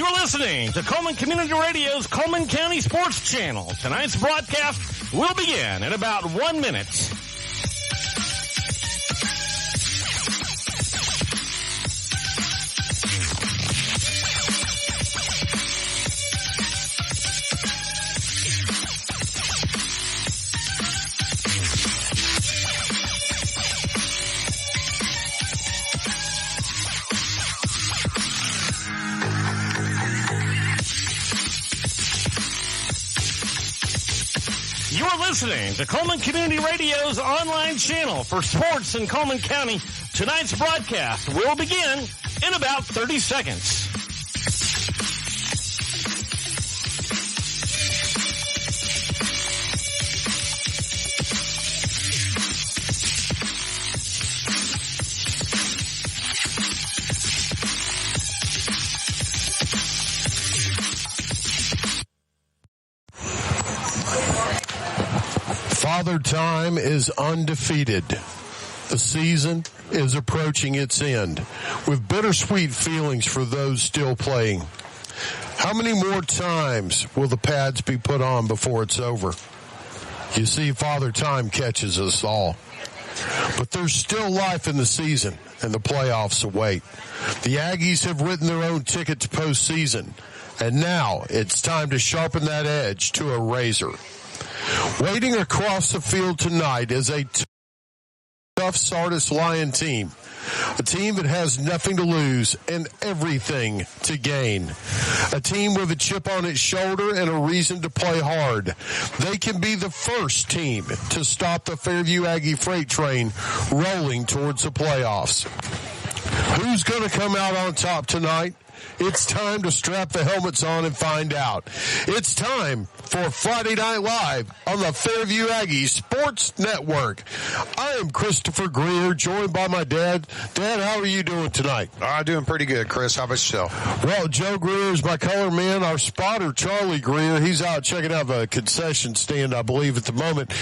You're listening to Cullman Community Radio's Cullman County Sports Channel. Tonight's broadcast will begin in about 1 minute. You're listening to Cullman Community Radio's online channel for sports in Cullman County. Tonight's broadcast will begin in about 30 seconds. Father Time is undefeated. The season is approaching its end, with bittersweet feelings for those still playing. How many more times will the pads be put on before it's over? You see, Father Time catches us all. But there's still life in the season, and the playoffs await. The Aggies have written their own ticket to postseason, and now it's time to sharpen that edge to a razor. Waiting across the field tonight is a tough Sardis Lion team, a team that has nothing to lose and everything to gain, a team with a chip on its shoulder and a reason to play hard. They can be the first team to stop the Fairview Aggie freight train rolling towards the playoffs. Who's going to come out on top tonight? It's time to strap the helmets on and find out. It's time for Friday Night Live on the Fairview Aggies Sports Network. I am Christopher Greer, joined by my dad. Dad, how are you doing tonight? I'm doing pretty good, Chris. How about yourself? Well, Joe Greer is my color man. Our spotter, Charlie Greer, he's out checking out the concession stand, I believe, at the moment.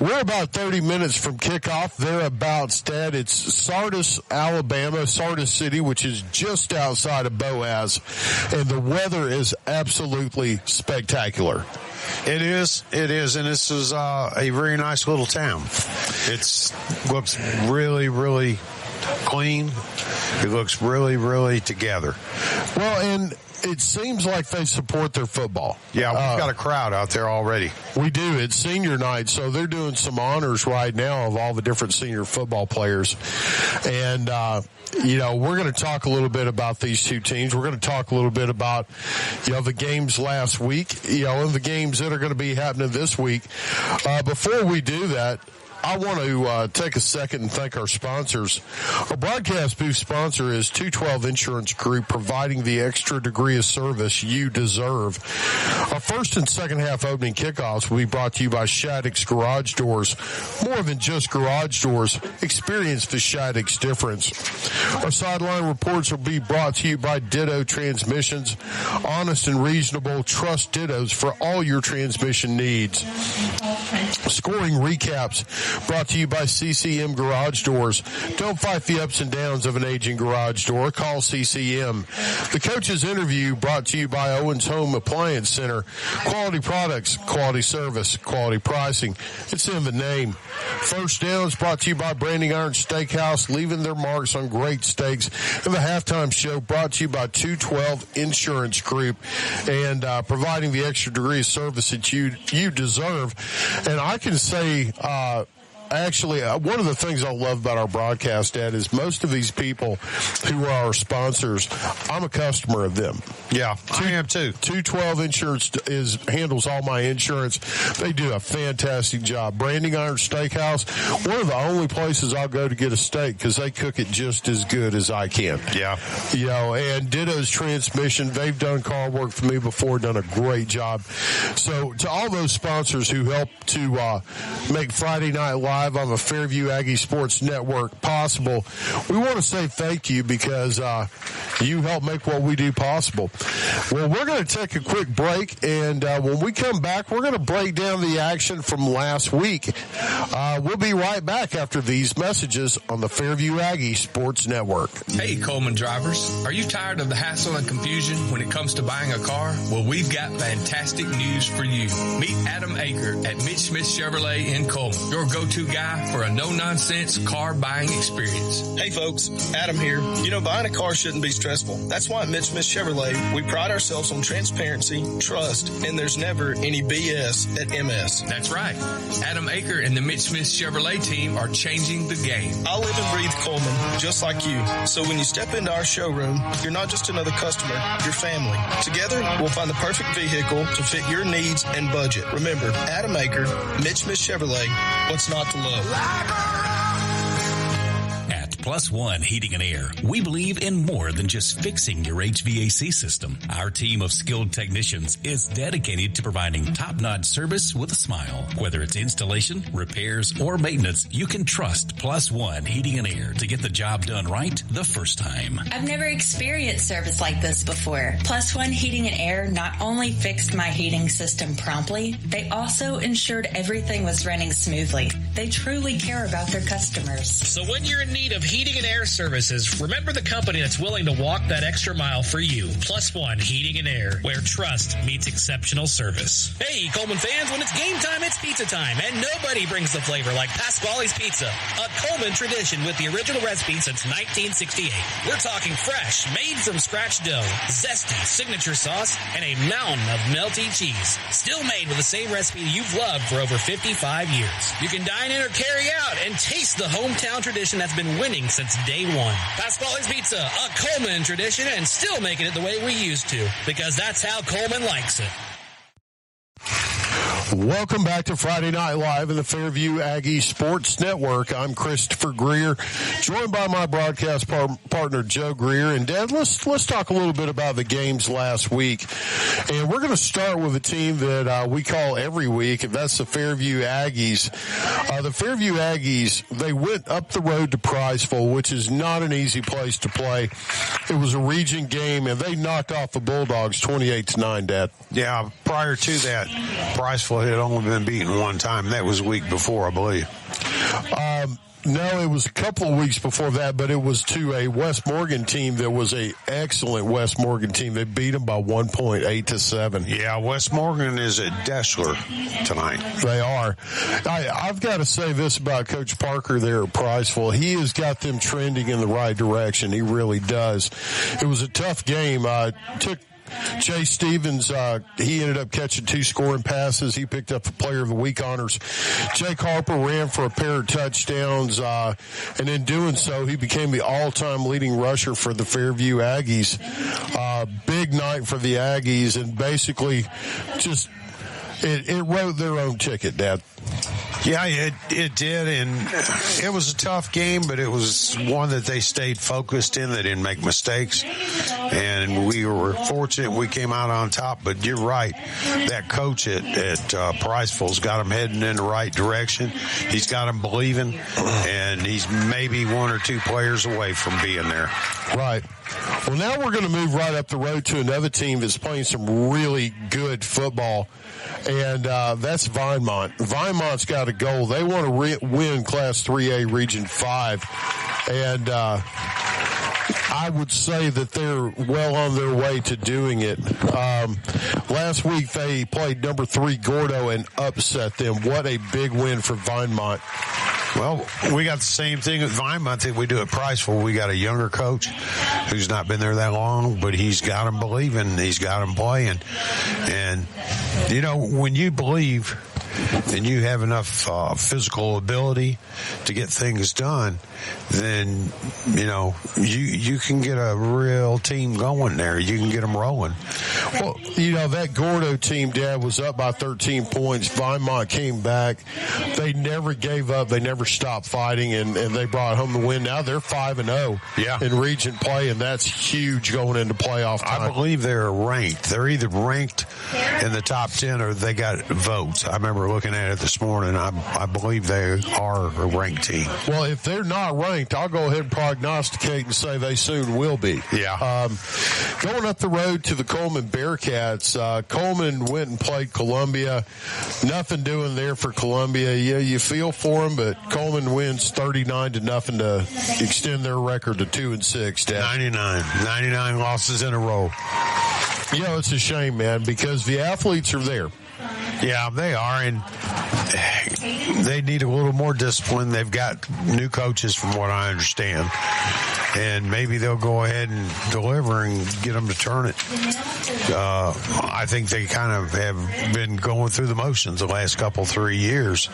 We're about 30 minutes from kickoff. Thereabouts, Dad. It's Sardis, Alabama, Sardis City, which is just outside of Boaz. And the weather is absolutely spectacular. It is, and this is a very nice little town. It looks really, really clean. It looks really, really together. Well, and it seems like they support their football. Yeah, we've got a crowd out there already. We do. It's senior night, so they're doing some honors right now of all the different senior football players. And, we're going to talk a little bit about these two teams. We're going to talk a little bit about, the games last week, and the games that are going to be happening this week. Before we do that, I want to take a second and thank our sponsors. Our broadcast booth sponsor is 212 Insurance Group, providing the extra degree of service you deserve. Our first and second half opening kickoffs will be brought to you by Shattuck's Garage Doors. More than just garage doors, experience the Shattuck's difference. Our sideline reports will be brought to you by Ditto Transmissions. Honest and reasonable, trust Dittos for all your transmission needs. Scoring recaps brought to you by CCM Garage Doors. Don't fight the ups and downs of an aging garage door. Call CCM. The coach's interview brought to you by Owens Home Appliance Center. Quality products, quality service, quality pricing. It's in the name. First Downs brought to you by Branding Iron Steakhouse, leaving their marks on great steaks. And the halftime show brought to you by 212 Insurance Group, and providing the extra degree of service that you deserve. And I can say, actually, one of the things I love about our broadcast, Dad, is most of these people who are our sponsors, I'm a customer of them. Yeah, I am too. 212 Insurance handles all my insurance. They do a fantastic job. Branding Iron Steakhouse, one of the only places I'll go to get a steak because they cook it just as good as I can. Yeah. And Ditto's Transmission, they've done car work for me before, done a great job. So to all those sponsors who help to make Friday Night Live live on the Fairview Aggie Sports Network possible. We want to say thank you because you help make what we do possible. Well, we're going to take a quick break, and when we come back, we're going to break down the action from last week. We'll be right back after these messages on the Fairview Aggie Sports Network. Hey, Cullman drivers. Are you tired of the hassle and confusion when it comes to buying a car? Well, we've got fantastic news for you. Meet Adam Aker at Mitch Smith Chevrolet in Cullman, your go-to guy for a no-nonsense car buying experience. Hey, folks. Adam here. You know, buying a car shouldn't be stressful. That's why at Mitch Smith Chevrolet, we pride ourselves on transparency, trust, and there's never any BS at MS. That's right. Adam Aker and the Mitch Smith Chevrolet team are changing the game. I live and breathe Cullman, just like you. So when you step into our showroom, you're not just another customer, you're family. Together, we'll find the perfect vehicle to fit your needs and budget. Remember, Adam Aker, Mitch Smith Chevrolet, what's not to love? Plus One Heating and Air, we believe in more than just fixing your HVAC system. Our team of skilled technicians is dedicated to providing top-notch service with a smile. Whether it's installation, repairs, or maintenance, you can trust Plus One Heating and Air to get the job done right the first time. I've never experienced service like this before. Plus One Heating and Air not only fixed my heating system promptly, they also ensured everything was running smoothly. They truly care about their customers. So when you're in need of heating and air services, remember the company that's willing to walk that extra mile for you. Plus One Heating and Air, where trust meets exceptional service. Hey, Cullman fans, when it's game time, it's pizza time, and nobody brings the flavor like Pasquale's Pizza, a Cullman tradition with the original recipe since 1968. We're talking fresh, made from scratch dough, zesty signature sauce, and a mountain of melty cheese. Still made with the same recipe you've loved for over 55 years. You can dine in or carry out and taste the hometown tradition that's been winning since day one. Pasquale's Pizza, a Cullman tradition, and still making it the way we used to, because that's how Cullman likes it. Welcome back to Friday Night Live in the Fairview Aggie Sports Network. I'm Christopher Greer, joined by my broadcast partner, Joe Greer. And, Dad, let's talk a little bit about the games last week. And we're going to start with a team that we call every week, and that's the Fairview Aggies. The Fairview Aggies, they went up the road to Priceville, which is not an easy place to play. It was a region game, and they knocked off the Bulldogs 28-9, Dad. Yeah, prior to that, Priceville had only been beaten one time. That was a week before, I believe. No, it was a couple of weeks before that, but it was to a West Morgan team that was a excellent West Morgan team. They beat them by 1 point, 8-7. Yeah, West Morgan is at Deshler tonight. They are. I've got to say this about Coach Parker there at Priceville. He has got them trending in the right direction. He really does. It was a tough game. Took Chase Stevens, he ended up catching 2 scoring passes. He picked up the Player of the Week honors. Jake Harper ran for a pair of touchdowns, and in doing so, he became the all-time leading rusher for the Fairview Aggies. Big night for the Aggies, and basically just it wrote their own ticket, Dad. Yeah, it did, and it was a tough game, but it was one that they stayed focused in. They didn't make mistakes, and we were fortunate we came out on top. But you're right, that coach at Priceville's got them heading in the right direction. He's got them believing, and he's maybe 1 or 2 players away from being there. Right. Well, now we're going to move right up the road to another team that's playing some really good football, and that's Vinemont. Vinemont's got a goal. They want to win Class 3A Region 5, and I would say that they're well on their way to doing it. Last week they played number 3 Gordo and upset them. What a big win for Vinemont. Well, we got the same thing at Vinemont that we do at Priceville. We got a younger coach who's not been there that long, but he's got them believing. He's got them playing. And, you know, when you believe and you have enough physical ability to get things done, then, you know, you can get a real team going there. You can get them rolling. Well, you know, that Gordo team, Dad, was up by 13 points. Vinemont came back. They never gave up. They never stopped fighting, and they brought home the win. Now they're 5-0 in region play, and that's huge going into playoff time. I believe they're ranked. They're either ranked in the top 10 or they got votes. I remember looking at it this morning. I believe they are a ranked team. Well, if they're not ranked, I'll go ahead and prognosticate and say they soon will be. Yeah. Going up the road to the Cullman Bearcats, Cullman went and played Columbia. Nothing doing there for Columbia. Yeah, you feel for them, but Cullman wins 39-0 to extend their record to 2-6. Dad. 99 losses in a row. You know, it's a shame, man, because the athletes are there. Yeah, they are, and they need a little more discipline. They've got new coaches, from what I understand, and maybe they'll go ahead and deliver and get them to turn it. I think they kind of have been going through the motions the last 3 years,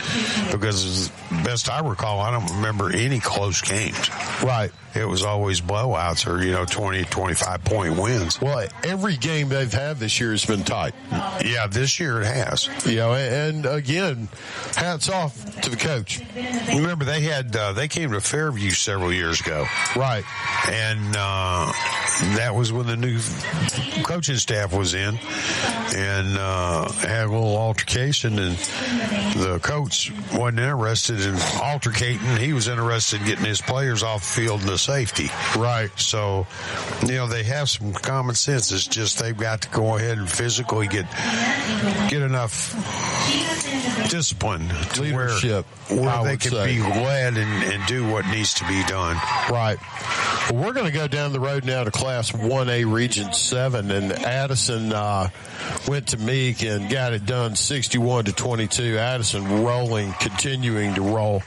because best I recall, I don't remember any close games. Right. It was always blowouts or, 20, 25-point wins. Well, every game they've had this year has been tight. Yeah, this year it has. And again, hats off to the coach. Remember, they came to Fairview several years ago. Right. And that was when the new coaching staff was in, and had a little altercation, and the coach wasn't interested in altercating. He was interested in getting his players off the field in the safety. Right. So, they have some common sense. It's just they've got to go ahead and physically get enough discipline to leadership, where they can be led and do what needs to be done. Right. Well, we're going to go down the road now to Class 1A Region 7, and Addison went to Meek and got it done 61-22. Addison rolling, continuing to roll.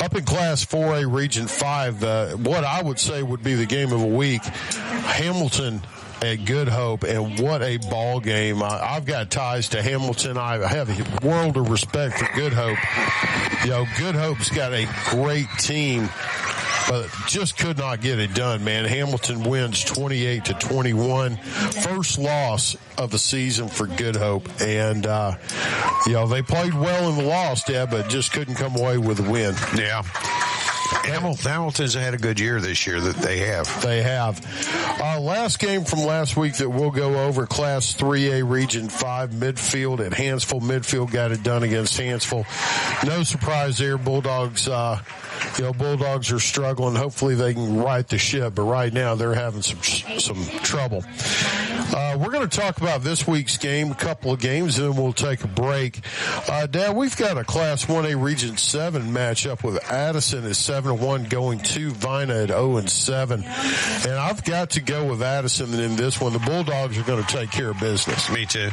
Up in Class 4A Region 5, what I would say would be the game of the week, Hamilton at Good Hope, and what a ball game. I've got ties to Hamilton. I have a world of respect for Good Hope. Good Hope's got a great team, but just could not get it done, man. Hamilton wins 28-21. First loss of the season for Good Hope. And, they played well in the loss, Dad, but just couldn't come away with a win. Yeah. Hamilton's had a good year this year that they have. They have. Last game from last week that we'll go over, Class 3A Region 5, Midfield at Hansville. Midfield got it done against Hansville. No surprise there. Bulldogs, Bulldogs are struggling. Hopefully they can right the ship, but right now they're having some trouble. We're going to talk about this week's game, a couple of games, and then we'll take a break. Dad, we've got a Class 1A Region 7 matchup with Addison at 7-1 going to Vina at 0-7. And I've got to go with Addison in this one. The Bulldogs are going to take care of business. Me too.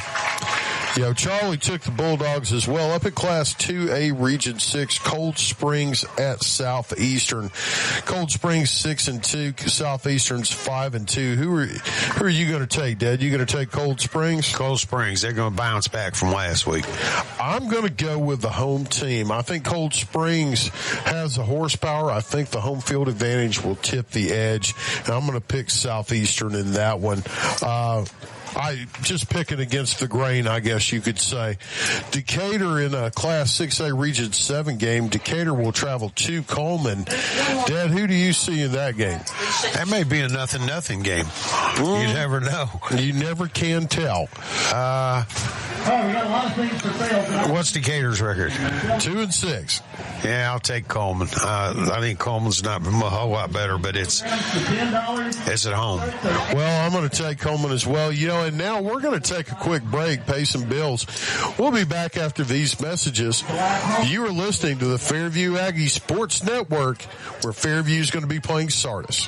Charlie took the Bulldogs as well. Up at Class 2A Region 6, Cold Springs at Southeastern. Cold Springs 6-2, Southeastern's 5-2. Who are you going to take, Dad? You going to take Cold Springs? Cold Springs. They're going to bounce back from last week. I'm going to go with the home team. I think Cold Springs has the horsepower. I think the home field advantage will tip the edge. And I'm going to pick Southeastern in that one. I just picking against the grain, I guess you could say. Decatur in a Class 6A Region 7 game. Decatur will travel to Cullman. Dad, who do you see in that game? That may be a nothing game. You never know. You never can tell. What's Decatur's record? 2-6. Yeah, I'll take Cullman. I think Cullman's not a whole lot better, but it's at home. Well, I'm going to take Cullman as well. And now we're going to take a quick break, pay some bills. We'll be back after these messages. You are listening to the Fairview Aggie Sports Network, where Fairview is going to be playing Sardis.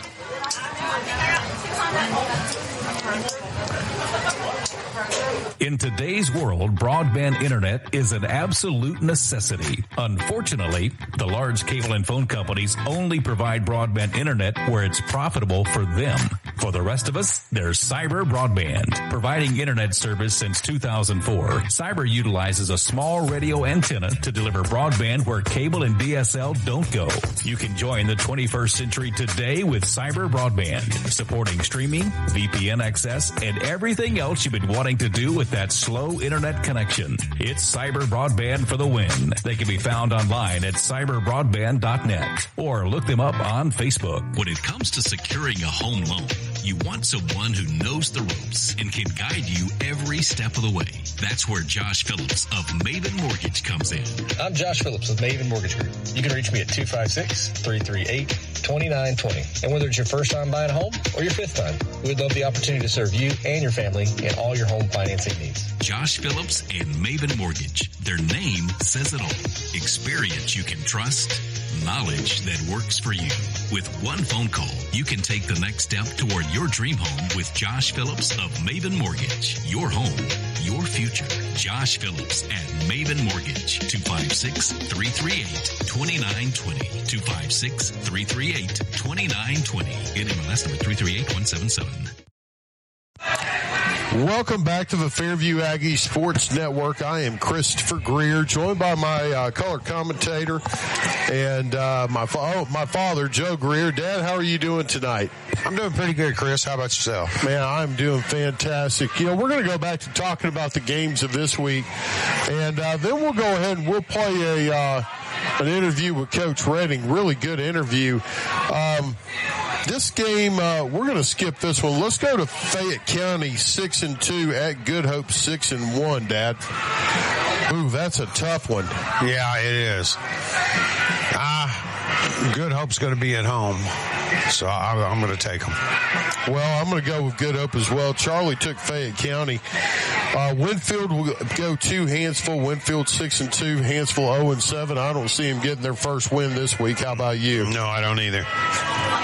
In today's world, broadband internet is an absolute necessity. Unfortunately, the large cable and phone companies only provide broadband internet where it's profitable for them. For the rest of us, there's Cyber Broadband. Providing internet service since 2004, Cyber utilizes a small radio antenna to deliver broadband where cable and DSL don't go. You can join the 21st century today with Cyber Broadband, supporting streaming, VPN access, and everything else you've been wanting to do with that slow internet connection. It's Cyber Broadband for the win. They can be found online at cyberbroadband.net or look them up on Facebook. When it comes to securing a home loan, you want someone who knows the ropes and can guide you every step of the way. That's where Josh Phillips of Maven Mortgage comes in. I'm Josh Phillips with Maven Mortgage Group. You can reach me at 256-338-2920. And whether it's your first time buying a home or your fifth time, we'd love the opportunity to serve you and your family in all your home financing needs. Josh Phillips and Maven Mortgage. Their name says it all. Experience you can trust, knowledge that works for you. With one phone call, you can take the next step toward your dream home with Josh Phillips of Maven Mortgage. Your home, your future. Josh Phillips at Maven Mortgage. 256-338-2920. 256-338-2920. NMLS number 338177. Welcome back to the Fairview Aggies Sports Network. I am Christopher Greer, joined by my color commentator and my father, Joe Greer. Dad, how are you doing tonight? I'm doing pretty good, Chris. How about yourself? Man, I'm doing fantastic. You know, we're going to go back to talking about the games of this week, and then we'll go ahead and we'll play an interview with Coach Redding. Really good interview. This game, we're going to skip this one. Let's go to Fayette County 6-2 at Good Hope 6-1, Dad. Ooh, that's a tough one. Yeah, it is. Good Hope's going to be at home, so I'm going to take them. Well, I'm going to go with Good Hope as well. Charlie took Fayette County. Winfield will go 2, Hansville. Winfield 6-2, Hansville 0-7. I don't see them getting their first win this week. How about you? No, I don't either.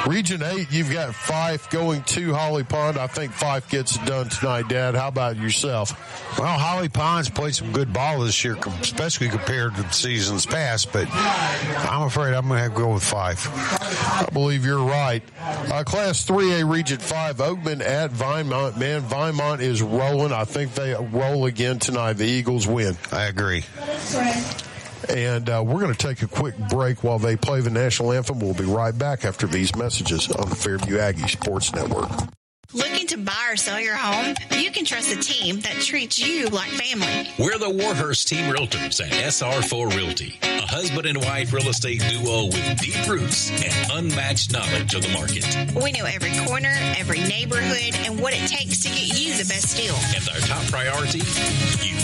Region 8, you've got Fife going to Holly Pond. I think Fife gets it done tonight, Dad. How about yourself? Well, Holly Pond's played some good ball this year, especially compared to seasons past, but I'm afraid I'm going to have to go with Fife. I believe you're right. Class 3A Region 5, Oakman at Vinemont. Man, Vinemont is rolling. I think they roll again tonight. The Eagles win. I agree. And we're going to take a quick break while they play the national anthem. We'll be right back after these messages on the Fairview Aggie Sports Network. Looking to buy or sell your home? You can trust a team that treats you like family. We're the Warhurst Team Realtors at SR4 Realty, a husband and wife real estate duo with deep roots and unmatched knowledge of the market. We know every corner, every neighborhood, and what it takes to get you the best deal. And our top priority, you.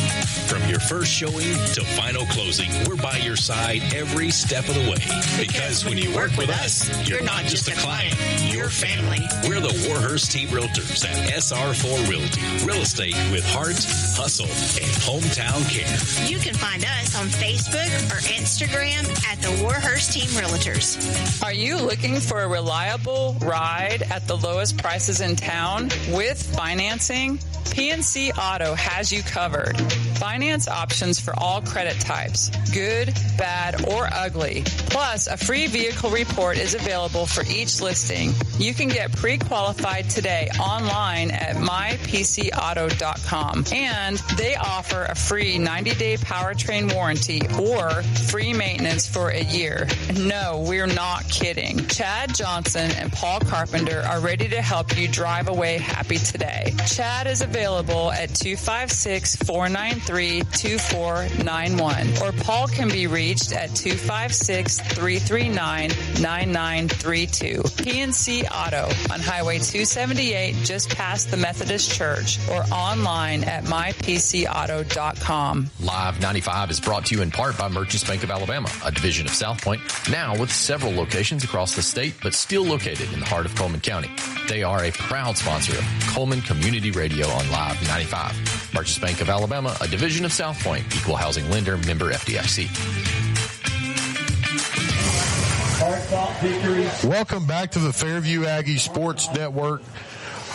From your first showing to final closing, we're by your side every step of the way. Because when you work with us, you're not just a client, you're family. We're the Warhurst Team Realtors at SR4 Realty. Real estate with heart, hustle, and hometown care. You can find us on Facebook or Instagram at the Warhurst Team Realtors. Are you looking for a reliable ride at the lowest prices in town with financing? PNC Auto has you covered. Finance options for all credit types, good, bad, or ugly. Plus, a free vehicle report is available for each listing. You can get pre-qualified today online at mypcauto.com. And they offer a free 90-day powertrain warranty or free maintenance for a year. No, we're not kidding. Chad Johnson and Paul Carpenter are ready to help you drive away happy today. Chad is available at 256-493-2491, or Paul can be reached at 256-339-9932. PNC Auto on Highway 278 just past the Methodist Church, or online at mypcauto.com. Live 95 is brought to you in part by Merchants Bank of Alabama, a division of South Point, now with several locations across the state, but still located in the heart of Cullman County. They are a proud sponsor of Cullman Community Radio on Live 95. Merchants Bank of Alabama, a division of South Point, equal housing lender, member FDIC. Welcome back to the Fairview Aggie Sports Network.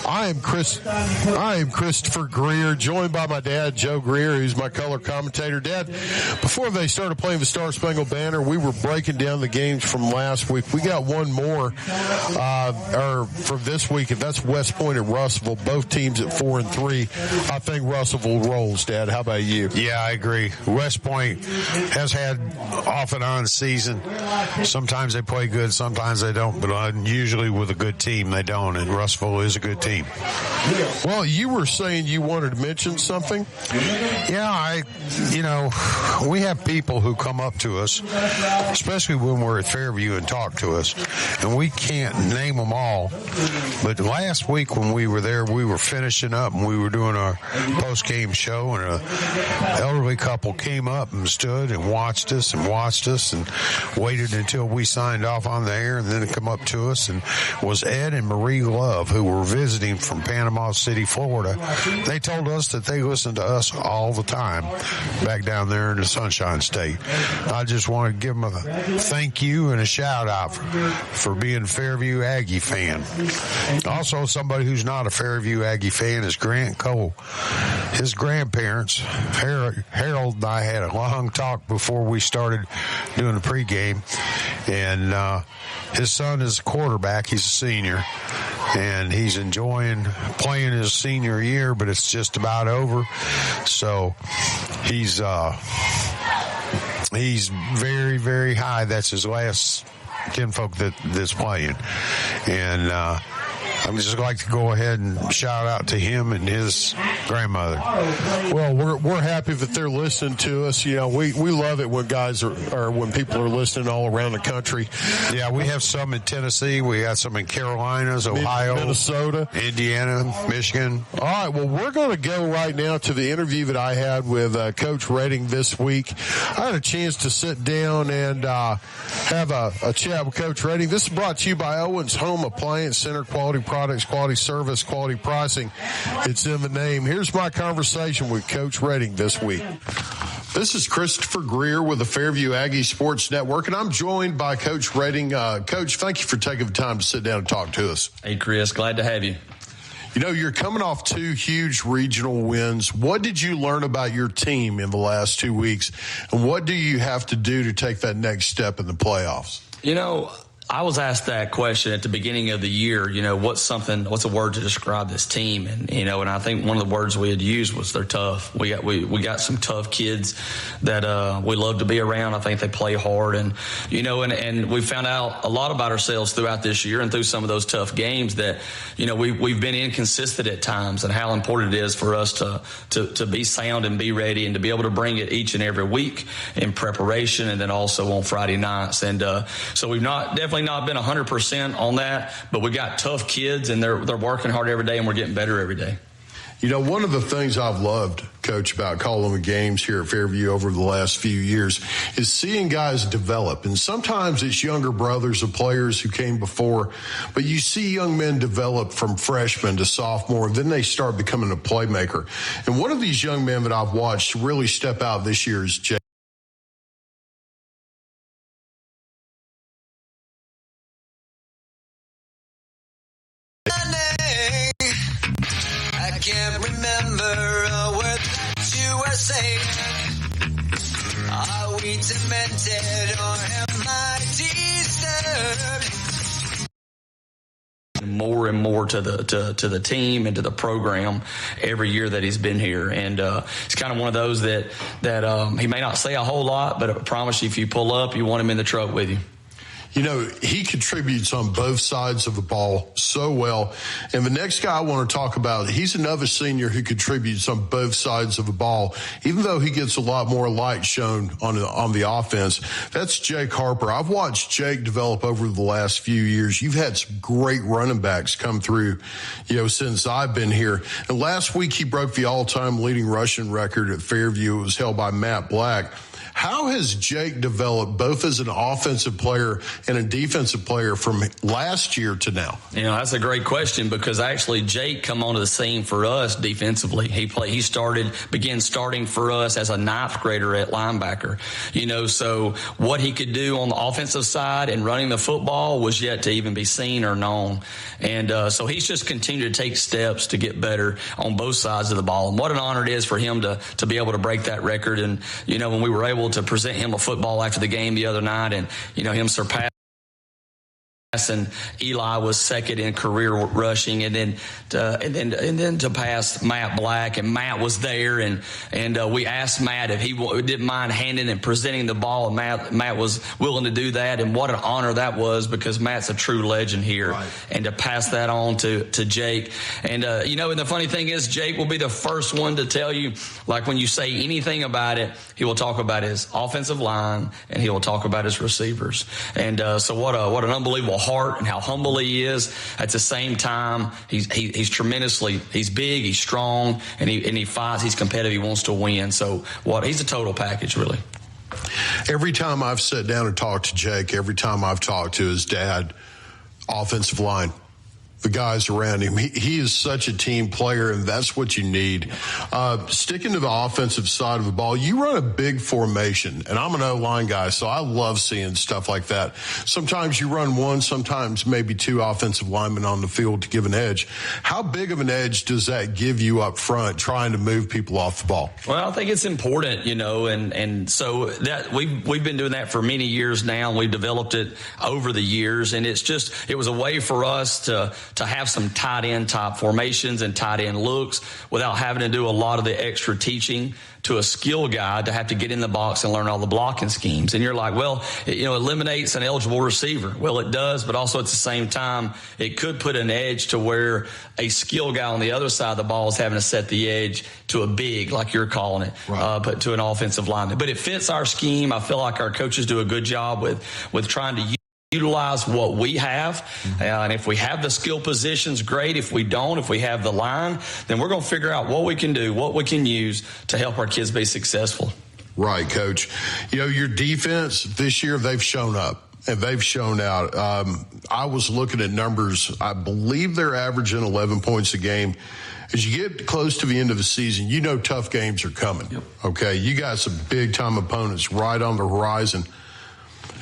I am Christopher Greer, joined by my dad, Joe Greer, who's my color commentator. Dad, before they started playing the Star Spangled Banner, we were breaking down the games from last week. We got one more from this week, and that's West Point and Russellville, both teams at 4-3. I think Russellville rolls, Dad. How about you? Yeah, I agree. West Point has had off and on season. Sometimes they play good, sometimes they don't, but usually with a good team they don't, and Russellville is a good team. Well, you were saying you wanted to mention something? Yeah, we have people who come up to us, especially when we're at Fairview, and talk to us, and we can't name them all. But last week when we were there, we were finishing up and we were doing our post-game show, and an elderly couple came up and stood and watched us and waited until we signed off on the air, and then it come up to us, and was Ed and Marie Love, who were visiting from Panama City, Florida. They told us that they listen to us all the time back down there in the Sunshine State. I just want to give them a thank you and a shout out for being a Fairview Aggie fan. Also, somebody who's not a Fairview Aggie fan is Grant Cole. His grandparents, Harold and I, had a long talk before we started doing the pregame, and his son is a quarterback. He's a senior, and he's enjoying playing his senior year, but it's just about over. So he's very, very high. That's his last kinfolk that's playing, and I'd just like to go ahead and shout out to him and his grandmother. Well, we're happy that they're listening to us. We love it when guys are when people are listening all around the country. Yeah, we have some in Tennessee. We got some in Carolinas, Ohio, Minnesota, Indiana, Michigan. All right, well, we're going to go right now to the interview that I had with Coach Redding this week. I had a chance to sit down and have a chat with Coach Redding. This is brought to you by Owens Home Appliance Center. Quality products, quality service, quality pricing. It's in the name. Here's my conversation with Coach Redding this week. This is Christopher Greer with the Fairview Aggie Sports Network, and I'm joined by Coach Redding. Coach, thank you for taking the time to sit down and talk to us. Hey, Chris, glad to have you. You're coming off 2 huge regional wins. What did you learn about your team in the last 2 weeks, and what do you have to do to take that next step in the playoffs? I was asked that question at the beginning of the year, what's a word to describe this team? And I think one of the words we had used was they're tough. We got some tough kids that we love to be around. I think they play hard, and we found out a lot about ourselves throughout this year and through some of those tough games that we've been inconsistent at times, and how important it is for us to be sound and be ready and to be able to bring it each and every week in preparation, and then also on Friday nights. And so we've definitely not been 100% on that, but we got tough kids, and they're working hard every day, and we're getting better every day. One of the things I've loved, Coach, about calling the games here at Fairview over the last few years is seeing guys develop. And sometimes it's younger brothers of players who came before, but you see young men develop from freshman to sophomore, and then they start becoming a playmaker. And one of these young men that I've watched really step out this year is Jay. I can't remember a word that you were saying. Are we demented or am I disturbed? More and more to the team and to the program every year that he's been here, and it's kind of one of those that he may not say a whole lot, but I promise you, if you pull up, you want him in the truck with you. He contributes on both sides of the ball so well. And the next guy I want to talk about, he's another senior who contributes on both sides of the ball, even though he gets a lot more light shown on the offense. That's Jake Harper. I've watched Jake develop over the last few years. You've had some great running backs come through, since I've been here. And last week he broke the all-time leading rushing record at Fairview. It was held by Matt Black. How has Jake developed both as an offensive player and a defensive player from last year to now? You know, that's a great question, because actually Jake come onto the scene for us defensively. He began starting for us as a 9th grader at linebacker. You know, so what he could do on the offensive side and running the football was yet to even be seen or known. And so he's just continued to take steps to get better on both sides of the ball. And what an honor it is for him to be able to break that record. And, you know, when we were able to present him a football after the game the other night, and, you know, him surpass, and Eli was second in career rushing, and then to pass Matt Black, and Matt was there, and we asked Matt if he didn't mind handing and presenting the ball, and Matt was willing to do that, and what an honor that was, because Matt's a true legend here, right. And to pass that on to Jake, and you know, and the funny thing is, Jake will be the first one to tell you, like when you say anything about it, he will talk about his offensive line, and he will talk about his receivers, and so what an unbelievable heart and how humble he is. At the same time, he's big, he's strong, and he fights, he's competitive, he wants to win. So he's a total package, really. Every time I've sat down and talked to Jake, every time I've talked to his dad, offensive line, the guys around him, he is such a team player, and that's what you need. Sticking to the offensive side of the ball, you run a big formation, and I'm an O-line guy, so I love seeing stuff like that. Sometimes you run one, sometimes maybe 2 offensive linemen on the field to give an edge. How big of an edge does that give you up front, trying to move people off the ball? Well, I think it's important, you know, and so that we've been doing that for many years now, and we've developed it over the years, and it was a way for us to have some tight end type formations and tight end looks without having to do a lot of the extra teaching to a skill guy to have to get in the box and learn all the blocking schemes. And you're like, well, it eliminates an eligible receiver. Well, it does, but also at the same time, it could put an edge to where a skill guy on the other side of the ball is having to set the edge to a big, like you're calling it, right. But to an offensive lineman. But it fits our scheme. I feel like our coaches do a good job with trying to utilize what we have, and if we have the skill positions, great. If we don't, if we have the line, then we're going to figure out what we can do, what we can use to help our kids be successful. Right, Coach. You know, your defense this year, they've shown up and they've shown out. I was looking at numbers. I believe they're averaging 11 points a game. As you get close to the end of the season, you know tough games are coming. Yep. Okay, you got some big-time opponents right on the horizon.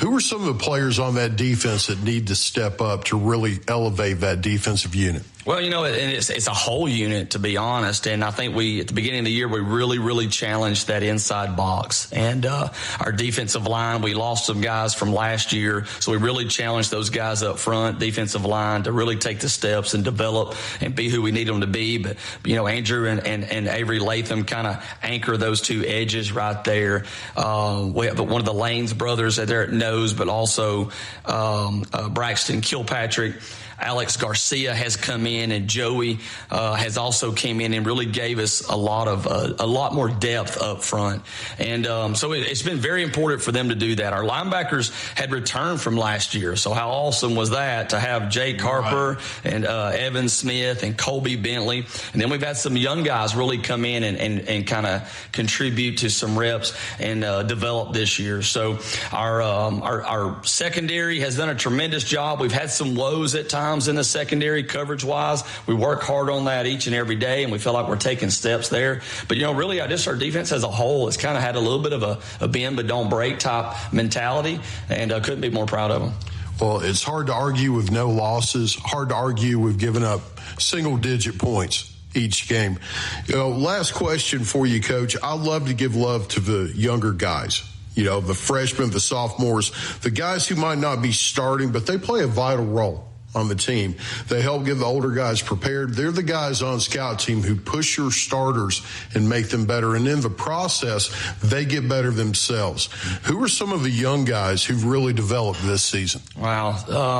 Who are some of the players on that defense that need to step up to really elevate that defensive unit? Well, you know, and it's a whole unit, to be honest. And I think at the beginning of the year, we really, really challenged that inside box. And our defensive line, we lost some guys from last year. So we really challenged those guys up front, defensive line, to really take the steps and develop and be who we need them to be. But, you know, Andrew and Avery Latham kind of anchor those 2 edges right there. We have one of the Lanes brothers there at nose, but also Braxton Kilpatrick. Alex Garcia has come in, and Joey has also came in and really gave us a lot more depth up front. And so it's been very important for them to do that. Our linebackers had returned from last year, so how awesome was that to have Jake Harper and Evan Smith and Colby Bentley. And then we've had some young guys really come in and kind of contribute to some reps and develop this year. So our secondary has done a tremendous job. We've had some woes at times in the secondary coverage-wise. We work hard on that each and every day, and we feel like we're taking steps there. But, you know, really, just our defense as a whole has kind of had a little bit of a bend but don't break type mentality, and I couldn't be more proud of them. Well, it's hard to argue with no losses, hard to argue with giving up single-digit points each game. You know, last question for you, Coach. I love to give love to the younger guys. You know, the freshmen, the sophomores, the guys who might not be starting, but they play a vital role on the team. They help get the older guys prepared. They're the guys on scout team who push your starters and make them better. And in the process, they get better themselves. Who are some of the young guys who've really developed this season? Wow.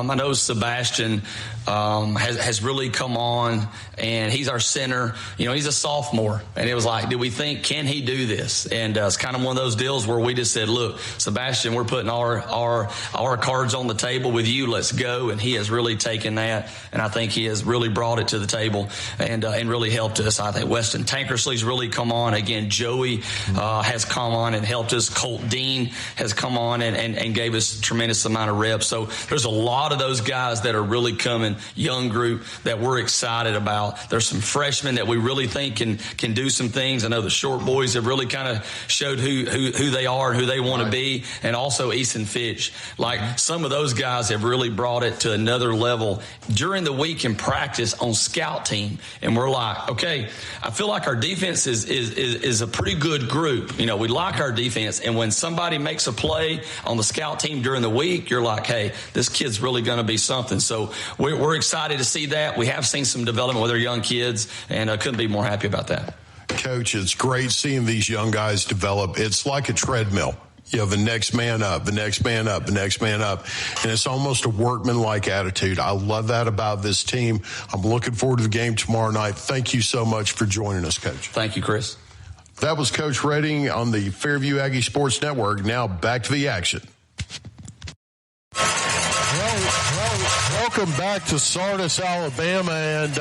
I know Sebastian has really come on, and he's our center. You know, he's a sophomore, and it was like, did we think, can he do this? And it's kind of one of those deals where we just said, look, Sebastian, we're putting our cards on the table with you. Let's go. And he has really taken that, and I think he has really brought it to the table and really helped us. I think Weston Tankersley's really come on. Again, Joey has come on and helped us. Colt Dean has come on and gave us a tremendous amount of reps. So there's a lot of those guys that are really coming, young group, that we're excited about. There's some freshmen that we really think can do some things. I know the short boys have really kind of showed who they are and who they want to be, and also Easton Fitch. Like, some of those guys have really brought it to another level during the week in practice on scout team. And we're like, okay, I feel like our defense is a pretty good group. You know, we like our defense. And when somebody makes a play on the scout team during the week, you're like, hey, this kid's really going to be something. So we're excited to see that. We have seen some development with our young kids, and I couldn't be more happy about that. Coach, it's great seeing these young guys develop. It's like a treadmill. You know, the next man up, the next man up, the next man up. And it's almost a workman-like attitude. I love that about this team. I'm looking forward to the game tomorrow night. Thank you so much for joining us, Coach. Thank you, Chris. That was Coach Redding on the Fairview Aggie Sports Network. Now back to the action. Welcome back to Sardis, Alabama, and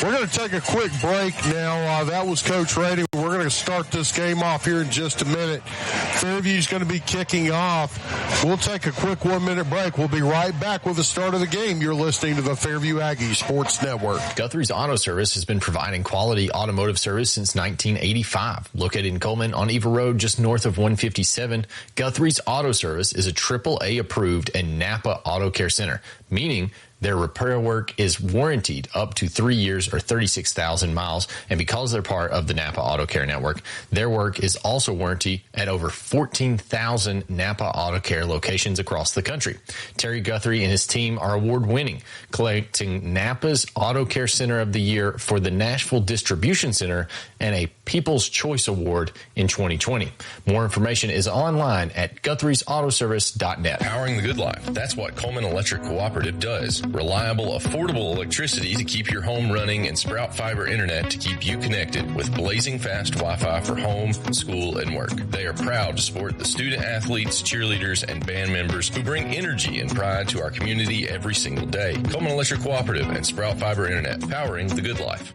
we're going to take a quick break now. That was Coach Redding. We're going to start this game off here in just a minute. Fairview's going to be kicking off. We'll take a quick 1-minute break. We'll be right back with the start of the game. You're listening to the Fairview Aggie Sports Network. Guthrie's Auto Service has been providing quality automotive service since 1985. Located in Cullman on Eva Road, just north of 157, Guthrie's Auto Service is a AAA approved and Napa Auto Care Center, meaning their repair work is warranted up to 3 years or 36,000 miles. And because they're part of the Napa Auto Care Network, their work is also warranted at over 14,000 Napa Auto Care locations across the country. Terry Guthrie and his team are award-winning, collecting Napa's Auto Care Center of the Year for the Nashville Distribution Center and a People's Choice Award in 2020. More information is online at Guthrie'sAutoservice.net. Powering the good life. That's what Cullman Electric Cooperative does. Reliable, affordable electricity to keep your home running and Sprout Fiber Internet to keep you connected with blazing fast Wi-Fi for home, school, and work. They are proud to support the student athletes, cheerleaders, and band members who bring energy and pride to our community every single day. Cullman Electric Cooperative and Sprout Fiber Internet, powering the good life.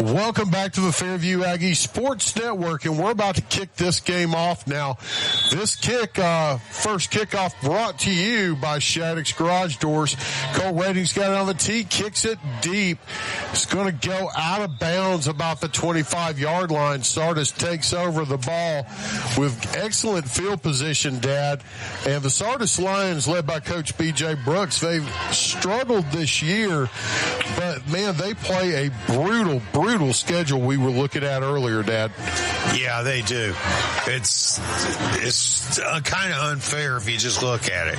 Welcome back to the Fairview Aggie Sports Network, and we're about to kick this game off now. This first kickoff brought to you by Shattuck's Garage Doors. Cole Redding's got it on the tee, kicks it deep. It's going to go out of bounds about the 25-yard line. Sardis takes over the ball with excellent field position, Dad. And the Sardis Lions, led by Coach B.J. Brooks, they've struggled this year, but, man, they play a brutal schedule we were looking at earlier, Dad. Yeah, they do. It's kind of unfair if you just look at it.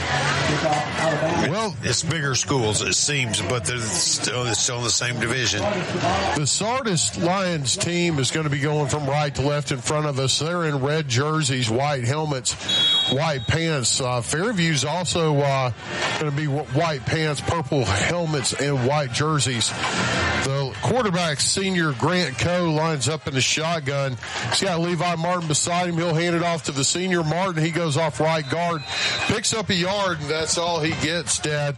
Well, it's bigger schools, it seems, but they're still in the same division. The Sardis Lions team is going to be going from right to left in front of us. They're in red jerseys, white helmets, white pants. Fairview's also going to be white pants, purple helmets, and white jerseys. The quarterback, senior Grant Coe, lines up in the shotgun. He's got Levi Martin beside him. He'll hand it off to the senior Martin. He goes off right guard, picks up a yard, and that's all he gets, Dad.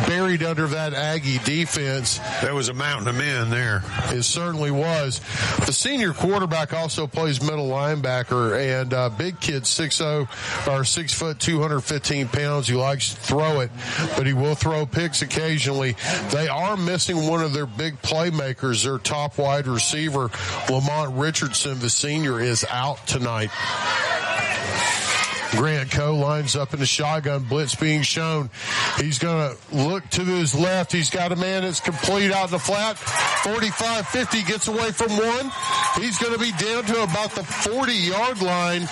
Buried under that Aggie defense. There was a mountain of men there. It certainly was. The senior quarterback also plays middle linebacker, and big kid, 6 foot, 215 pounds. He likes to throw it, but he will throw picks occasionally. They are missing one of their big playmakers. Their top wide receiver, Lamont Richardson, the senior, is out tonight. Grant Coe lines up in the shotgun, blitz being shown. He's going to look to his left. He's got a man that's complete out in the flat. 45-50, gets away from one. He's going to be down to about the 40-yard line.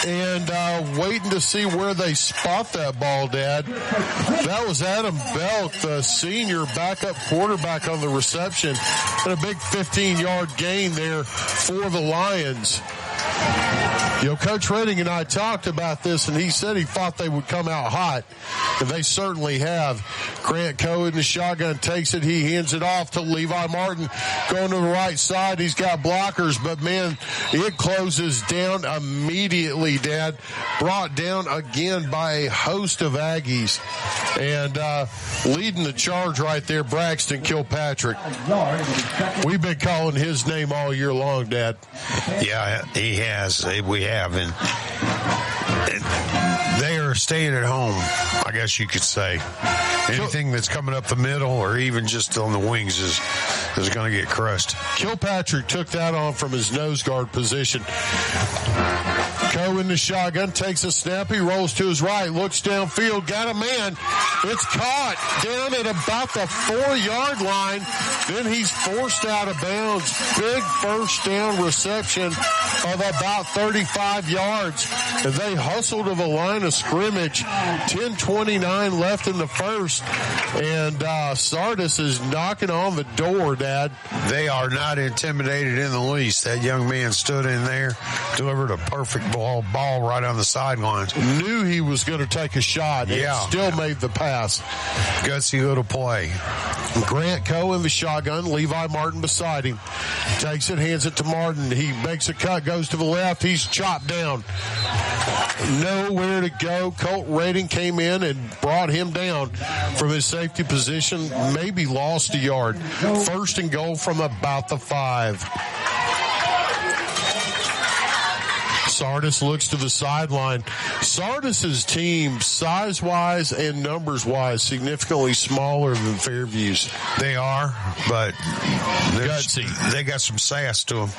And waiting to see where they spot that ball, Dad. That was Adam Belk, the senior backup quarterback on the reception. And a big 15-yard gain there for the Lions. Coach Redding and I talked about this, and he said he thought they would come out hot, and they certainly have. Grant Coe in the shotgun takes it. He hands it off to Levi Martin going to the right side. He's got blockers, but, man, it closes down immediately, Dad. Brought down again by a host of Aggies. And leading the charge right there, Braxton Kilpatrick. We've been calling his name all year long, Dad. Yeah, he has. We have. And they are staying at home, I guess you could say. Anything that's coming up the middle or even just on the wings is going to get crushed. Kilpatrick took that on from his nose guard position. Coe in the shotgun, takes a snap. He rolls to his right, looks downfield, got a man. It's caught down at about the 4-yard line. Then he's forced out of bounds. Big first down reception of about 35 yards. And they hustle to the line of scrimmage. 10:29 left in the first. And Sardis is knocking on the door, Dad. They are not intimidated in the least. That young man stood in there, delivered a perfect ball right on the sidelines. Knew he was going to take a shot. Yeah. And still made the pass. Gutsy little play. Grant Coe in the shotgun. Levi Martin beside him. Takes it, hands it to Martin. He makes a cut, goes to the left. He's chopped down. Nowhere to go. Colt Redding came in and brought him down from his safety position. Maybe lost a yard. First and goal from about the 5. Sardis looks to the sideline. Sardis's team, size-wise and numbers-wise, significantly smaller than Fairview's. They are, but they got some sass to them.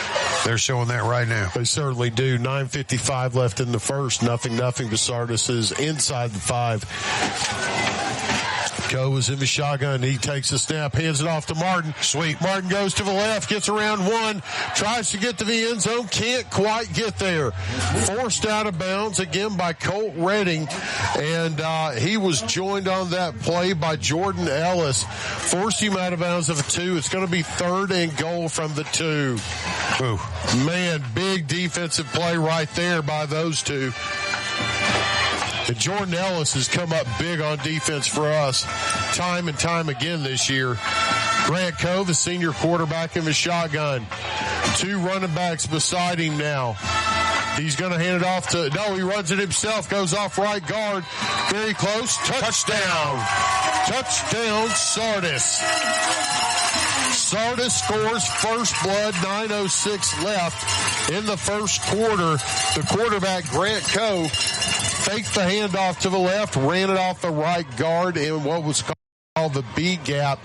They're showing that right now. They certainly do. 9:55 left in the first. Nothing to Sardis is inside the 5. Coe was in the shotgun. He takes a snap, hands it off to Martin. Sweet. Martin goes to the left, gets around one, tries to get to the end zone, can't quite get there. Forced out of bounds again by Colt Redding, and he was joined on that play by Jordan Ellis. Forced him out of bounds of a 2. It's going to be 3rd and goal from the 2. Ooh. Man, big defensive play right there by those two. And Jordan Ellis has come up big on defense for us time and time again this year. Grant Coe, the senior quarterback in the shotgun. 2 running backs beside him now. He's going to hand it off to, no, he runs it himself, goes off right guard. Very close. Touchdown. Touchdown, Sardis. Sardis scores first blood, 9:06 left in the first quarter. The quarterback, Grant Coe, faked the handoff to the left, ran it off the right guard in what was called the B gap,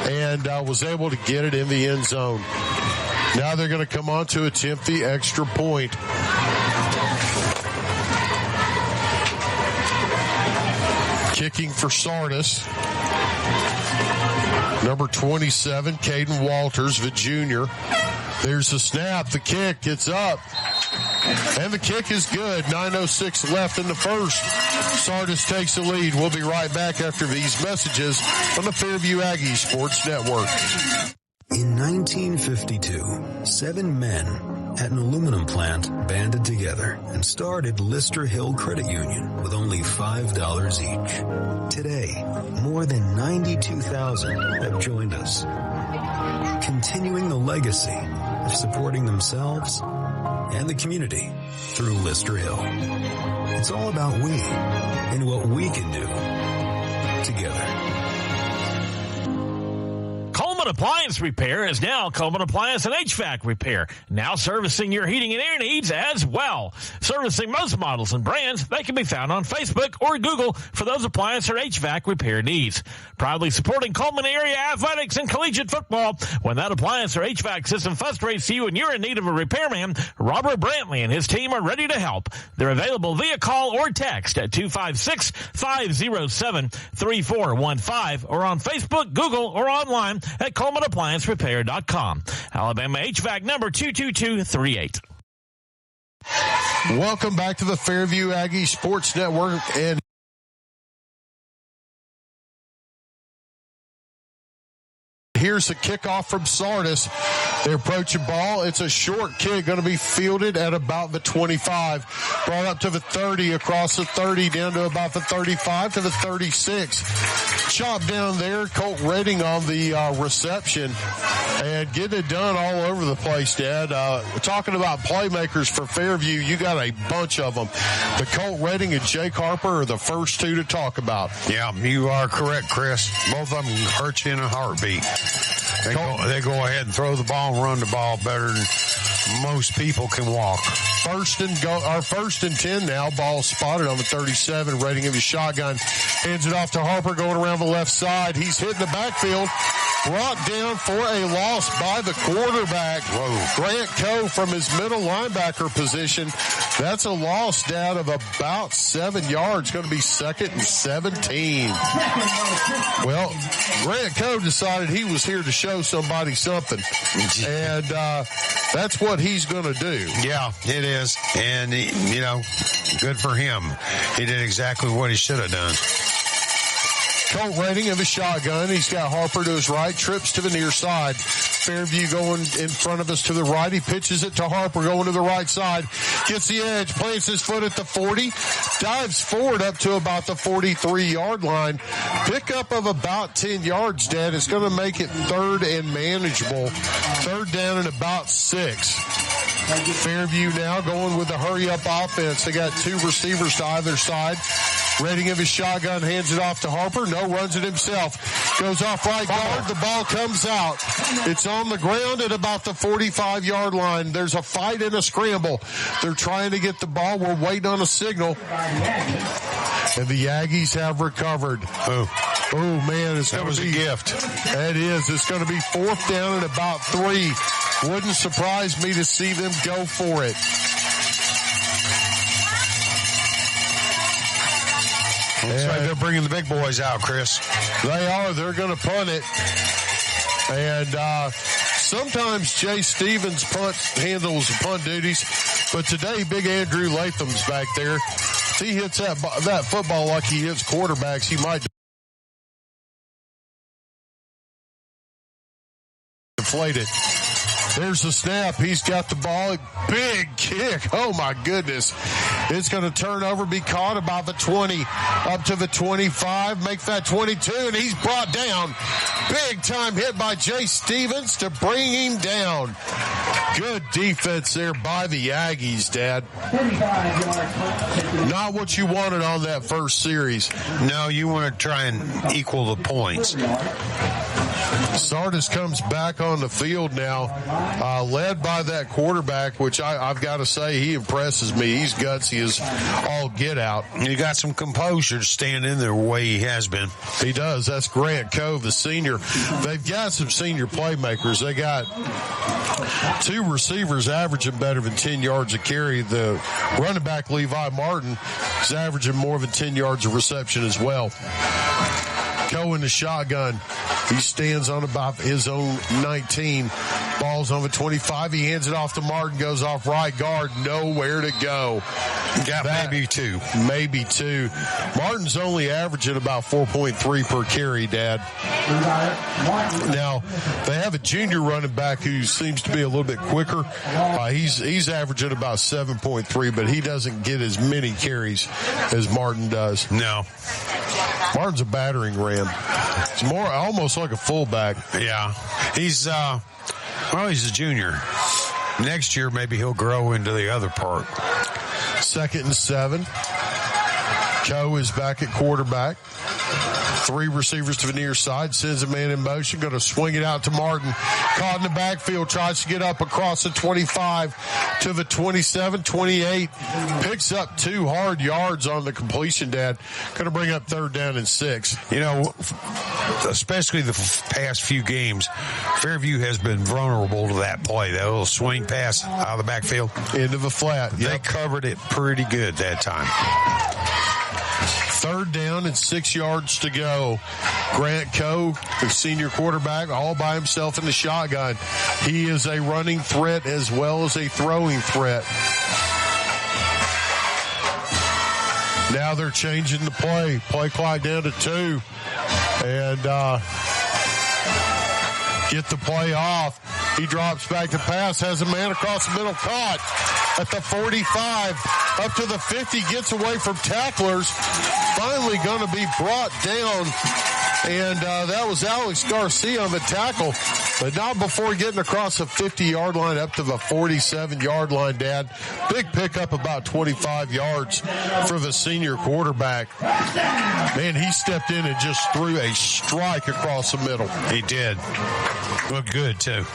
and was able to get it in the end zone. Now they're going to come on to attempt the extra point. Kicking for Sardis. Number 27, Caden Walters, the junior. There's the snap, the kick, it's up. And the kick is good. 9:06 left in the first. Sardis takes the lead. We'll be right back after these messages on the Fairview Aggies Sports Network. In 1952, 7 men at an aluminum plant banded together and started Lister Hill Credit Union with only $5 each. Today, more than 92,000 have joined us, continuing the legacy of supporting themselves and the community through Lister Hill. It's all about we and what we can do together. Cullman Appliance Repair is now Cullman Appliance and HVAC Repair, now servicing your heating and air needs as well. Servicing most models and brands, they can be found on Facebook or Google for those appliance or HVAC repair needs. Proudly supporting Cullman area athletics and collegiate football. When that appliance or HVAC system frustrates you and you're in need of a repairman, Robert Brantley and his team are ready to help. They're available via call or text at 256-507-3415 or on Facebook, Google, or online at CullmanApplianceRepair.com. Alabama HVAC number 22238. Welcome back to the Fairview Aggie Sports Network, and here's a kickoff from Sardis. They're approaching ball. It's a short kick, going to be fielded at about the 25. Brought up to the 30, across the 30, down to about the 35 to the 36. Chop down there. Colt Redding on the reception and getting it done all over the place, Dad. We're talking about playmakers for Fairview. You got a bunch of them. But Colt Redding and Jake Harper are the first two to talk about. Yeah, you are correct, Chris. Both of them hurt you in a heartbeat. They go ahead and throw the ball and run the ball better than most people can walk. First and 10 now. Ball spotted on the 37. Redding of his shotgun. Hands it off to Harper going around the left side. He's hitting the backfield. Brought down for a loss by the quarterback. Whoa. Grant Coe from his middle linebacker position. That's a loss, Dad, of about 7 yards. Going to be 2nd and 17. Well, Grant Coe decided he was here to show somebody something. And that's what he's going to do. Yeah, it is. And, good for him. He did exactly what he should have done. Colt Redding of the shotgun. He's got Harper to his right, trips to the near side. Fairview going in front of us to the right. He pitches it to Harper going to the right side. Gets the edge, plants his foot at the 40, dives forward up to about the 43-yard line. Pickup of about 10 yards, Dad. It's going to make it 3rd and manageable. 3rd down and about 6. Fairview now going with the hurry-up offense. They got 2 receivers to either side. Redding of his shotgun hands it off to Harper. No, runs it himself. Goes off right guard. The ball comes out. It's on the ground at about the 45-yard line. There's a fight and a scramble. They're trying to get the ball. We're waiting on a signal. And the Aggies have recovered. Oh man, it's going to be a gift. It is. It's going to be 4th down and about 3. Wouldn't surprise me to see them go for it. Looks like they're bringing the big boys out, Chris. They are. They're going to punt it. And sometimes Jay Stevens handles the punt duties, but today Big Andrew Latham's back there. If he hits that football like he hits quarterbacks, he might deflate it. There's the snap. He's got the ball. Big kick. Oh, my goodness. It's going to turn over, be caught about the 20, up to the 25, make that 22, and he's brought down. Big time hit by Jay Stevens to bring him down. Good defense there by the Aggies, Dad. Not what you wanted on that first series. No, you want to try and equal the points. Sardis comes back on the field now, led by that quarterback, which I've got to say, he impresses me. He's gutsy as all get out. You got some composure to stand in there the way he has been. He does. That's Grant Coe, the senior. They've got some senior playmakers. They got 2 receivers averaging better than 10 yards a carry. The running back, Levi Martin, is averaging more than 10 yards of reception as well. Coe in the shotgun. He stands on about his own 19. Ball's on the 25. He hands it off to Martin. Goes off right guard. Nowhere to go. Got maybe 2. Maybe 2. Martin's only averaging about 4.3 per carry, Dad. Now, they have a junior running back who seems to be a little bit quicker. He's averaging about 7.3, but he doesn't get as many carries as Martin does. No. Martin's a battering ram. It's more almost like a fullback. Yeah. He's a junior. Next year, maybe he'll grow into the other part. 2nd and 7. Coe is back at quarterback. 3 receivers to the near side. Sends a man in motion. Going to swing it out to Martin. Caught in the backfield. Tries to get up across the 25 to the 27, 28. Picks up 2 hard yards on the completion, Dad. Going to bring up 3rd down and 6. Especially the past few games, Fairview has been vulnerable to that play. That little swing pass out of the backfield. Into the flat. They covered it pretty good that time. 3rd down and 6 yards to go. Grant Coe, the senior quarterback, all by himself in the shotgun. He is a running threat as well as a throwing threat. Now they're changing the play. Play clock down to 2. And get the play off. He drops back to pass, has a man across the middle, caught at the 45, up to the 50, gets away from tacklers. Finally going to be brought down. And that was Alex Garcia on the tackle, but not before getting across the 50-yard line up to the 47-yard line, Dad. Big pickup, about 25 yards for the senior quarterback. Man, he stepped in and just threw a strike across the middle. He did. Looked good, too.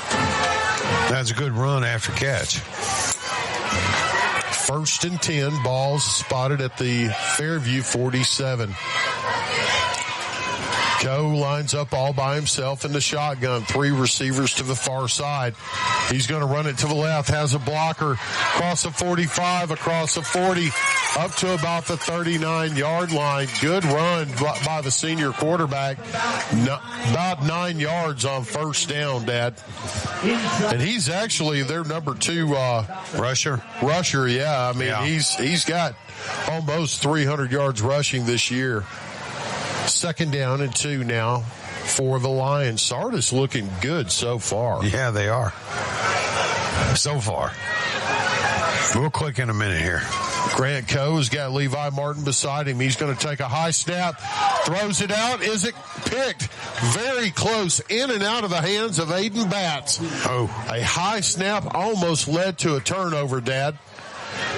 That's a good run after catch. 1st and 10, balls spotted at the Fairview 47. Coe lines up all by himself in the shotgun. 3 receivers to the far side. He's going to run it to the left. Has a blocker. Across the 45, across the 40, up to about the 39-yard line. Good run by the senior quarterback. About 9 yards on 1st down, Dad. And he's actually their number 2 rusher. Rusher, yeah. I mean, he's got almost 300 yards rushing this year. 2nd down and 2 now for the Lions. Sardis looking good so far. Yeah, they are. So far. We'll click in a minute here. Grant Coe's got Levi Martin beside him. He's going to take a high snap, throws it out. Is it picked? Very close, in and out of the hands of Aiden Batts. Oh. A high snap almost led to a turnover, Dad.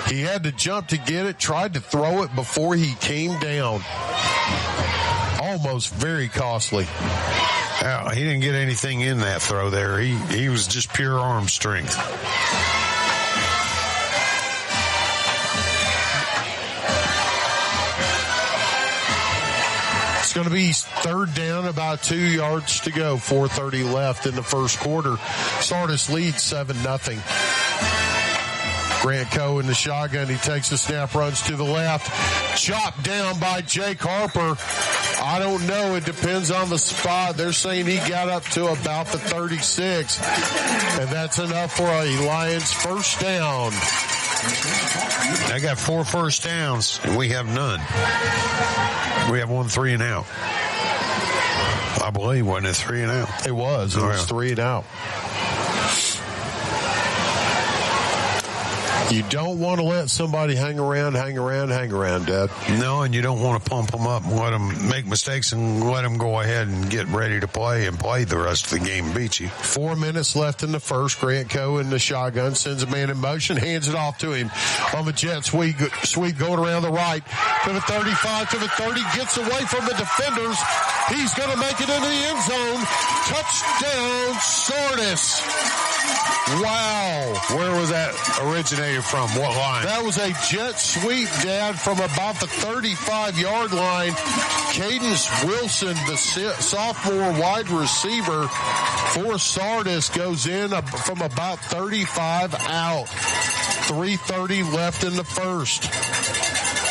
He had to jump to get it, tried to throw it before he came down. Almost very costly. He didn't get anything in that throw there. He was just pure arm strength. It's going to be 3rd down, about 2 yards to go. 4:30 left in the first quarter. Sardis leads 7-0. Grant Coe in the shotgun. He takes the snap, runs to the left. Chopped down by Jake Harper. I don't know. It depends on the spot. They're saying he got up to about the 36. And that's enough for a Lions 1st down. They got 4 first downs, and we have none. We have 1 3 and out. I believe, wasn't it 3 and out? It was. It was 3 and out. You don't want to let somebody hang around, Dad. No, and you don't want to pump them up and let them make mistakes and let them go ahead and get ready to play and play the rest of the game and beat you. 4 minutes left in the first. Grant Coe in the shotgun, sends a man in motion, hands it off to him on the jet sweep going around the right to the 35, to the 30, gets away from the defenders. He's going to make it into the end zone. Touchdown, Sardis. Wow. Where was that originated from? What line? That was a jet sweep, Dad, from about the 35-yard line. Cadence Wilson, the sophomore wide receiver for Sardis, goes in from about 35 out. 3:30 left in the first.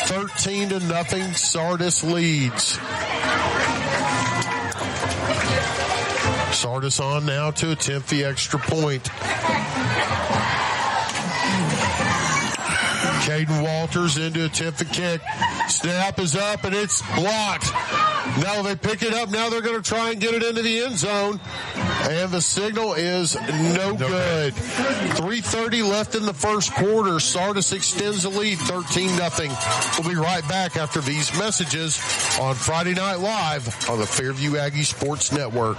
13-0, Sardis leads. Sardis on now to attempt the extra point. Caden Walters in to attempt the kick. Snap is up and it's blocked. Now they pick it up. Now they're going to try and get it into the end zone. And the signal is no good. 3:30 left in the first quarter. Sardis extends the lead 13-0. We'll be right back after these messages on Friday Night Live on the Fairview Aggie Sports Network.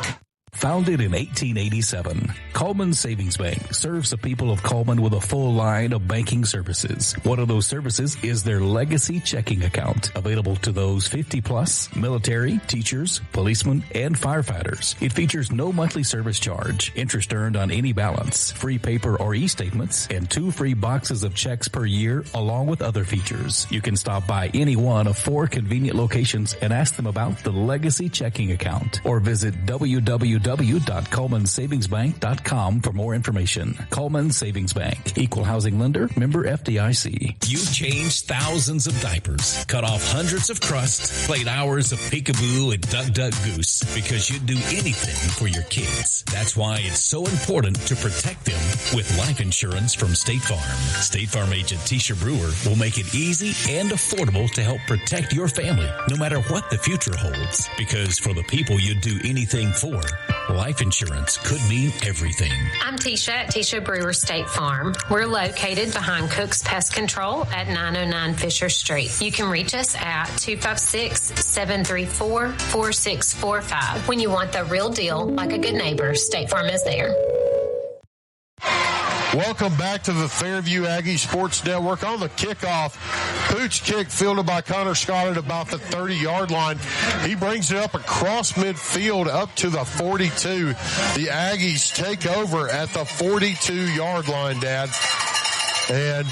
Founded in 1887, Cullman Savings Bank serves the people of Cullman with a full line of banking services. One of those services is their legacy checking account, available to those 50-plus, military, teachers, policemen, and firefighters. It features no monthly service charge, interest earned on any balance, free paper or e-statements, and 2 free boxes of checks per year, along with other features. You can stop by any one of 4 convenient locations and ask them about the legacy checking account, or visit www.cullmansavingsbank.com for more information. Cullman Savings Bank, equal housing lender, member FDIC. You've changed thousands of diapers, cut off hundreds of crusts, played hours of peekaboo and duck goose because you'd do anything for your kids. That's why it's so important to protect them with life insurance from State Farm. State Farm agent Tisha Brewer will make it easy and affordable to help protect your family, no matter what the future holds. Because for the people you'd do anything for, Life insurance could mean everything. I'm Tisha at Tisha Brewer State Farm. We're located behind Cook's Pest Control at 909 Fisher Street. You can reach us at 256-734-4645. When you want the real deal, like a good neighbor, State Farm is there. Welcome back to the Fairview Aggie Sports Network. On the kickoff, pooch kick fielded by Connor Scott at about the 30-yard line. He brings it up across midfield up to the 42. The Aggies take over at the 42-yard line, Dad. And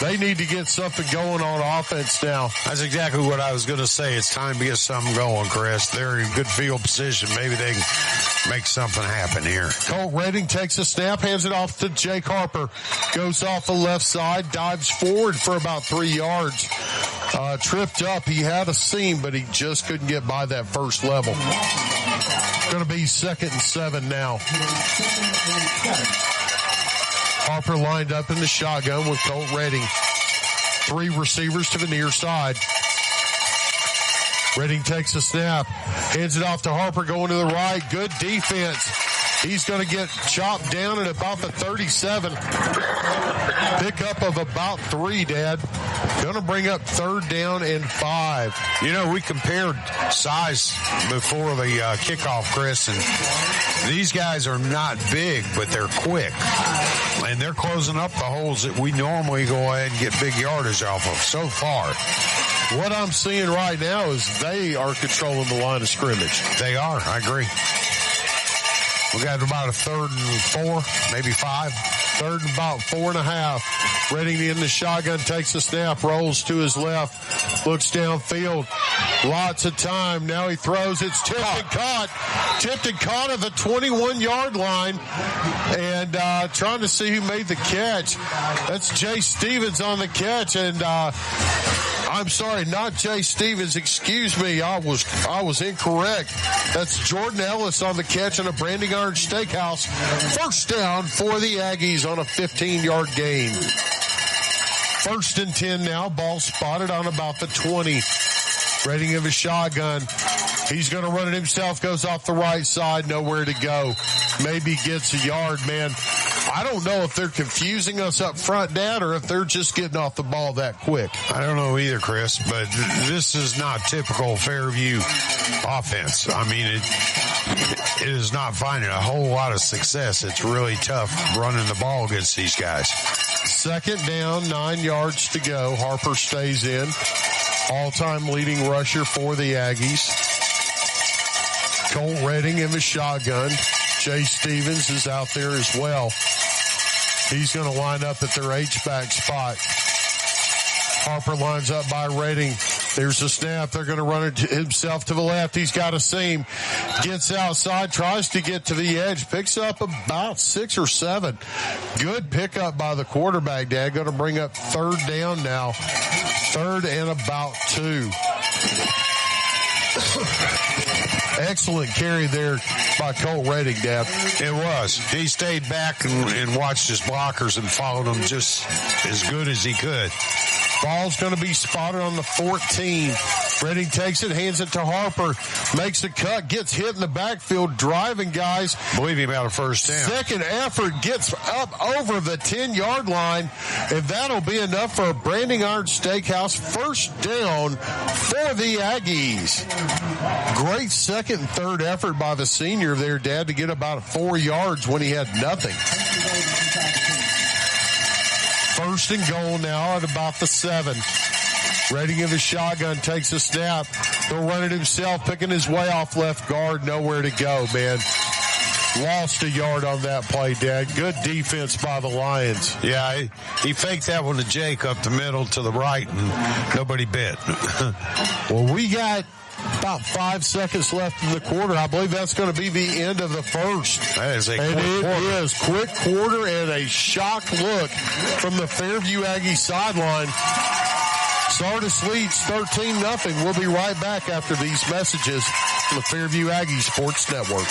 they need to get something going on offense now. That's exactly what I was going to say. It's time to get something going, Chris. They're in good field position. Maybe they can make something happen here. Colt Redding takes a snap, hands it off to Jake Harper. Goes off the left side, dives forward for about 3 yards. Tripped up. He had a seam, but he just couldn't get by that first level. Going to be 2nd and 7 now. Harper lined up in the shotgun with Colt Redding. 3 receivers to the near side. Redding takes a snap, hands it off to Harper going to the right. Good defense. He's going to get chopped down at about the 37. Pickup of about 3, Dad. Going to bring up 3rd down and 5. You know, we compared size before the kickoff, Chris, and these guys are not big, but they're quick. And they're closing up the holes that we normally go ahead and get big yardage off of so far. What I'm seeing right now is they are controlling the line of scrimmage. They are. I agree. We got about a 3rd and 4, maybe 5. 3rd and about 4.5. Redding in the shotgun, takes a snap, rolls to his left, looks downfield. Lots of time. Now he throws. It's tipped and caught. Tipped and caught at the 21-yard line. And trying to see who made the catch. That's Jay Stevens on the catch. And I'm sorry, not Jay Stevens. Excuse me. I was incorrect. That's Jordan Ellis on the catch on a Branding Iron Steakhouse. 1st down for the Aggies on a 15-yard gain. 1st and 10 now. Ball spotted on about the 20. Redding of a shotgun. He's going to run it himself. Goes off the right side. Nowhere to go. Maybe gets a yard, man. I don't know if they're confusing us up front, Dad, or if they're just getting off the ball that quick. I don't know either, Chris, but this is not typical Fairview offense. I mean, it is not finding a whole lot of success. It's really tough running the ball against these guys. 2nd down, 9 yards to go. Harper stays in. All-time leading rusher for the Aggies. Colt Redding in the shotgun. Jay Stevens is out there as well. He's going to line up at their H-back spot. Harper lines up by Redding. There's a snap. They're going to run it himself to the left. He's got a seam. Gets outside, tries to get to the edge. Picks up about 6 or 7. Good pickup by the quarterback, Dad. Going to bring up 3rd down now. 3rd and about 2. Excellent carry there by Colt Redding, Dad. It was. He stayed back and watched his blockers and followed them just as good as he could. Ball's going to be spotted on the 14. Redding takes it, hands it to Harper, makes a cut, gets hit in the backfield, driving guys. Believe him about a 1st down. 2nd effort, gets up over the 10-yard line, and that'll be enough for a Branding Iron Steakhouse 1st down for the Aggies. Great 2nd and 3rd effort by the senior there, Dad, to get about 4 yards when he had nothing. 1st and goal now at about the 7. Redding of his shotgun takes a snap. He'll run it himself, picking his way off left guard. Nowhere to go, man. Lost a yard on that play, Dad. Good defense by the Lions. Yeah, he faked that one to Jake up the middle to the right, and nobody bit. Well, we got about 5 seconds left in the quarter. I believe that's going to be the end of the 1st. That is a quick quarter. It is quick quarter and a shocked look from the Fairview Aggie sideline. Sardis leads 13-0. We'll be right back after these messages from the Fairview Aggie Sports Network.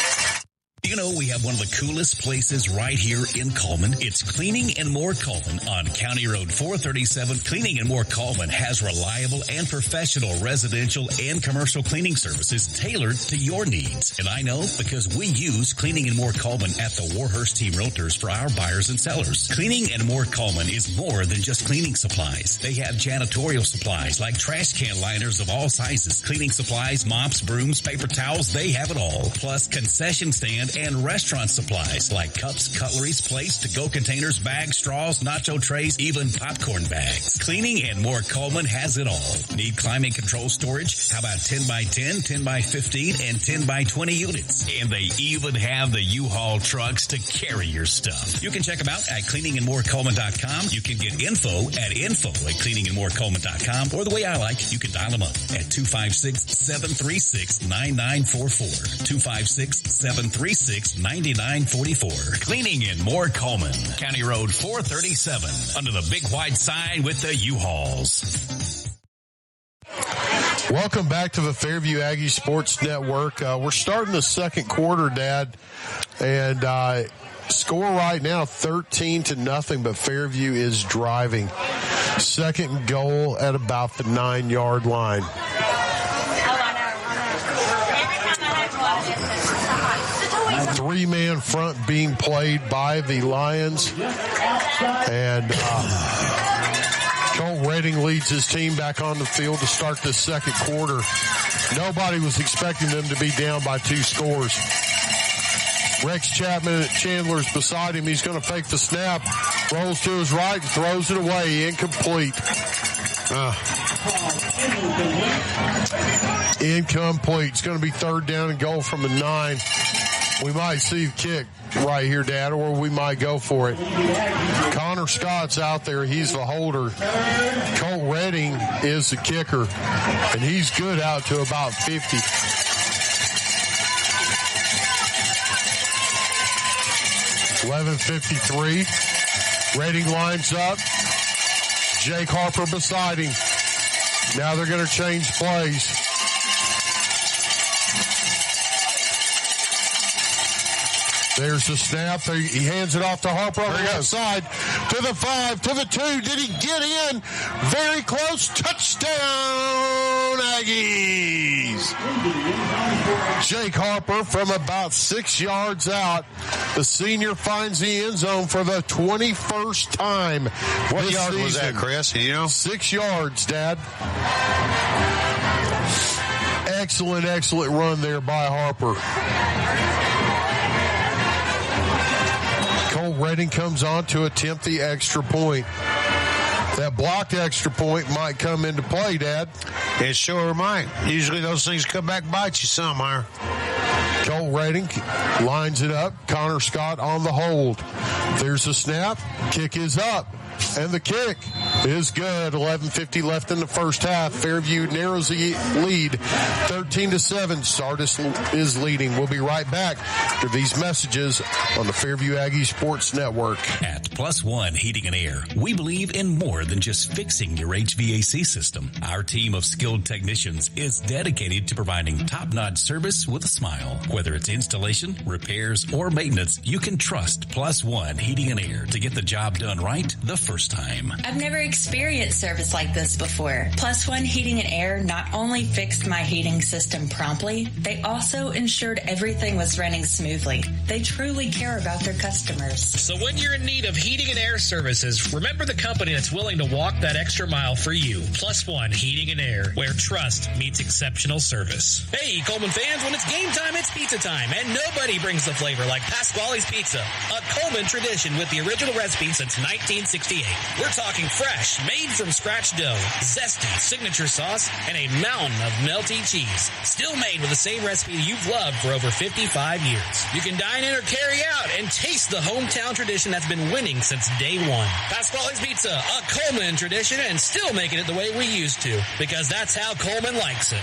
You know, we have one of the coolest places right here in Cullman. It's Cleaning and More Cullman on County Road 437. Cleaning and More Cullman has reliable and professional residential and commercial cleaning services tailored to your needs. And I know because we use Cleaning and More Cullman at the Warhurst Team Realtors for our buyers and sellers. Cleaning and More Cullman is more than just cleaning supplies. They have janitorial supplies like trash can liners of all sizes, cleaning supplies, mops, brooms, paper towels, they have it all. Plus concession stand and restaurant supplies like cups, cutleries, plates, to-go containers, bags, straws, nacho trays, even popcorn bags. Cleaning and More Cullman has it all. Need climate control storage? How about 10 by 10, 10 by 15, and 10 by 20 units? And they even have the U-Haul trucks to carry your stuff. You can check them out at cleaningandmorecullman.com. You can get info at cleaningandmorecullman.com, or the way I like, you can dial them up at 256-736-9944. 256-736-9944. Cleaning and More Cullman, County Road 437, under the big white sign with the U-Hauls. Welcome back to the Fairview Aggie Sports Network. We're starting the second quarter, Dad, and score right now 13-0, but Fairview is driving. Second goal at about the 9-yard line. Three-man front being played by the Lions, and Colt Redding leads his team back on the field to start the second quarter. Nobody was expecting them to be down by 2 scores. Rex Chapman at Chandler's beside him. He's going to fake the snap, rolls to his right, and throws it away. Incomplete. Incomplete. It's going to be third down and goal from the 9. We might see the kick right here, Dad, or we might go for it. Connor Scott's out there. He's the holder. Colt Redding is the kicker, and he's good out to about 50. .11:53. Redding lines up. Jake Harper beside him. Now they're going to change plays. There's the snap. He hands it off to Harper on the left side. To the 5, to the 2. Did he get in? Very close. Touchdown, Aggies. Jake Harper from about 6 yards out. The senior finds the end zone for the 21st time. What yard was that, Chris? You know? 6 yards, Dad. Excellent, excellent run there by Harper. Colt Redding comes on to attempt the extra point. That blocked extra point might come into play, Dad. It sure might. Usually those things come back bite you somehow. Colt Redding lines it up. Connor Scott on the hold. There's the snap. Kick is up. And the kick is good. 11:50 left in the first half. Fairview narrows the lead 13-7. Sardis is leading. We'll be right back after these messages on the Fairview Aggie Sports Network. At Plus One Heating and Air, we believe in more than just fixing your HVAC system. Our team of skilled technicians is dedicated to providing top-notch service with a smile. Whether it's installation, repairs, or maintenance, you can trust Plus One Heating and Air to get the job done right the first time. I've never experienced service like this before. Plus One Heating and Air not only fixed my heating system promptly, they also ensured everything was running smoothly. They truly care about their customers. So when you're in need of heating and air services, remember the company that's willing to walk that extra mile for you. Plus One Heating and Air, where trust meets exceptional service. Hey, Cullman fans, when it's game time, it's pizza time, and nobody brings the flavor like Pasquale's Pizza, a Cullman tradition with the original recipe since 1968. We're talking fresh, made from scratch dough, zesty signature sauce, and a mountain of melty cheese. Still made with the same recipe you've loved for over 55 years. You can dine in or carry out and taste the hometown tradition that's been winning since day one. Pasquale's Pizza, a Cullman tradition, and still making it the way we used to, because that's how Cullman likes it.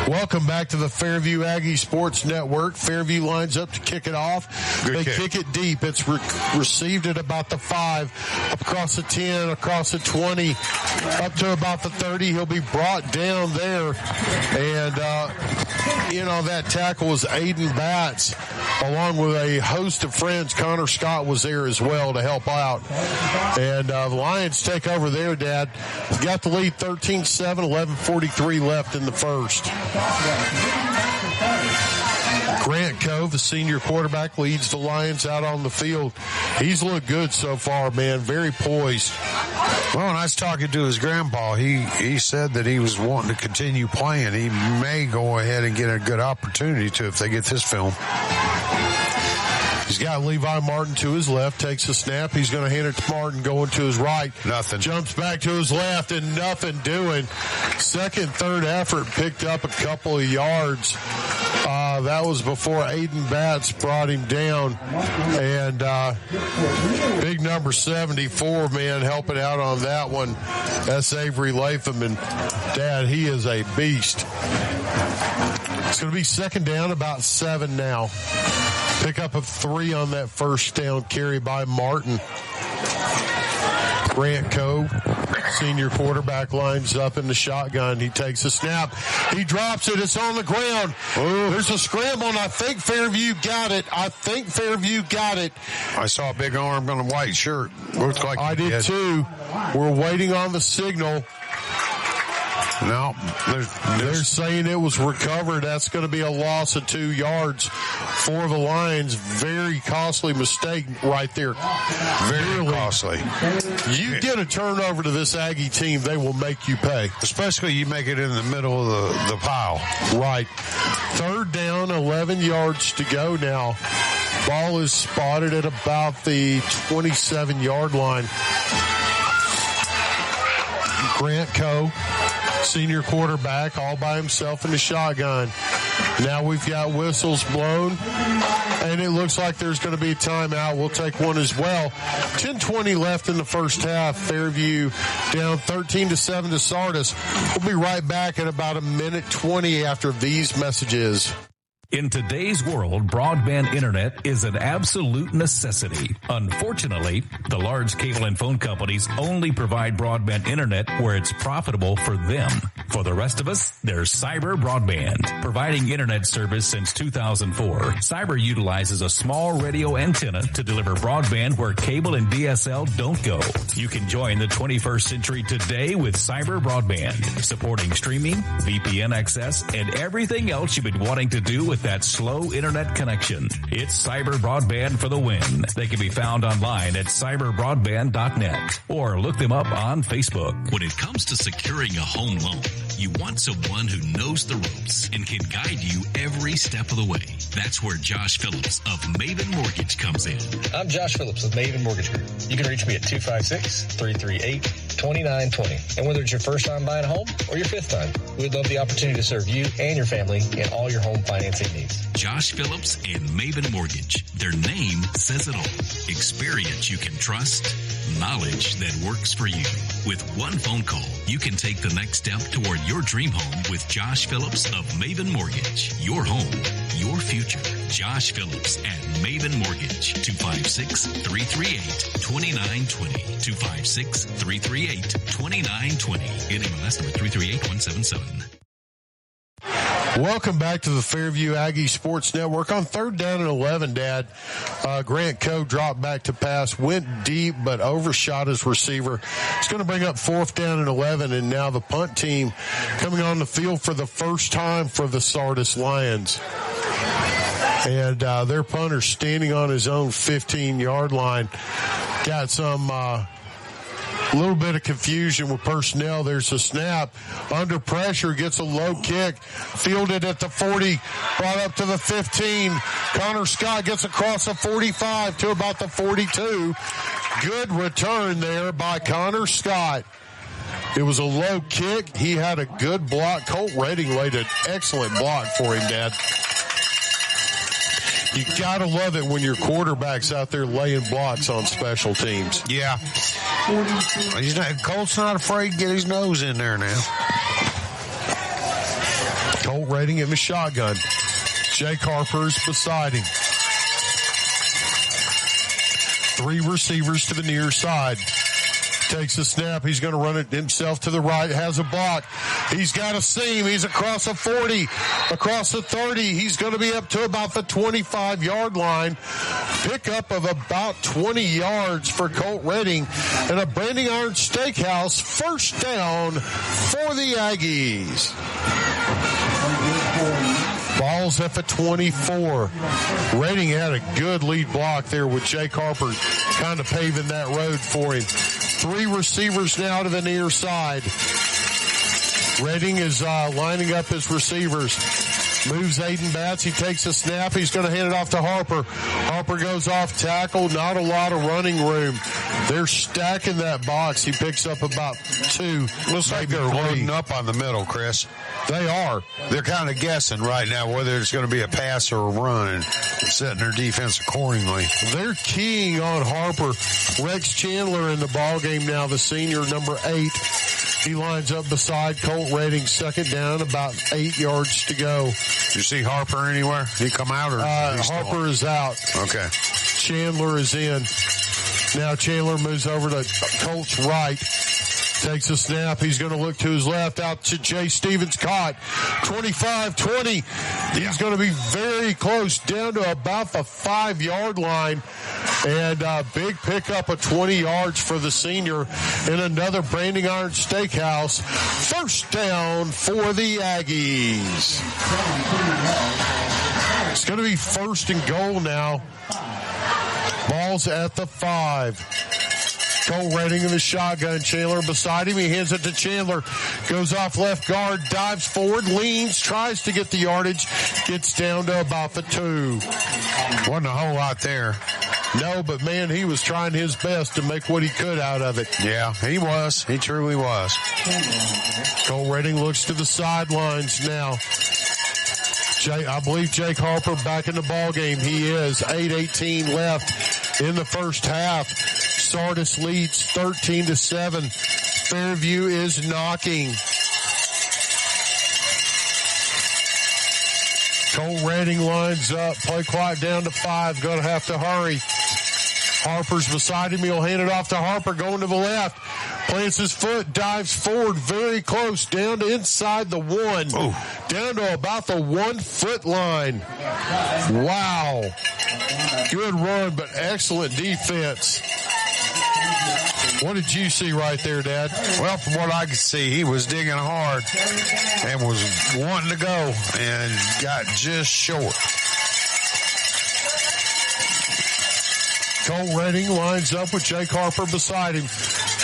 Welcome back to the Fairview Aggie Sports Network. Fairview lines up to kick it off. They kick it deep. It's received at about the 5, up across the 10, across the 20, up to about the 30. He'll be brought down there, and in on that tackle was Aiden Batts, along with a host of friends. Connor Scott was there as well to help out. And the Lions take over there, Dad. Got the lead 13-7, 11:43 left in the first. Grant Cove, the senior quarterback, leads the Lions out on the field. He's looked good so far, man. Very poised. Well, when I was talking to his grandpa, he said that he was wanting to continue playing. He may go ahead and get a good opportunity to if they get this film. He's got Levi Martin to his left, takes a snap. He's going to hand it to Martin, going to his right. Nothing. Jumps back to his left and nothing doing. Second, third effort, picked up a couple of yards. That was before Aiden Batts brought him down. And big number 74, man, helping out on that one. That's Avery Latham. And, Dad, he is a beast. It's going to be second down, about 7 now. Pick up of 3 on that first down carry by Martin. Grant Cove, senior quarterback, lines up in the shotgun. He takes a snap. He drops it. It's on the ground. Oh, there's a scramble, and I think Fairview got it. I saw a big arm on a white shirt. Looked like I did too. We're waiting on the signal. No, they're saying it was recovered. That's going to be a loss of 2 yards for the Lions. Very costly mistake right there. Very costly. You get a turnover to this Aggie team, they will make you pay. Especially you make it in the middle of the pile. Right. Third down, 11 yards to go now. Ball is spotted at about the 27-yard line. Grant Coe, senior quarterback, all by himself in the shotgun. Now we've got whistles blown, and it looks like there's going to be a timeout. We'll take one as well. 10:20 left in the first half. Fairview down 13-7 to Sardis. We'll be right back in about 1:20 after these messages. In today's world, broadband internet is an absolute necessity. Unfortunately, the large cable and phone companies only provide broadband internet where it's profitable for them. For the rest of us, there's Cyber Broadband. Providing internet service since 2004, Cyber utilizes a small radio antenna to deliver broadband where cable and DSL don't go. You can join the 21st century today with Cyber Broadband, supporting streaming, VPN access, and everything else you've been wanting to do with that slow internet connection. It's Cyber Broadband for the win. They can be found online at cyberbroadband.net or look them up on Facebook. When it comes to securing a home loan, you want someone who knows the ropes and can guide you every step of the way. That's where Josh Phillips of Maven Mortgage comes in. I'm Josh Phillips of Maven Mortgage Group. You can reach me at 256-338-2920. And whether it's your first time buying a home or your fifth time, we'd love the opportunity to serve you and your family in all your home financing needs. Josh Phillips and Maven Mortgage. Their name says it all. Experience you can trust, knowledge that works for you. With one phone call, you can take the next step toward your dream home with Josh Phillips of Maven Mortgage. Your home, your future. Josh Phillips at Maven Mortgage. 256-338-2920. 256-338-2920. NMLS number 338177. Welcome back to the Fairview Aggie Sports Network. On third down and 11, Dad, Grant Coe dropped back to pass, went deep, but overshot his receiver. It's going to bring up fourth down and 11, and now the punt team coming on the field for the first time for the Sardis Lions. And their punter standing on his own 15-yard line. Got some a little bit of confusion with personnel. There's a snap. Under pressure, gets a low kick. Fielded at the 40, brought up to the 15. Connor Scott gets across the 45 to about the 42. Good return there by Connor Scott. It was a low kick. He had a good block. Colt Redding laid an excellent block for him, Dad. You got to love it when your quarterback's out there laying blocks on special teams. Yeah. Colt's not afraid to get his nose in there now. Colt Redding in the shotgun. Jake Harper's beside him. 3 receivers to the near side. Takes a snap. He's going to run it himself to the right. Has a block. He's got a seam. He's across the 40, across the 30. He's going to be up to about the 25-yard line. Pickup of about 20 yards for Colt Redding. And a Branding Iron Steakhouse first down for the Aggies. Ball's at the 24. Redding had a good lead block there with Jake Harper kind of paving that road for him. 3 receivers now to the near side. Redding is lining up his receivers. Moves Aiden Batts. He takes a snap. He's going to hand it off to Harper. Harper goes off tackle. Not a lot of running room. They're stacking that box. He picks up about 2. Looks like they're loading up on the middle, Chris. They are. They're kind of guessing right now whether it's going to be a pass or a run and setting their defense accordingly. They're keying on Harper. Rex Chandler in the ball game now, the senior, number 8. He lines up beside Colt Redding, second down, about 8 yards to go. You see Harper anywhere? He come out or? Harper is out. Okay. Chandler is in. Now Chandler moves over to Colt's right. Takes a snap. He's going to look to his left, out to Jay Stevens. Caught. 25-20. He's going to be very close, down to about the 5-yard line. And a big pickup of 20 yards for the senior in another Branding Iron Steakhouse. First down for the Aggies. It's going to be first and goal now. Ball's at the 5. Colt Redding in the shotgun. Chandler beside him. He hands it to Chandler. Goes off left guard. Dives forward. Leans. Tries to get the yardage. Gets down to about the 2. Wasn't a whole lot there. No, but man, he was trying his best to make what he could out of it. Yeah, he was. He truly was. Colt Redding looks to the sidelines now. I believe Jake Harper back in the ball game. He is. 8:18 left in the first half. Sardis leads 13-7. Fairview is knocking. Colt Redding lines up. Play clock down to 5. Going to have to hurry. Harper's beside him. He'll hand it off to Harper, going to the left. Plants his foot, dives forward, very close, down to inside the 1. Ooh. Down to about the 1 foot line. Wow. Good run, but excellent defense. What did you see right there, Dad? Well, from what I could see, he was digging hard and was wanting to go and got just short. Colt Redding lines up with Jake Harper beside him.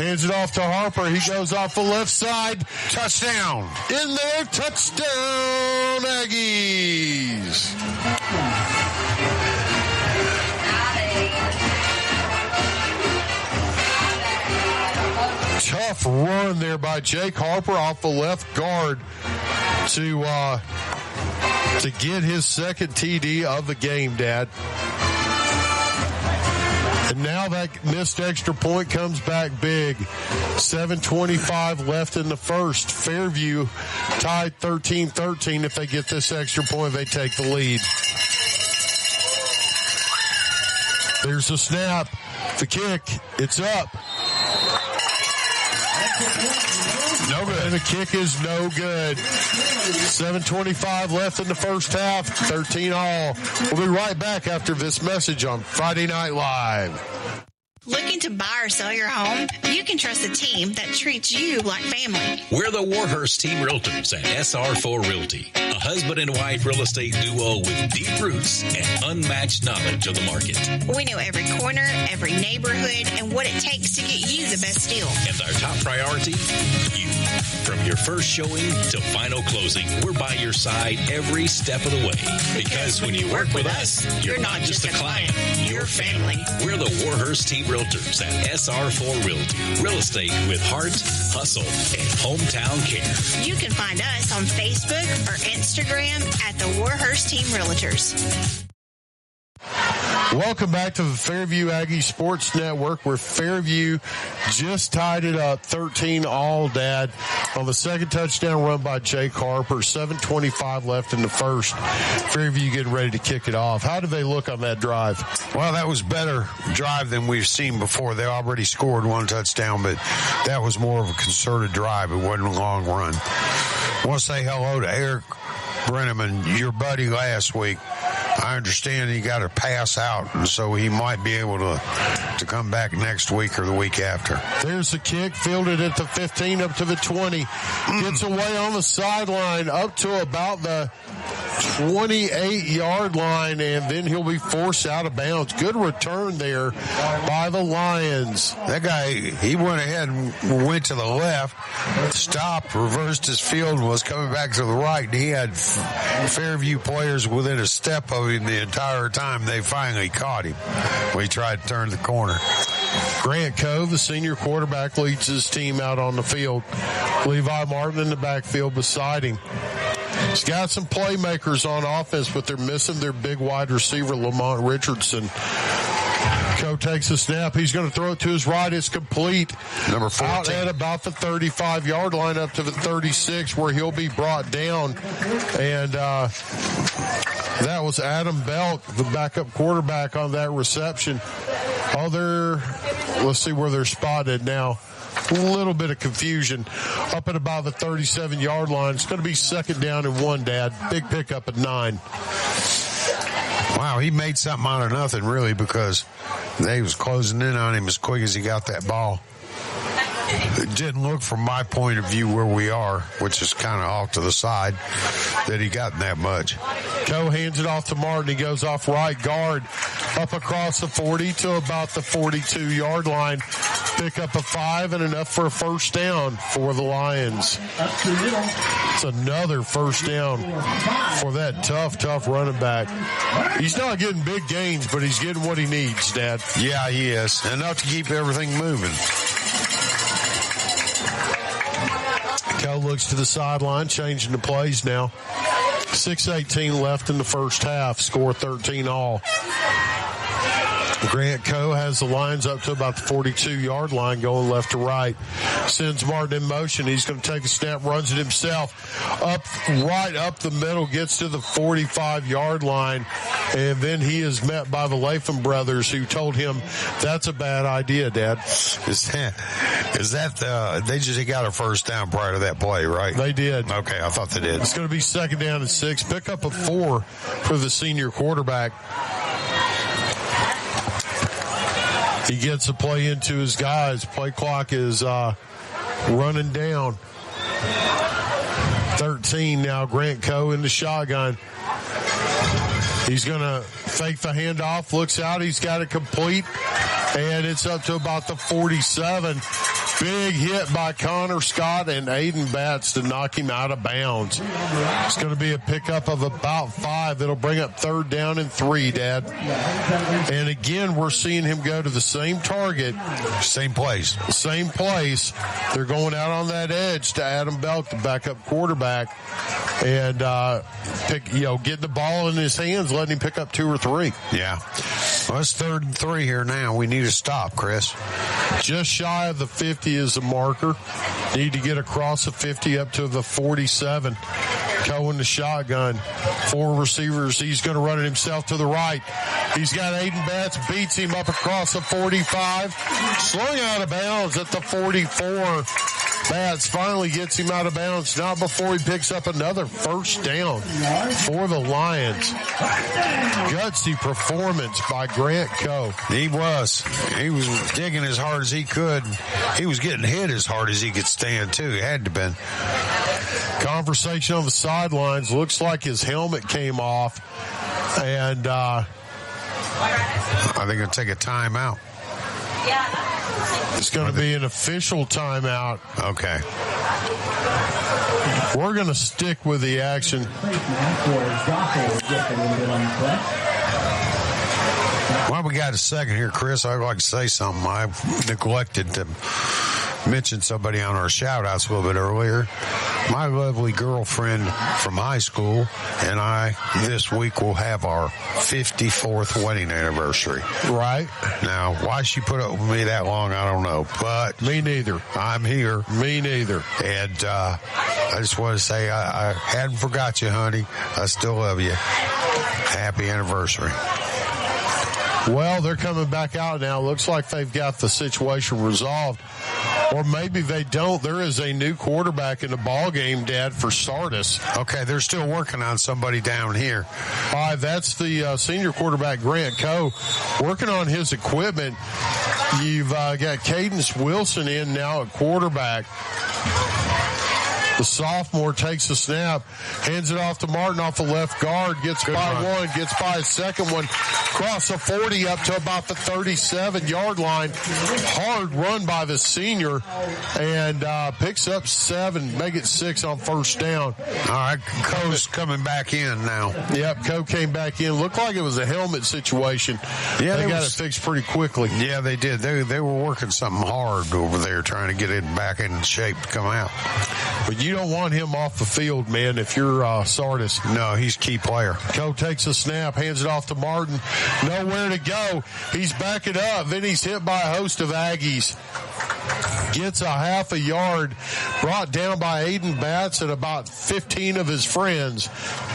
Hands it off to Harper. He goes off the left side. Touchdown. In there. Touchdown, Aggies. Tough run there by Jake Harper off the left guard to get his second TD of the game, Dad. And now that missed extra point comes back big. 7:25 left in the first. Fairview tied 13-13. If they get this extra point, they take the lead. There's the snap. The kick. It's up. No good. And the kick is no good. 7:25 left in the first half. 13 all. We'll be right back after this message on Friday Night Live. Looking to buy or sell your home? You can trust a team that treats you like family. We're the Warhurst Team Realtors at SR4 Realty, a husband and wife real estate duo with deep roots and unmatched knowledge of the market. We know every corner, every neighborhood, and what it takes to get you the best deal. And our top priority, you. From your first showing to final closing, we're by your side every step of the way. Because when you work with us, you're not just a client, you're family. We're the Warhurst Team Realtors at SR4 Realty. Real estate with heart, hustle, and hometown care. You can find us on Facebook or Instagram at the Warhurst Team Realtors. Welcome back to the Fairview Aggie Sports Network, where Fairview just tied it up 13-all, Dad, on the second touchdown run by Jake Harper. 7:25 left in the first. Fairview getting ready to kick it off. How did they look on that drive? Well, that was better drive than we've seen before. They already scored one touchdown, but that was more of a concerted drive. It wasn't a long run. I want to say hello to Eric Brenneman, your buddy last week. I understand he got a pass out, and so he might be able to come back next week or the week after. There's the kick, fielded at the 15 up to the 20. Gets away on the sideline up to about the 28-yard line, and then he'll be forced out of bounds. Good return there by the Lions. That guy, he went ahead and went to the left, stopped, reversed his field, and was coming back to the right. And he had Fairview players within a step of him the entire time. They finally caught him when he tried to turn the corner. Grant Cove, the senior quarterback, leads his team out on the field. Levi Martin in the backfield beside him. He's got some playmakers on offense, but they're missing their big wide receiver, Lamont Richardson. Coe takes a snap. He's going to throw it to his right. It's complete. Number 14. Out at about the 35-yard line up to the 36, where he'll be brought down. And that was Adam Belk, the backup quarterback, on that reception. Let's see where they're spotted now. A little bit of confusion up at about the 37-yard line. It's going to be second down and 1, Dad. Big pickup at 9. Wow, he made something out of nothing, really, because they was closing in on him as quick as he got that ball. It didn't look, from my point of view, where we are, which is kind of off to the side, that he got that much. Coe hands it off to Martin. He goes off right guard up across the 40 to about the 42-yard line. Pick up a 5 and enough for a first down for the Lions. It's another first down for that tough running back. He's not getting big gains, but he's getting what he needs, Dad. Yeah, he is. Enough to keep everything moving. Coe looks to the sideline, changing the plays now. 6:18 left in the first half. Score 13-all. Grant Coe has the Lions up to about the 42-yard line, going left to right. Sends Martin in motion. He's going to take a snap, runs it himself. Right up the middle, gets to the 45-yard line. And then he is met by the Latham brothers, who told him that's a bad idea, Dad. Is that they just got a first down prior to that play, right? They did. Okay, I thought they did. It's going to be second down and 6. Pick up a 4 for the senior quarterback. He gets a play into his guys. Play clock is running down. 13 now. Grant Coe in the shotgun. He's going to fake the handoff. Looks out. He's got it complete. And it's up to about the 47. Big hit by Connor Scott and Aiden Batts to knock him out of bounds. It's going to be a pickup of about 5. It'll bring up third down and 3, Dad. And again, we're seeing him go to the same target. Same place. Same place. They're going out on that edge to Adam Belk, the backup quarterback, and get the ball in his hands, letting him pick up 2 or 3. Yeah. Well, it's 3rd and 3 here now. We need to stop, Chris. Just shy of the 50 is the marker. Need to get across the 50 up to the 47. Coe in the shotgun. 4 receivers. He's going to run it himself to the right. He's got Aiden Batts, beats him up across the 45. Slung out of bounds at the 44. Batts finally gets him out of bounds, not before he picks up another first down for the Lions. Gutsy performance by Grant Coe. He was digging as hard as he could. He was getting hit as hard as he could stand, too. He had to been. Conversation on the sidelines. Looks like his helmet came off. And are they going to take a timeout? It's going to be an official timeout. Okay. We're going to stick with the action. While we got a second here, Chris, I'd like to say something. I neglected to mentioned somebody on our shout-outs a little bit earlier. My lovely girlfriend from high school and I this week will have our 54th wedding anniversary. Right. Now, why she put up with me that long, I don't know. But me neither. I'm here. Me neither. And I just want to say I hadn't forgot you, honey. I still love you. Happy anniversary. Well, they're coming back out now. Looks like they've got the situation resolved. Or maybe they don't. There is a new quarterback in the ball game, Dad, for Sardis. Okay, they're still working on somebody down here. That's the senior quarterback, Grant Coe, working on his equipment. You've got Cadence Wilson in now at quarterback. The sophomore takes the snap, hands it off to Martin off the left guard, gets by one, gets by a second one, cross the 40 up to about the 37-yard line. Hard run by the senior, and picks up 7, make it 6 on first down. All right, Coe's coming back in now. Yep, Coe came back in. Looked like it was a helmet situation. Yeah, they got it fixed pretty quickly. Yeah, they did. They were working something hard over there, trying to get it back in shape to come out. But you don't want him off the field, man, if you're Sardis. No, he's a key player. Coe takes a snap, hands it off to Martin. Nowhere to go. He's backing up. Then he's hit by a host of Aggies. Gets a half a yard, brought down by Aiden Batts and about 15 of his friends.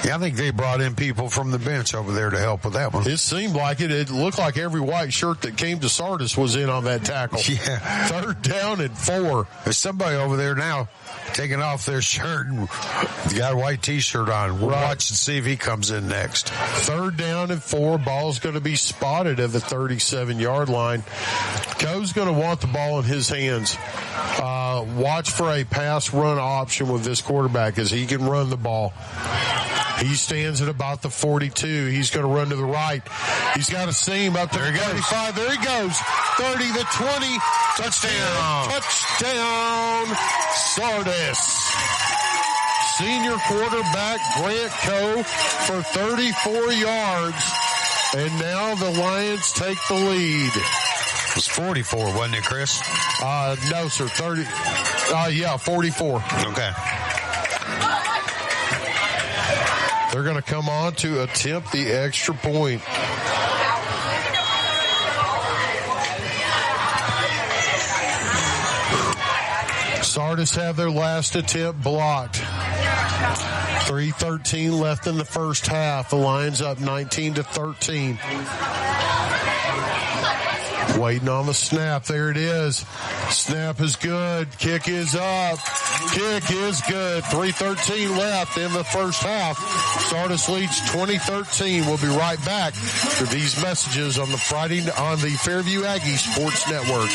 Yeah, I think they brought in people from the bench over there to help with that one. It seemed like it. It looked like every white shirt that came to Sardis was in on that tackle. Yeah. 3rd down and 4. There's somebody over there now taking off their shirt and got a white T-shirt on. We'll watch and see if he comes in next. 3rd down and 4. Ball's going to be spotted at the 37-yard line. Coe's going to want the ball in his hands. Watch for a pass-run option with this quarterback as he can run the ball. He stands at about the 42. He's going to run to the right. He's got a seam up to the 35. There he goes. 30, the 20. Touchdown. Touchdown, Sardis. Senior quarterback Grant Coe for 34 yards. And now the Lions take the lead. It was 44, wasn't it, Chris? No, sir. 30. 44. Okay. They're going to come on to attempt the extra point. Sardis have their last attempt blocked. 3:13 left in the first half. The Lions up 19-13. Waiting on the snap. There it is. Snap is good. Kick is up. Kick is good. 3:13 left in the first half. Sardis leads 20-13. We'll be right back for these messages on the Fairview Aggies Sports Network.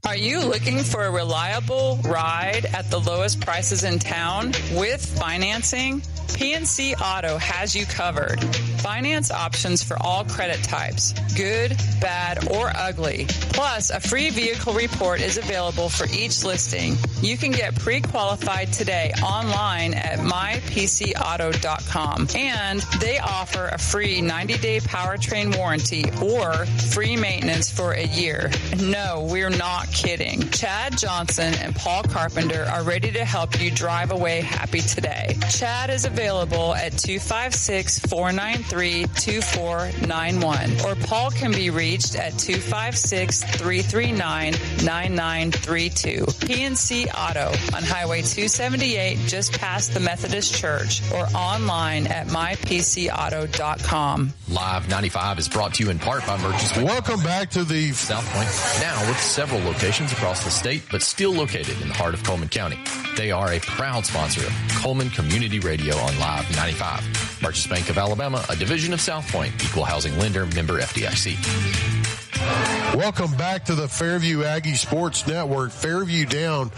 Are you looking for a reliable ride at the lowest prices in town with financing? PNC Auto has you covered. Finance options for all credit types, good, bad, or ugly. Plus, a free vehicle report is available for each listing. You can get pre-qualified today online at mypcauto.com. And they offer a free 90-day powertrain warranty or free maintenance for a year. No, we're not kidding. Chad Johnson and Paul Carpenter are ready to help you drive away happy today. Chad is available at 256-493-2491, or Paul can be reached at 256-339-9932. PNC Auto on Highway 278 just past the Methodist Church, or online at mypcauto.com. Live 95 is brought to you in part by Merchants Bank. Welcome back to the South Point, now with several locations across the state, but still located in the heart of Cullman County. They are a proud sponsor of Cullman Community Radio on Live 95. Merchants Bank of Alabama, a division of South Point, equal housing lender, member FDIC. Welcome back to the Fairview Aggie Sports Network. Fairview down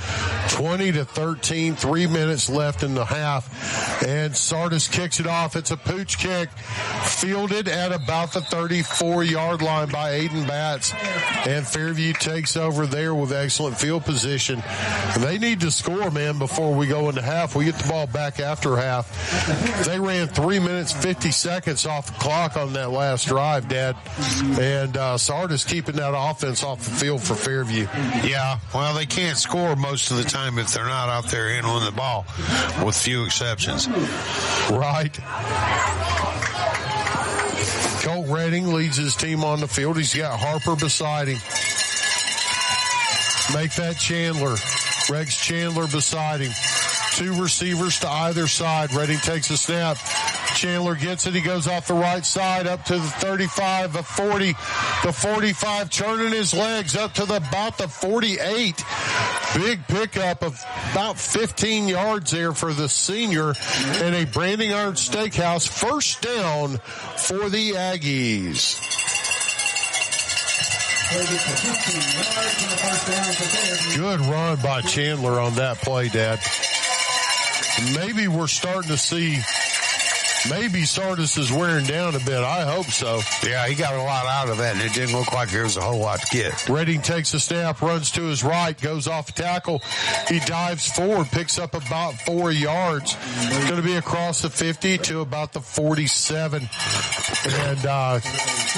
20-13, 3 minutes left in the half. And Sardis kicks it off. It's a pooch kick, fielded at about the 34-yard line by Aiden Batts. And Fairview takes over there with excellent field position. And they need to score, man, before we go into half. We get the ball back after half. They ran 3 minutes, 50 seconds off the clock on that last drive, Dad. And Sardis Sardis keeping that offense off the field for Fairview. Yeah, well, they can't score most of the time if they're not out there handling the ball, with few exceptions. Right. Colt Redding leads his team on the field. He's got Harper beside him. Make that Chandler. Rex Chandler beside him. Two receivers to either side. Redding takes a snap. Chandler gets it. He goes off the right side up to the 35, the 40, the 45, turning his legs up to about the 48. Big pickup of about 15 yards there for the senior and a Branding Iron Steakhouse first down for the Aggies. Good run by Chandler on that play, Dad. Maybe we're starting to see, maybe Sardis is wearing down a bit. I hope so. Yeah, he got a lot out of that, and it didn't look like there was a whole lot to get. Redding takes a snap, runs to his right, goes off a tackle. He dives forward, picks up about 4 yards. Going to be across the 50 to about the 47. And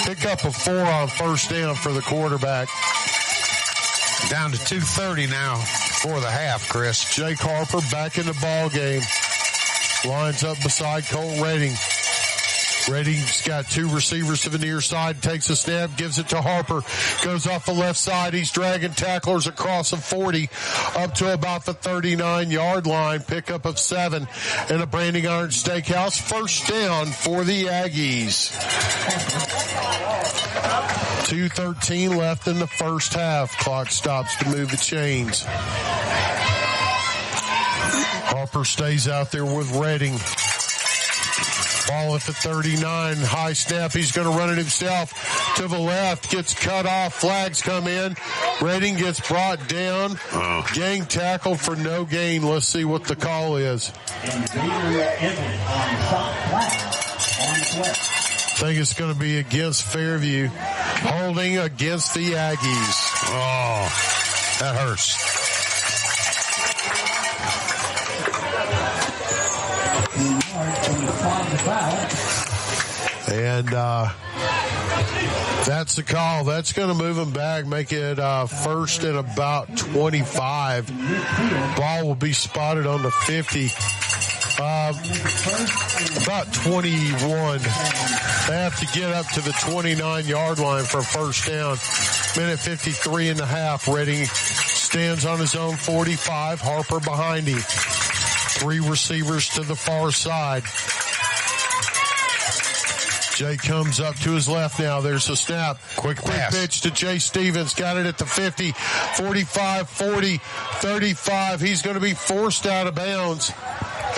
pick up a 4 on first down for the quarterback. Down to 2:30 now for the half, Chris. Jake Harper back in the ball game. Lines up beside Colt Redding. Redding's got two receivers to the near side, takes a snap, gives it to Harper, goes off the left side. He's dragging tacklers across the 40 up to about the 39-yard line. Pickup of 7 and a Branding Iron Steakhouse. First down for the Aggies. 2:13 left in the first half. Clock stops to move the chains. Harper stays out there with Redding. Ball at the 39. High snap. He's going to run it himself to the left. Gets cut off. Flags come in. Redding gets brought down. Gang tackled for no gain. Let's see what the call is. I think it's going to be against Fairview. Holding against the Aggies. Oh, that hurts. And that's the call. That's going to move them back, make it first and about 25. Ball will be spotted on the 50. About 21. They have to get up to the 29-yard line for a first down. Minute 53 and a half. Redding stands on his own 45. Harper behind him. Three receivers to the far side. Jay comes up to his left now. There's a snap. Quick pitch to Jay Stevens. Got it at the 50, 45, 40, 35. He's going to be forced out of bounds.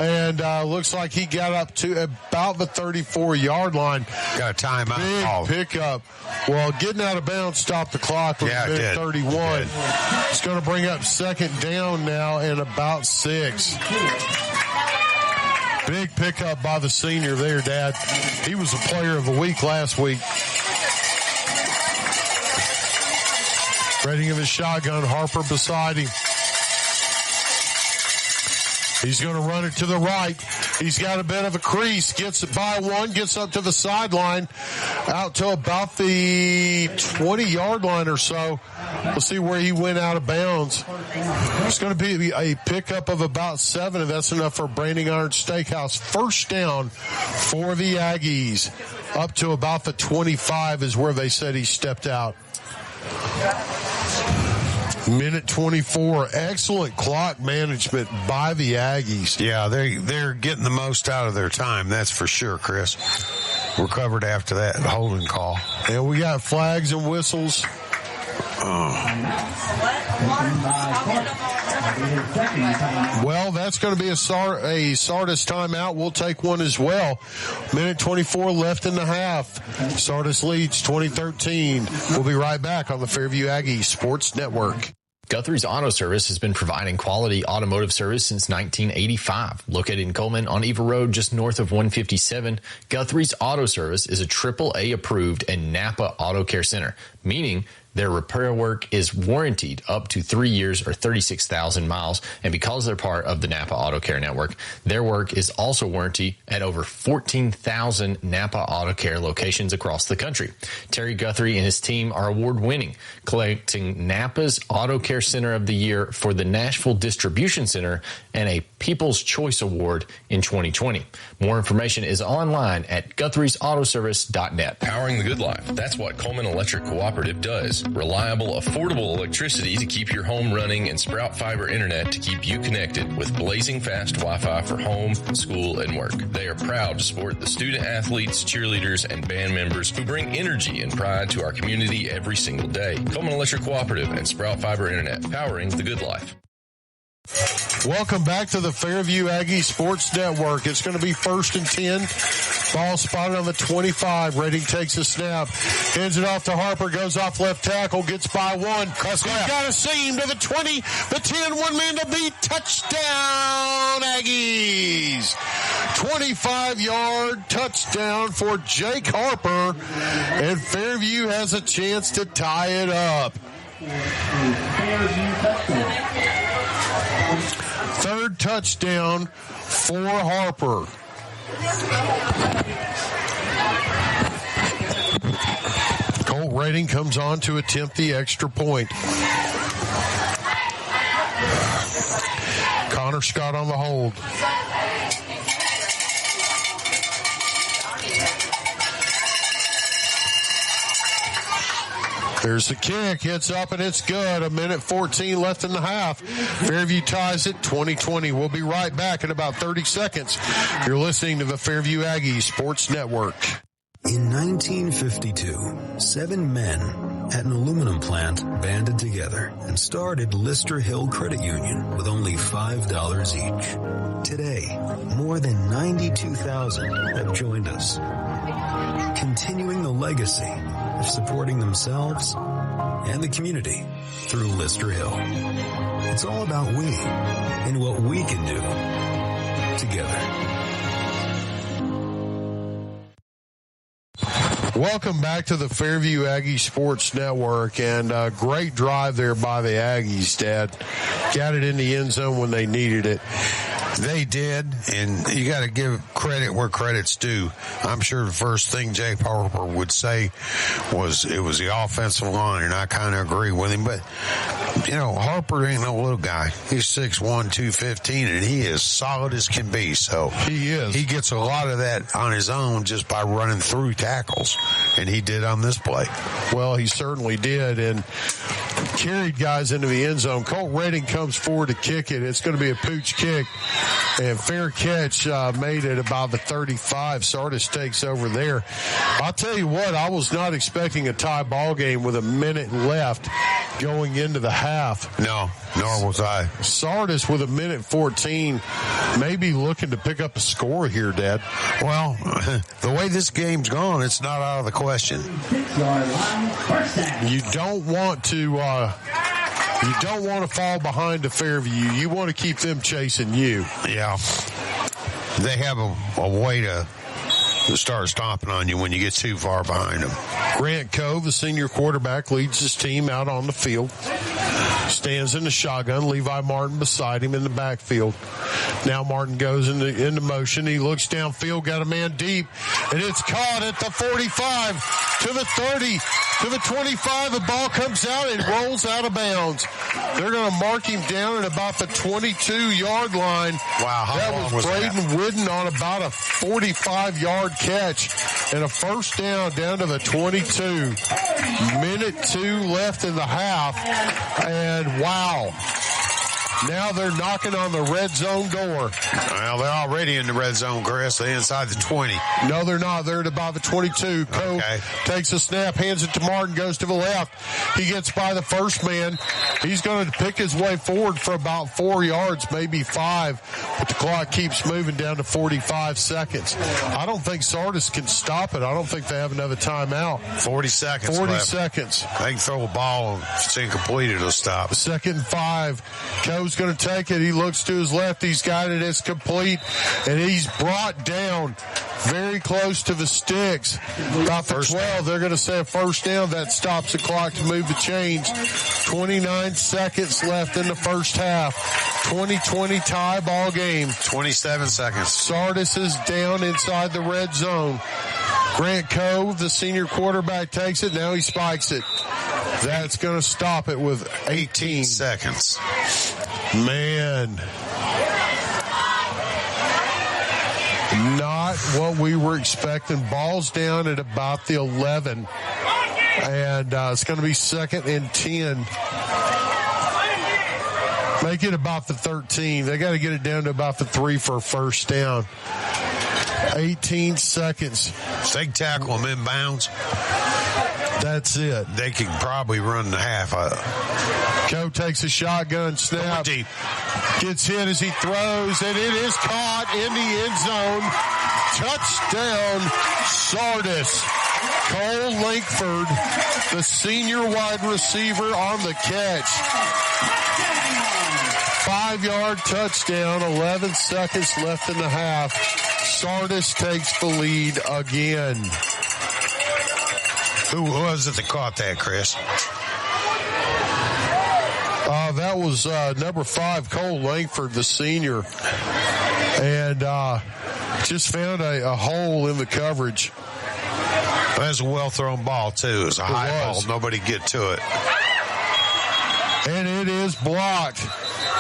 And looks like he got up to about the 34-yard line. Got a timeout. Big pickup. Well, getting out of bounds stopped the clock with minute 31. It's going to bring up second down now and about 6. Big pickup by the senior there, Dad. He was a player of the week last week. Redding of his shotgun, Harper beside him. He's going to run it to the right. He's got a bit of a crease. Gets it by one. Gets up to the sideline. Out to about the 20-yard line or so. We'll see where he went out of bounds. It's going to be a pickup of about 7, and that's enough for Branding Iron Steakhouse. First down for the Aggies. Up to about the 25 is where they said he stepped out. Minute 24. Excellent clock management by the Aggies. Yeah, they're getting the most out of their time, that's for sure, Chris. Recovered after that holding call. And we got flags and whistles. Well, that's going to be a Sardis timeout. We'll take one as well. Minute 24 left in the half. Sardis leads 2013. We'll be right back on the Fairview Aggies Sports Network. Guthrie's Auto Service has been providing quality automotive service since 1985. Located in Cullman on Eva Road, just north of 157, Guthrie's Auto Service is a AAA approved and Napa Auto Care Center, meaning Their repair work is warranted up to 3 years or 36,000 miles. And because they're part of the Napa Auto Care Network, their work is also warranted at over 14,000 Napa Auto Care locations across the country. Terry Guthrie and his team are award-winning, collecting Napa's Auto Care Center of the Year for the Nashville Distribution Center and a People's Choice Award in 2020. More information is online at Guthrie'sAutoservice.net. Powering the good life. That's what Cullman Electric Cooperative does. Reliable, affordable electricity to keep your home running and Sprout Fiber Internet to keep you connected with blazing fast Wi-Fi for home, school, and work. They are proud to support the student athletes, cheerleaders, and band members who bring energy and pride to our community every single day. Cullman Electric Cooperative and Sprout Fiber Internet, powering the good life. Welcome back to the Fairview Aggies Sports Network. It's going to be 1st and 10. Ball spotted on the 25. Redding takes a snap. Hands it off to Harper. Goes off left tackle. Gets by one. He's got a seam to the 20. The 10. One man to beat. Touchdown, Aggies. 25-yard touchdown for Jake Harper. And Fairview has a chance to tie it up. Third touchdown for Harper. Colt Redding comes on to attempt the extra point. Connor Scott on the hold. There's the kick. It's up and it's good. 1:14 left in the half. Fairview ties it 20-20. We'll be right back in about 30 seconds. You're listening to the Fairview Aggies Sports Network. In 1952, 7 men at an aluminum plant banded together and started Lister Hill Credit Union with only $5 each. Today, more than 92,000 have joined us, continuing the legacy of supporting themselves and the community through Lister Hill. It's all about we and what we can do together. Welcome back to the Fairview Aggie Sports Network, and a great drive there by the Aggies, Dad. Got it in the end zone when they needed it. They did, and you got to give credit where credit's due. I'm sure the first thing Jake Harper would say was it was the offensive line, and I kind of agree with him. But, you know, Harper ain't no little guy. He's 6'1", 215, and he is solid as can be. So he is. He gets a lot of that on his own just by running through tackles, and he did on this play. Well, he certainly did, and carried guys into the end zone. Colt Redding comes forward to kick it. It's going to be a pooch kick. And fair catch made it about the 35. Sardis takes over there. I'll tell you what, I was not expecting a tie ball game with a minute left going into the half. No, nor was I. Sardis with 1:14, maybe looking to pick up a score here, Dad. Well, the way this game's gone, it's not out of the question. You don't want to fall behind to Fairview. You want to keep them chasing you. Yeah. They have a way to start stomping on you when you get too far behind them. Grant Cove, the senior quarterback, leads his team out on the field. Stands in the shotgun. Levi Martin beside him in the backfield. Now Martin goes into motion. He looks downfield, got a man deep, and it's caught at the 45, to the 30, to the 25. The ball comes out and rolls out of bounds. They're going to mark him down at about the 22-yard line. Wow, that was Braden Wooden on about a 45-yard catch and a first down to the 22. Minute 2 left in the half, and wow. Now they're knocking on the red zone door. Well, they're already in the red zone, Chris. They're inside the 20. No, they're not. They're at about the 22. Cove takes a snap, hands it to Martin, goes to the left. He gets by the first man. He's going to pick his way forward for about 4 yards, maybe 5. But the clock keeps moving down to 45 seconds. I don't think Sardis can stop it. I don't think they have another timeout. 40 seconds 40 left. seconds. They can throw a ball and if it's incomplete, it'll stop. 2nd and 5. Cove's going to take it. He looks to his left. He's got it. It's complete. And he's brought down very close to the sticks. About the 12, they're going to say a first down. That stops the clock to move the chains. 29 seconds left in the first half. 20-20 tie ball game. 27 seconds. Sardis is down inside the red zone. Grant Cove, the senior quarterback, takes it. Now he spikes it. That's going to stop it with 18 seconds. Man. Not what we were expecting. Ball's down at about the 11. And it's going to be 2nd and 10. Make it about the 13. They got to get it down to about the 3 for a first down. 18 seconds. They tackle them inbounds. That's it. They can probably run the half. Coe takes a shotgun snap. Deep. Gets hit as he throws, and it is caught in the end zone. Touchdown, Sardis. Cole Lankford, the senior wide receiver, on the catch. 5-yard touchdown, 11 seconds left in the half. Sardis takes the lead again. Who was it that caught that, Chris? That was number 5, Cole Langford, the senior. And just found a hole in the coverage. That's a well-thrown ball, too. It was a high ball. Nobody get to it. And it is blocked.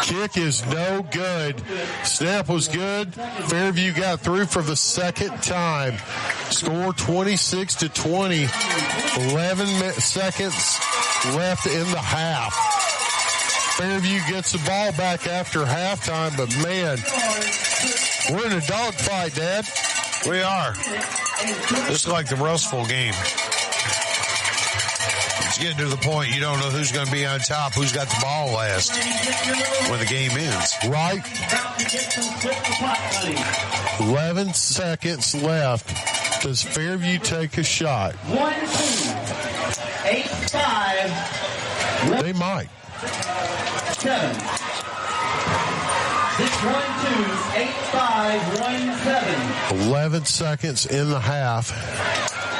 Kick is no good. Snap was good. Fairview got through for the second time. Score 26-20. 11 seconds left in the half. Fairview gets the ball back after halftime, but man, we're in a dogfight, Dad. We are. Just like the Russellville game. It's getting to the point you don't know who's going to be on top, who's got the ball last when the game ends. Right. 11 seconds left. Does Fairview take a shot? 1-2-8-5. They might. 7. 6-1-2-8-5-1-7. 11 seconds in the half.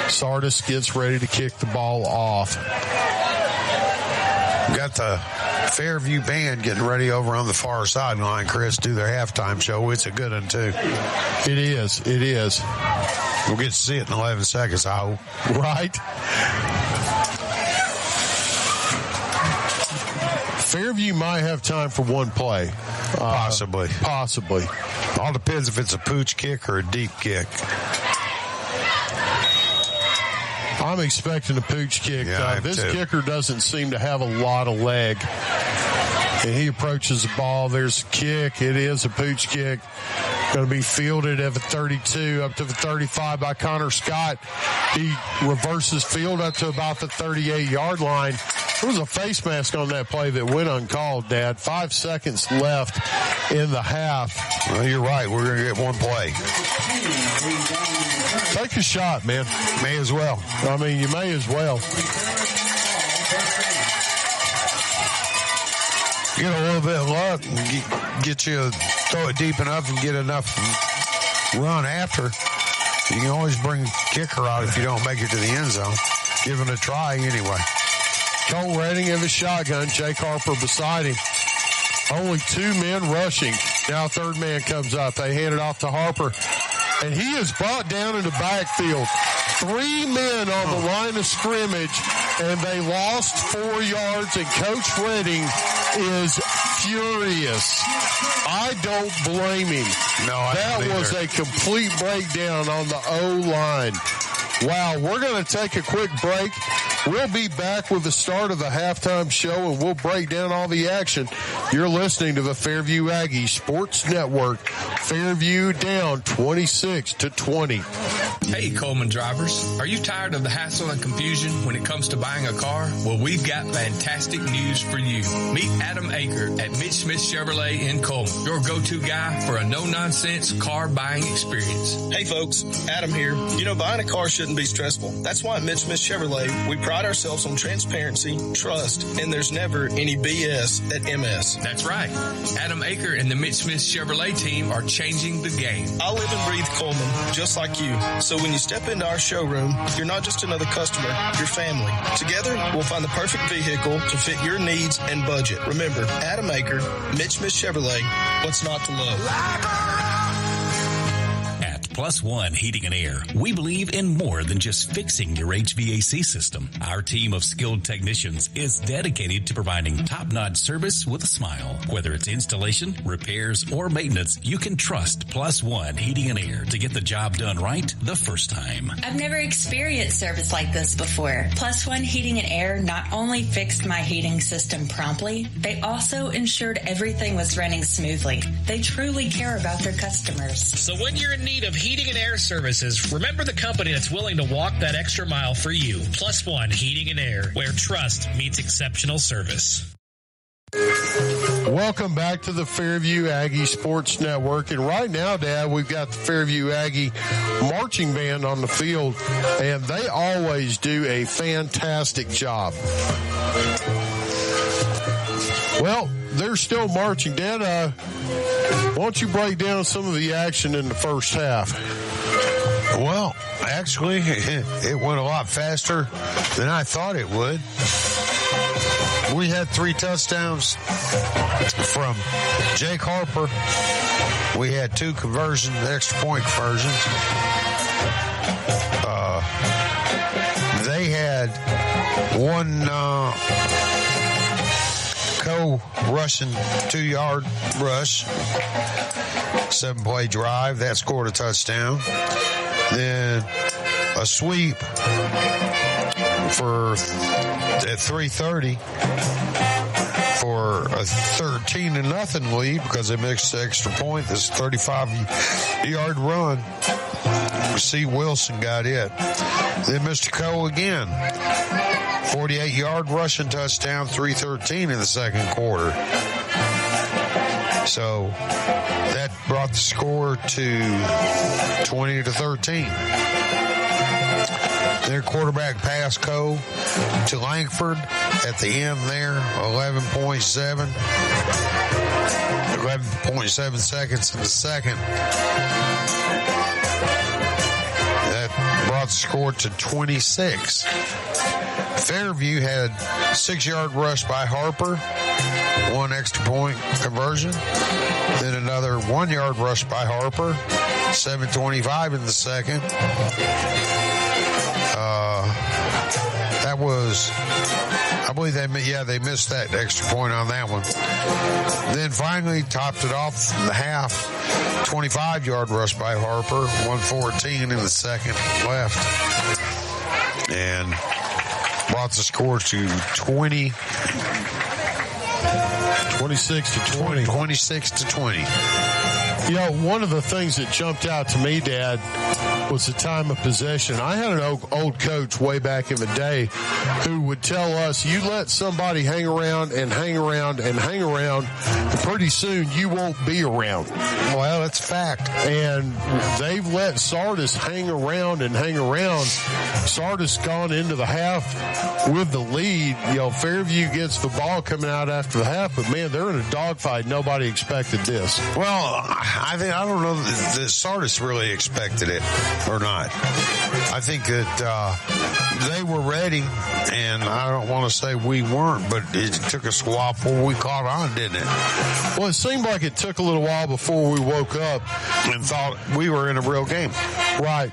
Sardis gets ready to kick the ball off. Got the Fairview band getting ready over on the far sideline, Chris, do their halftime show. It's a good one, too. It is. It is. We'll get to see it in 11 seconds, I hope. Right. Fairview might have time for one play. Possibly. Possibly. All depends if it's a pooch kick or a deep kick. I'm expecting a pooch kick. Yeah, this kicker doesn't seem to have a lot of leg. And he approaches the ball. There's a kick. It is a pooch kick. Going to be fielded at the 32 up to the 35 by Connor Scott. He reverses field up to about the 38-yard line. There was a face mask on that play that went uncalled, Dad. 5 seconds left in the half. Well, you're right. We're going to get one play. Take a shot, man. May as well. I mean, you may as well. Get a little bit of luck and get you, throw it deep enough and get enough run after. You can always bring kicker out if you don't make it to the end zone. Give it a try anyway. Cole Redding in the shotgun. Jake Harper beside him. Only 2 men rushing. Now third man comes up. They hand it off to Harper. And he is brought down in the backfield. 3 men on the line of scrimmage, and they lost 4 yards, and Coach Redding is furious. I don't blame him. No, I don't either. That was a complete breakdown on the O-line. Wow, we're going to take a quick break. We'll be back with the start of the halftime show, and we'll break down all the action. You're listening to the Fairview Aggies Sports Network. Fairview down 26-20. Hey, Cullman drivers. Are you tired of the hassle and confusion when it comes to buying a car? Well, we've got fantastic news for you. Meet Adam Aker at Mitch Smith Chevrolet in Cullman, your go-to guy for a no-nonsense car buying experience. Hey, folks. Adam here. You know, buying a car shouldn't be stressful. That's why at Mitch Smith Chevrolet, we pride ourselves on transparency, trust, and there's never any BS at MS. That's right. Adam Aker and the Mitch Smith Chevrolet team are changing the game. I live and breathe Cullman, just like you. So when you step into our showroom, you're not just another customer, you're family. Together, we'll find the perfect vehicle to fit your needs and budget. Remember, Adam Aker, Mitch Smith Chevrolet, what's not to love? Plus One Heating and Air, we believe in more than just fixing your HVAC system. Our team of skilled technicians is dedicated to providing top-notch service with a smile. Whether it's installation, repairs, or maintenance, you can trust Plus One Heating and Air to get the job done right the first time. I've never experienced service like this before. Plus One Heating and Air not only fixed my heating system promptly, they also ensured everything was running smoothly. They truly care about their customers. So when you're in need of heating and air services, remember the company that's willing to walk that extra mile for you. Plus One Heating and Air, where trust meets exceptional service. Welcome back to the Fairview Aggie Sports Network. And right now, Dad, we've got the Fairview Aggie marching band on the field, and they always do a fantastic job. Well, they're still marching. Dad, why don't you break down some of the action in the first half? Well, actually, it went a lot faster than I thought it would. We had 3 touchdowns from Jake Harper. We had 2 conversions, extra point conversions. They had 1 co-rushing 2-yard rush, 7-play drive. That scored a touchdown. Then a sweep at 3:30 for a 13-0 lead because they mixed the extra point. This 35-yard run. C. Wilson got it. Then Mr. Coe again. 48-yard rushing touchdown, 3:13 in the second quarter. So that brought the score to 20-13. Their quarterback pass Coe to Langford at the end there, 11.7 seconds in the second. That brought the score to 26. Fairview had 6-yard rush by Harper, 1 extra point conversion. Then another 1-yard rush by Harper, 7:25 in the second. That was, I believe they missed that extra point on that one. Then finally topped it off in the half, 25-yard rush by Harper, 1:14 in the second left. And brought the score to 26-20. You know, one of the things that jumped out to me, Dad, was the time of possession. I had an old coach way back in the day who would tell us, you let somebody hang around and hang around and hang around, and pretty soon you won't be around. Well, that's a fact. And they've let Sardis hang around and hang around. Sardis gone into the half with the lead. You know, Fairview gets the ball coming out after the half, but man, they're in a dogfight. Nobody expected this. Well, I don't know that Sardis really expected it or not. I think that they were ready, and I don't want to say we weren't, but it took us a while before we caught on, didn't it? Well, it seemed like it took a little while before we woke up and thought we were in a real game. Right.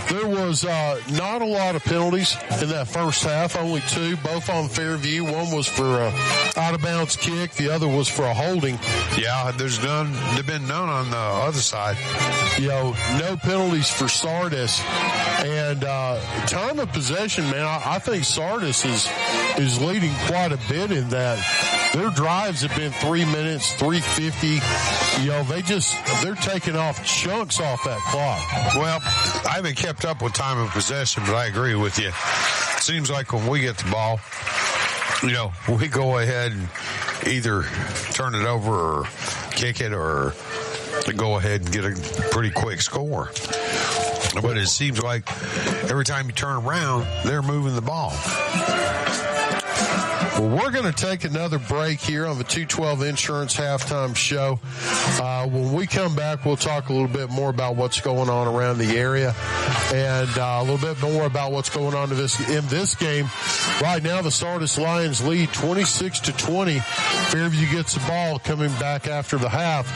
There was not a lot of penalties in that first half, only 2, both on Fairview. One was for a out-of-bounds kick. The other was for a holding. Yeah, there's been none on the other side. You know, no penalties for Sardis. And time of possession, man, I think Sardis is leading quite a bit in that. Their drives have been 3 minutes, 3:50. You know, they're taking off chunks off that clock. Well, I haven't kept up with time of possession, but I agree with you. It seems like when we get the ball, you know, we go ahead and either turn it over or kick it or go ahead and get a pretty quick score. But it seems like every time you turn around, they're moving the ball. Well, we're going to take another break here on the 212 Insurance Halftime Show. When we come back, we'll talk a little bit more about what's going on around the area and a little bit more about what's going on in this game. Right now, the Sardis Lions lead 26-20. Fairview gets the ball coming back after the half.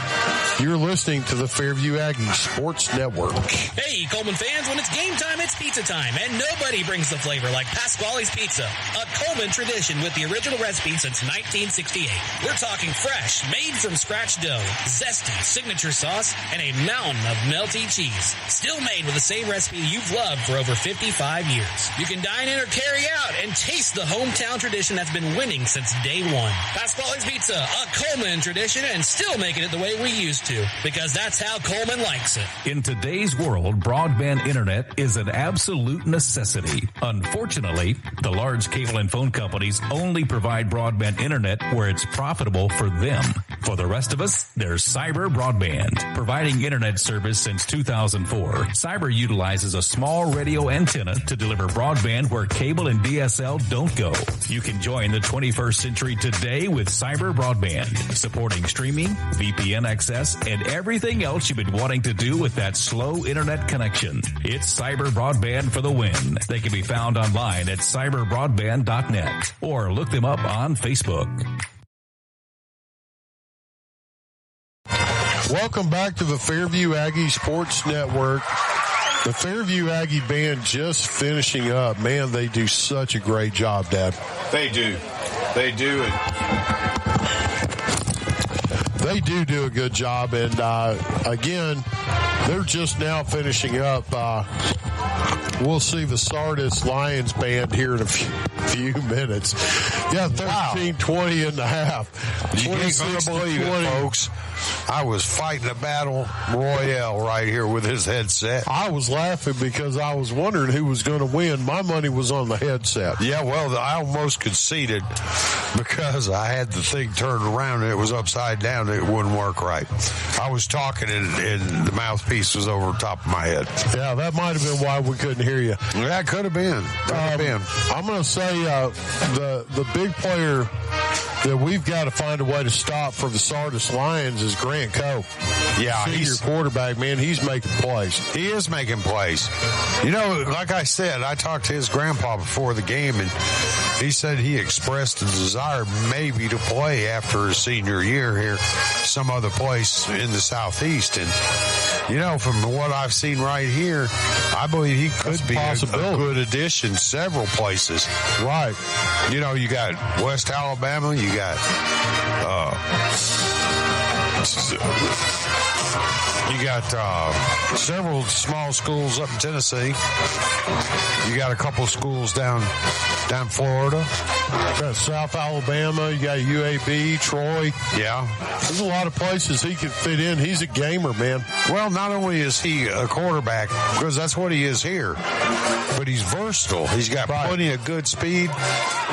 You're listening to the Fairview Aggies Sports Network. Hey, Cullman fans, when it's game time, it's pizza time, and nobody brings the flavor like Pasquale's Pizza, a Cullman tradition with the original recipe since 1968. We're talking fresh, made from scratch dough, zesty signature sauce, and a mountain of melty cheese. Still made with the same recipe you've loved for over 55 years. You can dine in or carry out and taste the hometown tradition that's been winning since day one. Pasquale's Pizza, a Cullman tradition, and still making it the way we used to, because that's how Cullman likes it. In today's world, broadband internet is an absolute necessity. Unfortunately, the large cable and phone companies only provide broadband internet where it's profitable for them. For the rest of us, there's Cyber Broadband. Providing internet service since 2004, Cyber utilizes a small radio antenna to deliver broadband where cable and DSL don't go. You can join the 21st century today with Cyber Broadband, supporting streaming, VPN access, and everything else you've been wanting to do with that slow internet connection. It's Cyber Broadband for the win. They can be found online at cyberbroadband.net or look them up on Facebook. Welcome back to the Fairview Aggie Sports Network. The Fairview Aggie band just finishing up. Man, they do such a great job, Dad. They do. They do. They do a good job. And, again, they're just now finishing up. We'll see the Sardis Lions band here in a few minutes. Yeah, 13-20 in the half. You can't believe it, folks. I was fighting a battle royale right here with his headset. I was laughing because I was wondering who was going to win. My money was on the headset. Yeah, well, I almost conceded because I had the thing turned around and it was upside down and it wouldn't work right. I was talking and the mouthpiece was over top of my head. Yeah, that might have been why we couldn't hear you. That could have been. I'm going to say the big player that we've got to find a way to stop for the Sardis Lions is Grant Coe. Yeah, senior quarterback, man. He's making plays. He is making plays. You know, like I said, I talked to his grandpa before the game, and he said he expressed a desire maybe to play after his senior year here some other place in the Southeast. And, you know, from what I've seen right here, I believe he could be a good addition several places. Right. You know, you got West Alabama, you got several small schools up in Tennessee. You got a couple schools down Florida. You got South Alabama. You got UAB, Troy. Yeah. There's a lot of places he could fit in. He's a gamer, man. Well, not only is he a quarterback, because that's what he is here, but he's versatile. He's got plenty of good speed.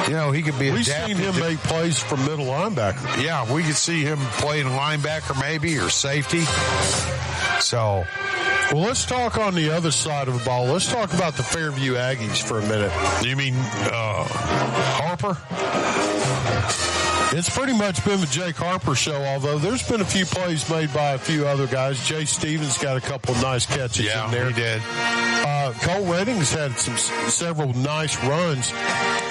You know, he could be adapted. We've seen him make plays from middle linebacker. Yeah, we could see him playing linebacker maybe or safety. So, well, let's talk on the other side of the ball. Let's talk about the Fairview Aggies for a minute. You mean Harper? It's pretty much been the Jake Harper show, although there's been a few plays made by a few other guys. Jay Stevens got a couple of nice catches in there. He did. Cole Redding's had several nice runs.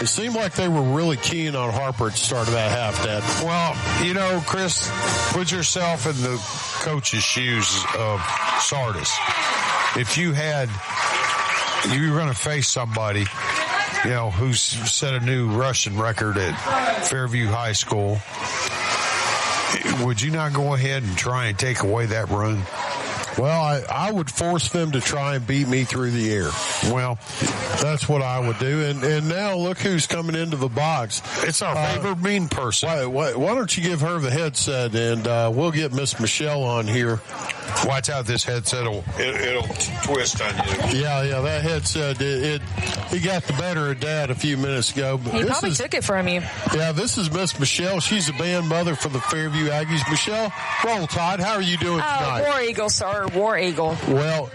It seemed like they were really keen on Harper at the start of that half, Dad. Well, you know, Chris, put yourself in the coach's shoes of Sardis. If you were going to face somebody, you know, who's set a new rushing record at Fairview High School, would you not go ahead and try and take away that run? Well, I would force them to try and beat me through the air. Well, that's what I would do. And now look who's coming into the box. It's our favorite mean person. Why don't you give her the headset, and we'll get Miss Michelle on here. Watch out, this headset it'll twist on you. Yeah, that headset, it got the better of Dad a few minutes ago. But he probably took it from you. Yeah, this is Miss Michelle. She's a band mother for the Fairview Aggies. Michelle, roll Tide. How are you doing tonight? War Eagle, sir. War Eagle. Well,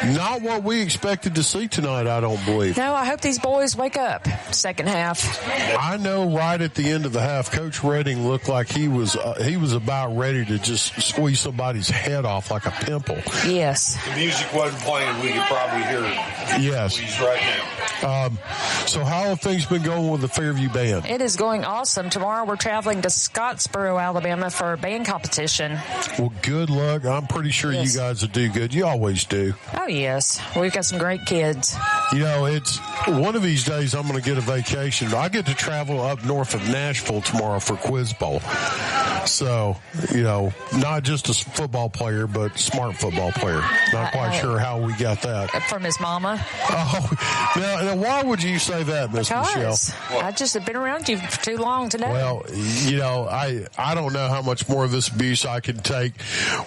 not what we expected to see tonight, I don't believe. No, I hope these boys wake up second half. I know right at the end of the half, Coach Redding looked like he was about ready to just squeeze somebody's head off like a pimple. Yes. The music wasn't playing. We could probably hear it. Yes. Right now. So how have things been going with the Fairview Band? It is going awesome. Tomorrow we're traveling to Scottsboro, Alabama for a band competition. Well, good luck. I'm pretty sure you guys will do good. You always do. Oh, yes. We've got some great kids. You know, it's one of these days I'm going to get a vacation. I get to travel up north of Nashville tomorrow for Quiz Bowl. So, you know, not just a football player, but smart football player. Not quite sure how we got that. From his mama? Oh, now why would you say that, Miss Michelle? I just have been around you for too long to know. Well, you know, I don't know how much more of this abuse I can take.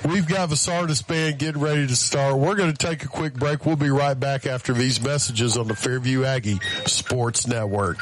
We've got the Sardis Band getting ready to start. We're going to take a quick break. We'll be right back after these messages on the Fairview Aggie Sports Network.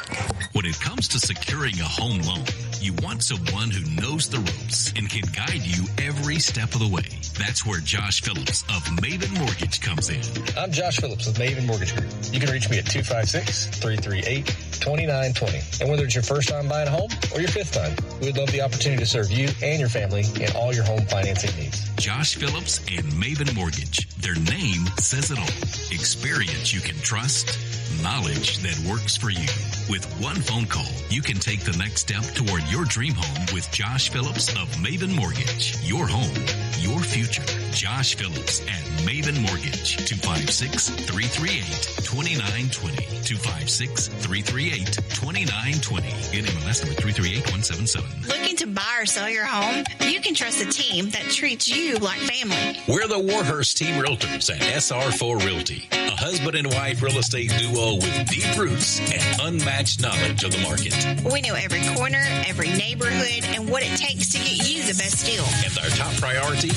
When it comes to securing a home loan, you want someone who knows the ropes and can guide you every step of the way. That's where Josh Phillips of Maven Mortgage comes in. I'm Josh Phillips with Maven Mortgage Group. You can reach me at 256-338-2920. And whether it's your first time buying a home or your fifth time, we'd love the opportunity to serve you and your family in all your home financing needs. Josh Phillips and Maven Mortgage. Their name says it all. Experience you can trust, knowledge that works for you. With one phone call, you can take the next step toward your dream home with Josh Phillips of Maven Mortgage. Your home, your future. Josh Phillips at Maven Mortgage. 256-338-2920. 256-338-2920. NMLS number 338177. Looking to buy or sell your home? You can trust a team that treats you like family. We're the Warhurst Team Realtors at SR4 Realty, a husband and wife real estate duo with deep roots and unmatched knowledge of the market. We know every corner, every neighborhood, and what it takes to get you the best deal. And our top priority,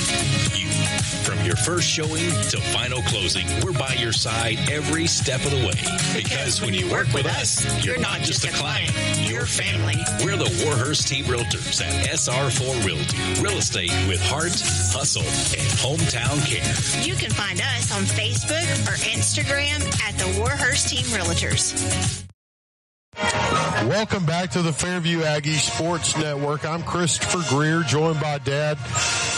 you. From your first showing to final closing, we're by your side every step of the way. Because when you work with us, you're not just a client, you're family. We're the Warhurst Team Realtors at SR4 Realty. Real estate with heart, hustle, and hometown care. You can find us on Facebook or Instagram at the Warhurst Team Realtors. Welcome back to the Fairview Aggie Sports Network. I'm Christopher Greer, joined by Dad,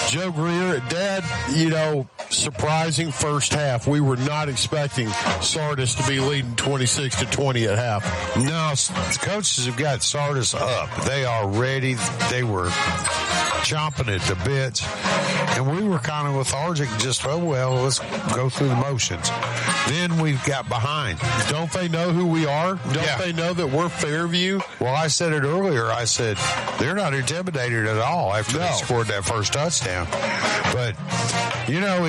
Joe Greer. Dad, you know, surprising first half. We were not expecting Sardis to be leading 26-20 at half. No, the coaches have got Sardis up. They are ready. They were chomping at the bits. And we were kind of lethargic, just, oh, well, let's go through the motions. Then we got behind. Don't they know who we are? Don't they know that we're Fairview? Well, I said it earlier. I said they're not intimidated at all after they scored that first touchdown. But, you know,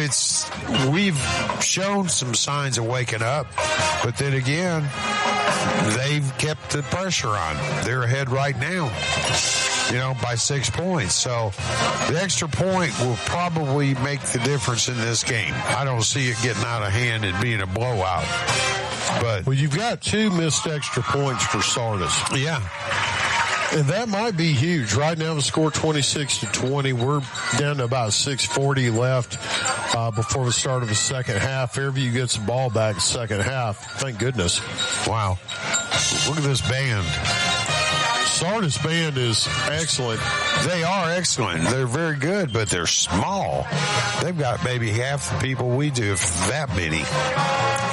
we've shown some signs of waking up. But then again, they've kept the pressure on. They're ahead right now, you know, by 6 points. So the extra point will probably make the difference in this game. I don't see it getting out of hand and being a blowout. But well, you've got 2 missed extra points for Sardis. Yeah. And that might be huge. Right now, the score 26-20. We're down to about 6:40 left before the start of the second half. Fairview gets the ball back second half. Thank goodness. Wow. Look at this band. Sardis band is excellent. They are excellent. They're very good, but they're small. They've got maybe half the people we do, if that many.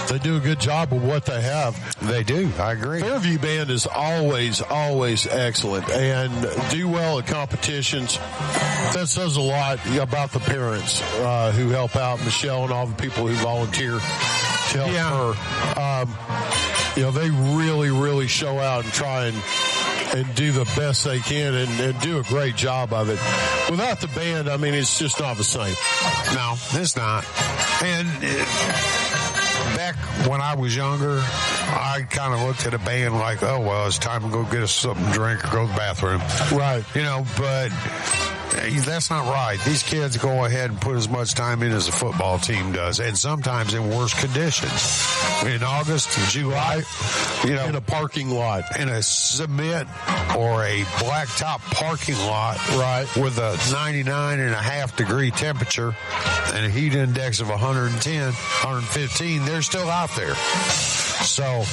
They do a good job with what they have. They do. I agree. Fairview band is always excellent and do well at competitions. That says a lot about the parents who help out Michelle and all the people who volunteer to help her. You know, they really show out and try and and do the best they can and do a great job of it. Without the band, I mean, it's just not the same. No, it's not. And back when I was younger, I kind of looked at a band like, oh, well, it's time to go get us something to drink or go to the bathroom. Right. You know, but that's not right. These kids go ahead and put as much time in as a football team does, and sometimes in worse conditions. In August and July, you know, in a parking lot, in a cement or a blacktop parking lot, right, with a 99.5 degree temperature and a heat index of 110, 115, they're still out there. So,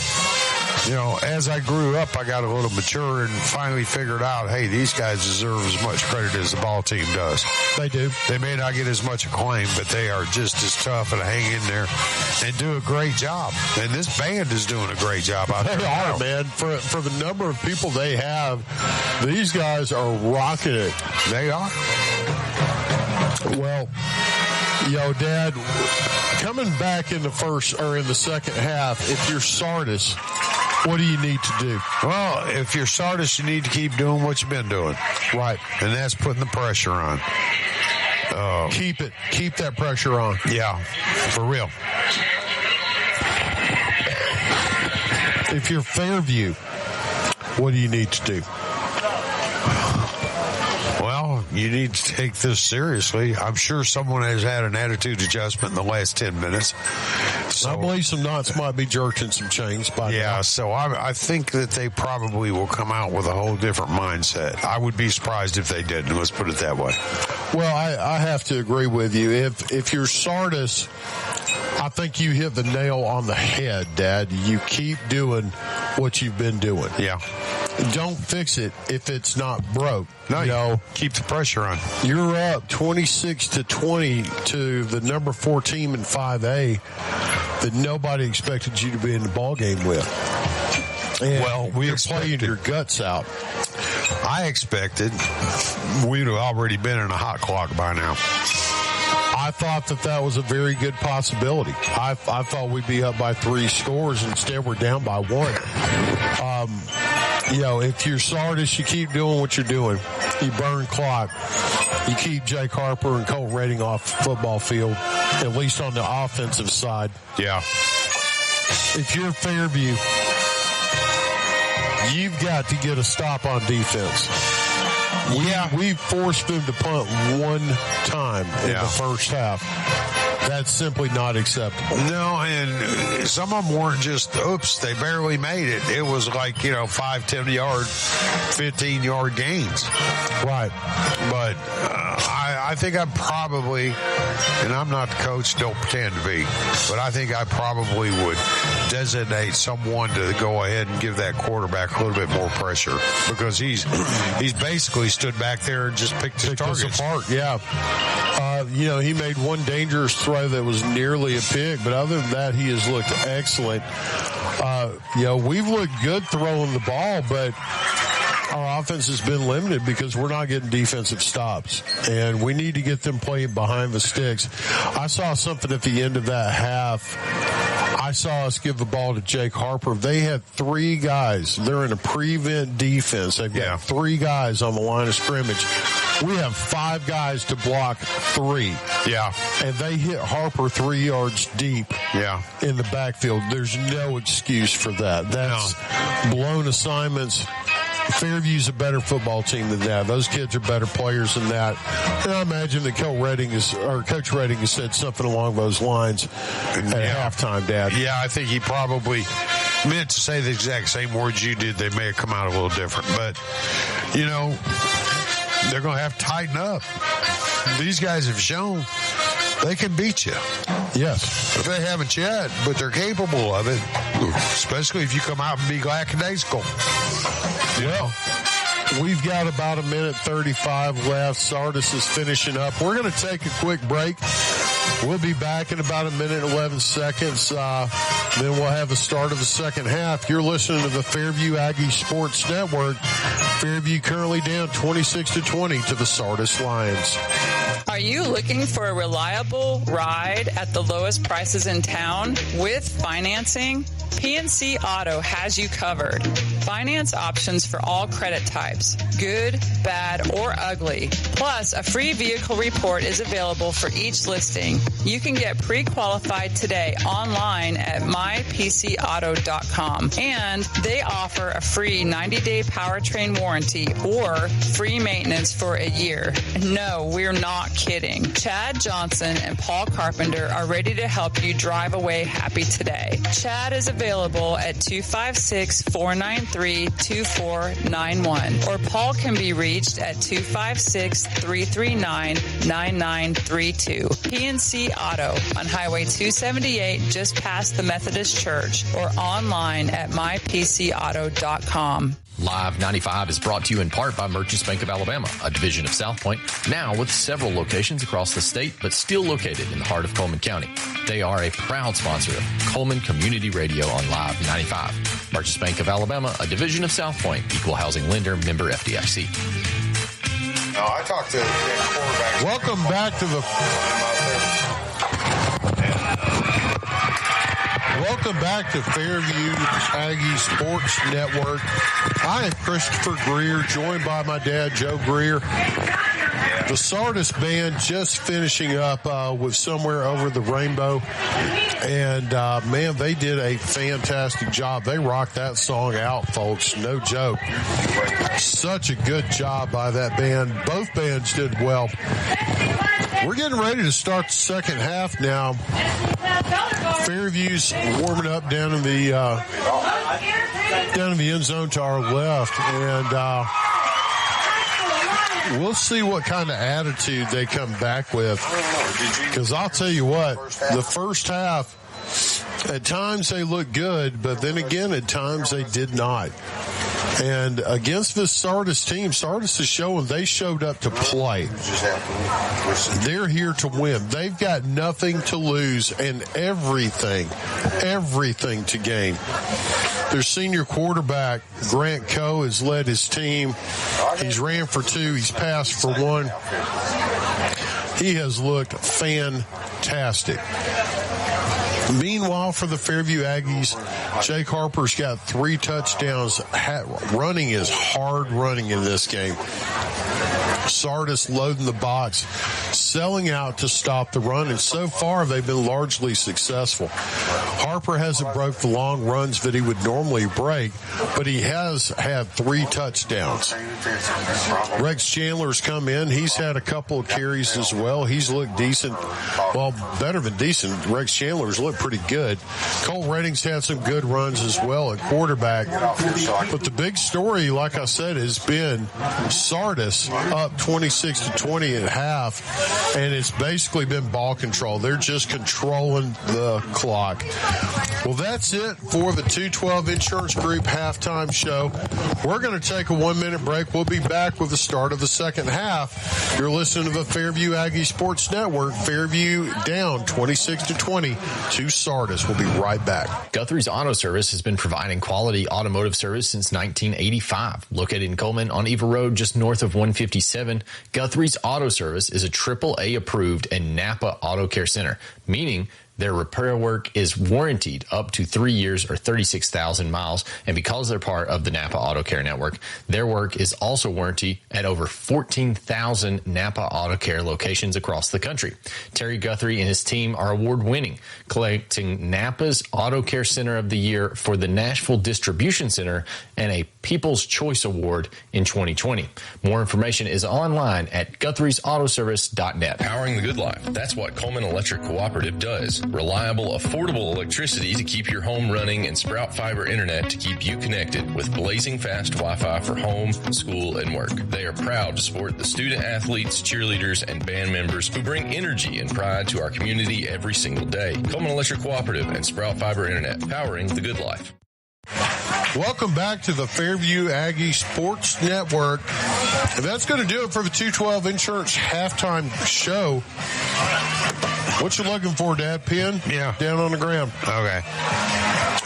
you know, as I grew up, I got a little mature and finally figured out, hey, these guys deserve as much credit as the ball team does. They do. They may not get as much acclaim, but they are just as tough and hang in there and do a great job. And this band is doing a great job out there. They are, man. For the number of people they have, these guys are rocking it. They are. Well, Dad, coming back in the second half, if you're Sardis, what do you need to do? Well, if you're Sardis, you need to keep doing what you've been doing. Right. And that's putting the pressure on. Keep that pressure on. Yeah, for real. If you're Fairview, what do you need to do? Well, you need to take this seriously. I'm sure someone has had an attitude adjustment in the last 10 minutes. So, I believe some knots might be jerked in some chains by now. So I think that they probably will come out with a whole different mindset. I would be surprised if they didn't. Let's put it that way. Well, I have to agree with you. If you're Sardis, I think you hit the nail on the head, Dad. You keep doing what you've been doing. Yeah. Don't fix it if it's not broke. No, keep the pressure on. You're up 26-20 to the number 4 team in 5A that nobody expected you to be in the ball game with. And you're playing your guts out. I expected we'd have already been in a hot clock by now. I thought that was a very good possibility. I thought we'd be up by 3 scores. Instead, we're down by 1. If you're Sardis, you keep doing what you're doing. You burn clock. You keep Jake Harper and Colt Redding off the football field, at least on the offensive side. Yeah. If you're Fairview, you've got to get a stop on defense. We forced them to punt 1 time in the first half. That's simply not acceptable. No, and some of them weren't just, oops, they barely made it. It was like, 5, 10-yard, 15-yard gains. Right. But I think I probably, and I'm not the coach, don't pretend to be, but I think I probably would designate someone to go ahead and give that quarterback a little bit more pressure, because he's basically stood back there and just picked his targets apart. Yeah. He made one dangerous throw that was nearly a pick, but other than that, he has looked excellent. We've looked good throwing the ball, but our offense has been limited because we're not getting defensive stops, and we need to get them playing behind the sticks. I saw something at the end of that half. I saw us give the ball to Jake Harper. They had 3 guys. They're in a prevent defense. They've got 3 guys on the line of scrimmage. We have 5 guys to block 3. Yeah. And they hit Harper 3 yards deep in the backfield. There's no excuse for that. That's blown assignments. Fairview's a better football team than that. Those kids are better players than that. And I imagine that Coach Redding has said something along those lines at halftime, Dad. Yeah, I think he probably meant to say the exact same words you did. They may have come out a little different. But, they're going to have to tighten up. These guys have shown they can beat you. Yes. If they haven't yet, but they're capable of it, especially if you come out and be lackadaisical. Well, we've got about 1:35 left. Sardis is finishing up. We're going to take a quick break. We'll be back in about 1:11. Then we'll have the start of the second half. You're listening to the Fairview Aggies Sports Network. Fairview currently down 26-20 to the Sardis Lions. Are you looking for a reliable ride at the lowest prices in town with financing? PNC Auto has you covered. Finance options for all credit types, good, bad, or ugly. Plus, a free vehicle report is available for each listing. You can get pre-qualified today online at mypcauto.com. And they offer a free 90-day powertrain warranty or free maintenance for a year. No, we're not kidding. Chad Johnson and Paul Carpenter are ready to help you drive away happy today. Chad is available at 256-493-2491, or Paul can be reached at 256-339-9932. PNC Auto on Highway 278 just past the Methodist Church, or online at mypcauto.com. Live 95 is brought to you in part by Merchants Bank of Alabama, a division of South Point, now with several locations across the state, but still located in the heart of Cullman County. They are a proud sponsor of Cullman Community Radio on Live 95. Merchants Bank of Alabama, a division of South Point, equal housing lender, member FDIC. No, I talked to quarterbacks. Welcome back to the Fairview Aggie Sports Network. I am Christopher Greer, joined by my dad, Joe Greer. The Sardis band just finishing up with Somewhere Over the Rainbow. And, man, they did a fantastic job. They rocked that song out, folks. No joke. Such a good job by that band. Both bands did well. We're getting ready to start the second half now. Fairview's warming up down in the end zone to our left, and we'll see what kind of attitude they come back with. Because I'll tell you what, the first half, at times they looked good, but then again, at times they did not. And against this Sardis team, Sardis is showing they showed up to play. They're here to win. They've got nothing to lose and everything to gain. Their senior quarterback, Grant Coe, has led his team. He's ran for 2. He's passed for 1. He has looked fantastic. Meanwhile, for the Fairview Aggies, Jake Harper's got 3 touchdowns. Running is hard running in this game. Sardis loading the box, selling out to stop the run, and so far they've been largely successful. Harper hasn't broke the long runs that he would normally break, but he has had 3 touchdowns. Rex Chandler's come in. He's had a couple of carries as well. He's looked decent. Well, better than decent. Rex Chandler's looked pretty good. Cole Redding's had some good runs as well at quarterback. But the big story, like I said, has been Sardis up 26-20 at half, and it's basically been ball control. They're just controlling the clock. Well, that's it for the 212 Insurance Group halftime show. We're going to take a 1-minute break. We'll be back with the start of the second half. You're listening to the Fairview Aggie Sports Network. Fairview down 26-20 to Sardis. We'll be right back. Guthrie's Auto Service has been providing quality automotive service since 1985. Located in Cullman on Eva Road, just north of 157, Guthrie's Auto Service is a AAA approved and Napa Auto Care Center, meaning their repair work is warranted up to 3 years or 36,000 miles. And because they're part of the Napa Auto Care Network, their work is also warranted at over 14,000 Napa Auto Care locations across the country. Terry Guthrie and his team are award-winning, collecting Napa's Auto Care Center of the Year for the Nashville Distribution Center and a People's Choice Award in 2020. More information is online at Guthrie'sAutoservice.net. Powering the good life. That's what Cullman Electric Cooperative does. Reliable, affordable electricity to keep your home running and Sprout Fiber Internet to keep you connected with blazing fast Wi-Fi for home, school, and work. They are proud to support the student athletes, cheerleaders, and band members who bring energy and pride to our community every single day. Cullman Electric Cooperative and Sprout Fiber Internet, powering the good life. Welcome back to the Fairview Aggie Sports Network. And that's going to do it for the 212 Insurance halftime show. What you looking for, Dad? Pin? Yeah. Down on the ground. Okay.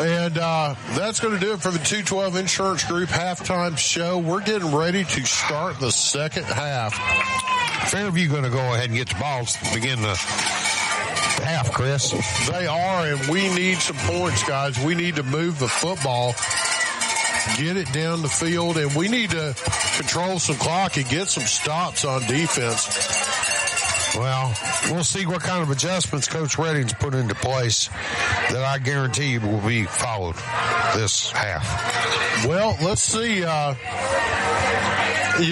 And that's going to do it for the 212 Insurance Group halftime show. We're getting ready to start the second half. Fairview going to go ahead and get the balls to begin the half, Chris. They are, and we need some points, guys. We need to move the football. get it down the field, and we need to control some clock and get some stops on defense. Well, we'll see what kind of adjustments Coach Redding's put into place that I guarantee you will be followed this half. Well, let's see.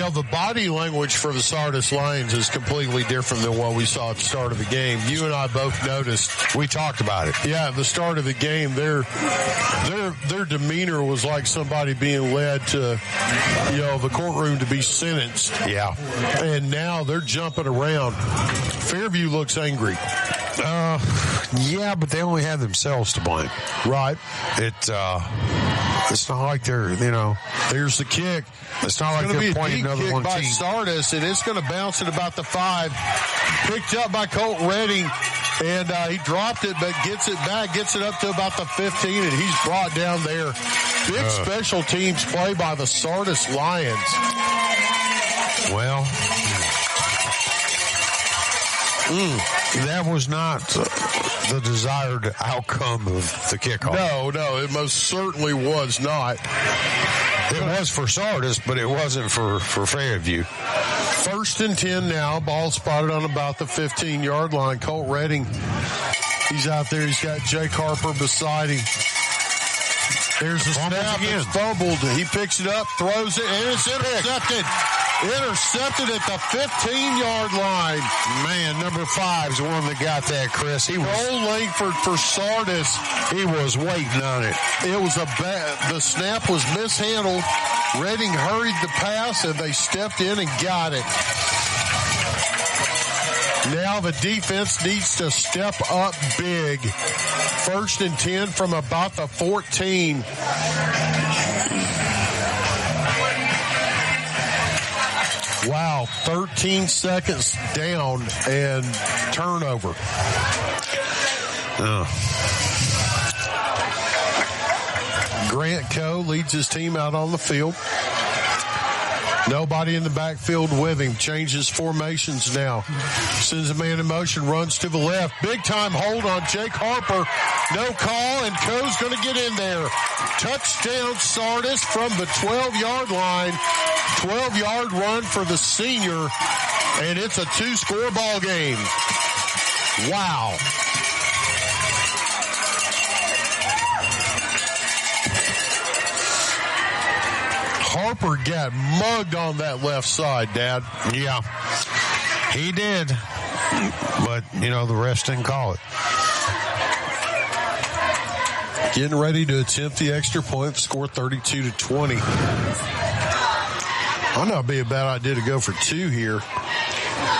The body language for the Sardis Lions is completely different than what we saw at the start of the game. You and I both noticed. We talked about it. Yeah, at the start of the game, their demeanor was like somebody being led to, the courtroom to be sentenced. Yeah. And now they're jumping around. Fairview looks angry. Yeah, but they only have themselves to blame. Right. It's not like they're, Here's the kick. It's not like they're pointing another one by team. Sardis, and it's going to bounce at about the 5. Picked up by Colt Redding, and he dropped it, but gets it back, gets it up to about the 15, and he's brought down there. Big special teams play by the Sardis Lions. Well, that was not the desired outcome of the kickoff. No, it most certainly was not. It was for Sardis, but it wasn't for Fairview. 1st and 10 now. Ball spotted on about the 15-yard line. Colt Redding, he's out there. He's got Jake Harper beside him. There's a snap. It's fumbled. He picks it up, throws it, and it's intercepted. Intercepted at the 15-yard line. Man, number 5's the one that got that, Chris. He was Cole Langford for Sardis. He was waiting on it. It was the snap was mishandled. Redding hurried the pass, and they stepped in and got it. Now the defense needs to step up big. 1st and 10 from about the 14. Wow, 13 seconds down and turnover. Grant Coe leads his team out on the field. Nobody in the backfield with him. Changes formations now. Sends a man in motion, runs to the left. Big time hold on Jake Harper. No call, and Coe's going to get in there. Touchdown Sardis from the 12-yard line. 12-yard run for the senior, and it's a 2-score ball game. Wow. Harper got mugged on that left side, Dad. Yeah, he did. But, the rest didn't call it. Getting ready to attempt the extra point, score 32-20. I know it'd be a bad idea to go for 2 here.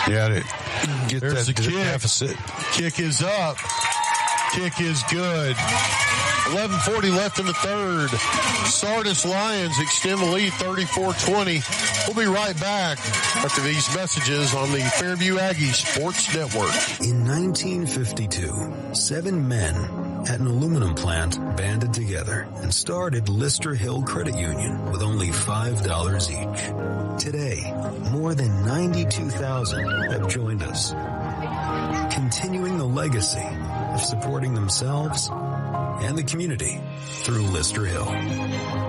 Yeah, to get There's that the kick. deficit. Kick is up. Kick is good. 11:40 left in the third. Sardis Lions extend the lead 34-20. We'll be right back after these messages on the Fairview Aggies Sports Network. In 1952, 7 men at an aluminum plant banded together and started Lister Hill Credit Union with only $5 each. Today, more than 92,000 have joined us, continuing the legacy of supporting themselves and the community through Lister Hill.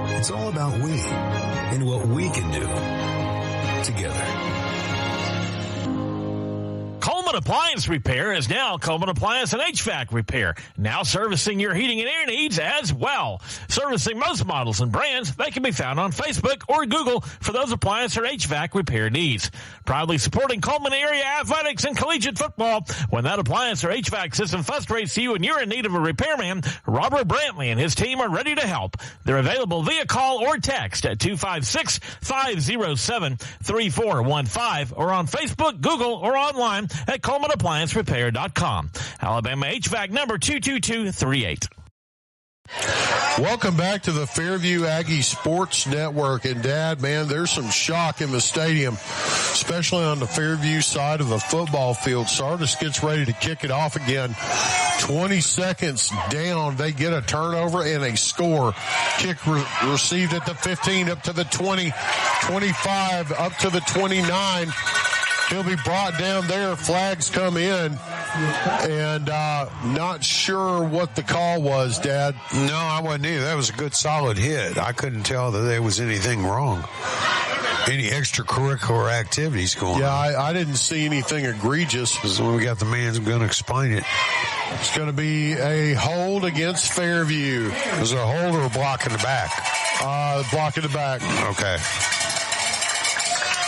It's all about we and what we can do together. Cullman Appliance Repair is now Cullman Appliance and HVAC Repair, now servicing your heating and air needs as well. Servicing most models and brands, they can be found on Facebook or Google for those appliance or HVAC repair needs. Proudly supporting Cullman area athletics and collegiate football. When that appliance or HVAC system frustrates you and you're in need of a repairman, Robert Brantley and his team are ready to help. They're available via call or text at 256-507-3415 or on Facebook, Google, or online at CullmanApplianceRepair.com. Alabama HVAC number 22238. Welcome back to the Fairview Aggie Sports Network. And, Dad, man, there's some shock in the stadium, especially on the Fairview side of the football field. Sardis gets ready to kick it off again. 20 seconds down, they get a turnover and a score. Kick received at the 15, up to the 20, 25, up to the 29. He'll be brought down there. Flags come in. And not sure what the call was, Dad. No, I wasn't either. That was a good, solid hit. I couldn't tell that there was anything wrong. Any extracurricular activities going on. Yeah, I didn't see anything egregious. So when we got the man who's going to explain it. It's going to be a hold against Fairview. Was it a hold or a block in the back? Block in the back. Okay.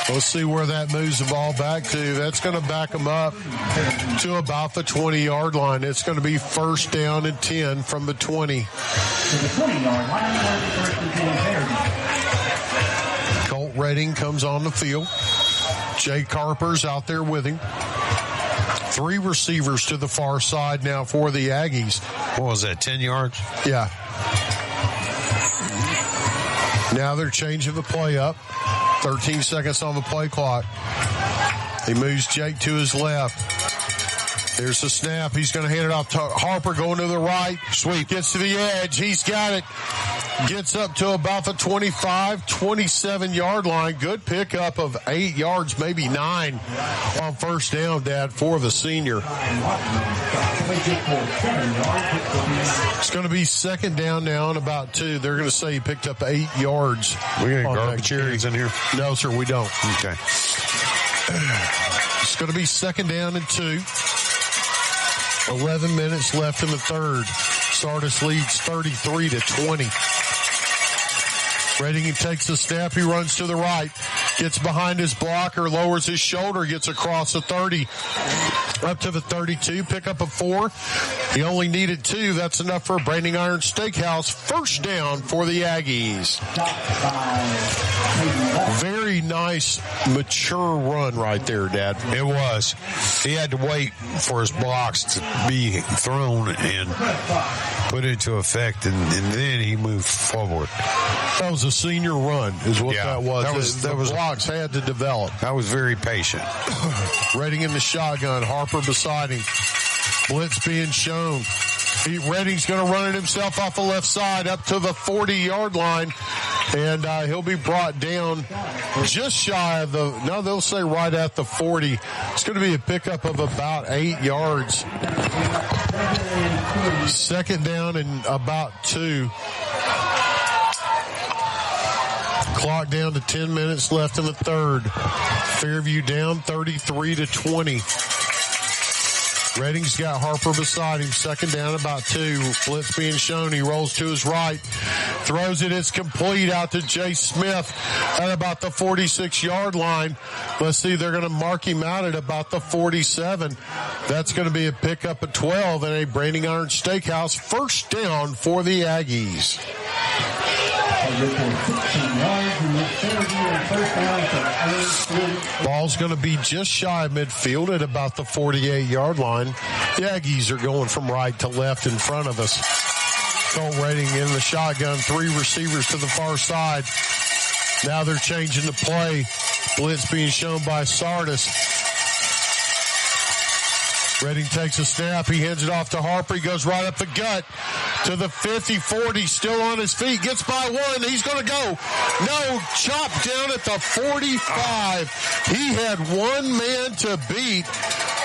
Let's see where that moves the ball back to. That's going to back them up to about the 20-yard line. It's going to be first down and 10 from the 20. Colt Redding comes on the field. Jake Harper's out there with him. 3 receivers to the far side now for the Aggies. What was that, 10 yards? Yeah. Now they're changing the play up. 13 seconds on the play clock. He moves Jake to his left. There's the snap. He's going to hand it off to Harper, going to the right. Sweep. Gets to the edge. He's got it. Gets up to about the 25, 27-yard line. Good pickup of 8 yards, maybe 9 on first down, Dad, for the senior. It's going to be second down now and about 2. They're going to say he picked up 8 yards. We got any garbage areas in here? No, sir, we don't. Okay. It's going to be second down and 2. 11 minutes left in the third. Sardis leads 33-20. Redding takes the snap. He runs to the right. Gets behind his blocker, lowers his shoulder, gets across the 30. Up to the 32. Pick up a 4. He only needed 2. That's enough for a Branding Iron Steakhouse. First down for the Aggies. Very nice, mature run right there, Dad. It was. He had to wait for his blocks to be thrown and put into effect, and then he moved forward. That was a senior run, is what that was. That was blocks had to develop. That was very patient. Redding in the shotgun, Harper beside him. Blitz being shown. Redding's going to run it himself off the left side up to the 40-yard line, and he'll be brought down just shy of the, no, they'll say right at the 40. It's going to be a pickup of about 8 yards. Second down and about 2. Clock down to 10 minutes left in the third. Fairview down 33-20. Redding's got Harper beside him. Second down, about 2. Blitz being shown. He rolls to his right. Throws it. It's complete out to Jay Smith at about the 46-yard line. Let's see. They're going to mark him out at about the 47. That's going to be a pickup of 12 and a Branding Iron Steakhouse. First down for the Aggies. Ball's going to be just shy of midfield at about the 48-yard line. The Aggies are going from right to left in front of us. Colt Redding in the shotgun. 3 receivers to the far side. Now they're changing the play. Blitz being shown by Sardis. Redding takes a snap. He hands it off to Harper. He goes right up the gut to the 50, 40, still on his feet. Gets by 1. He's going to go. No, chopped down at the 45. He had one man to beat.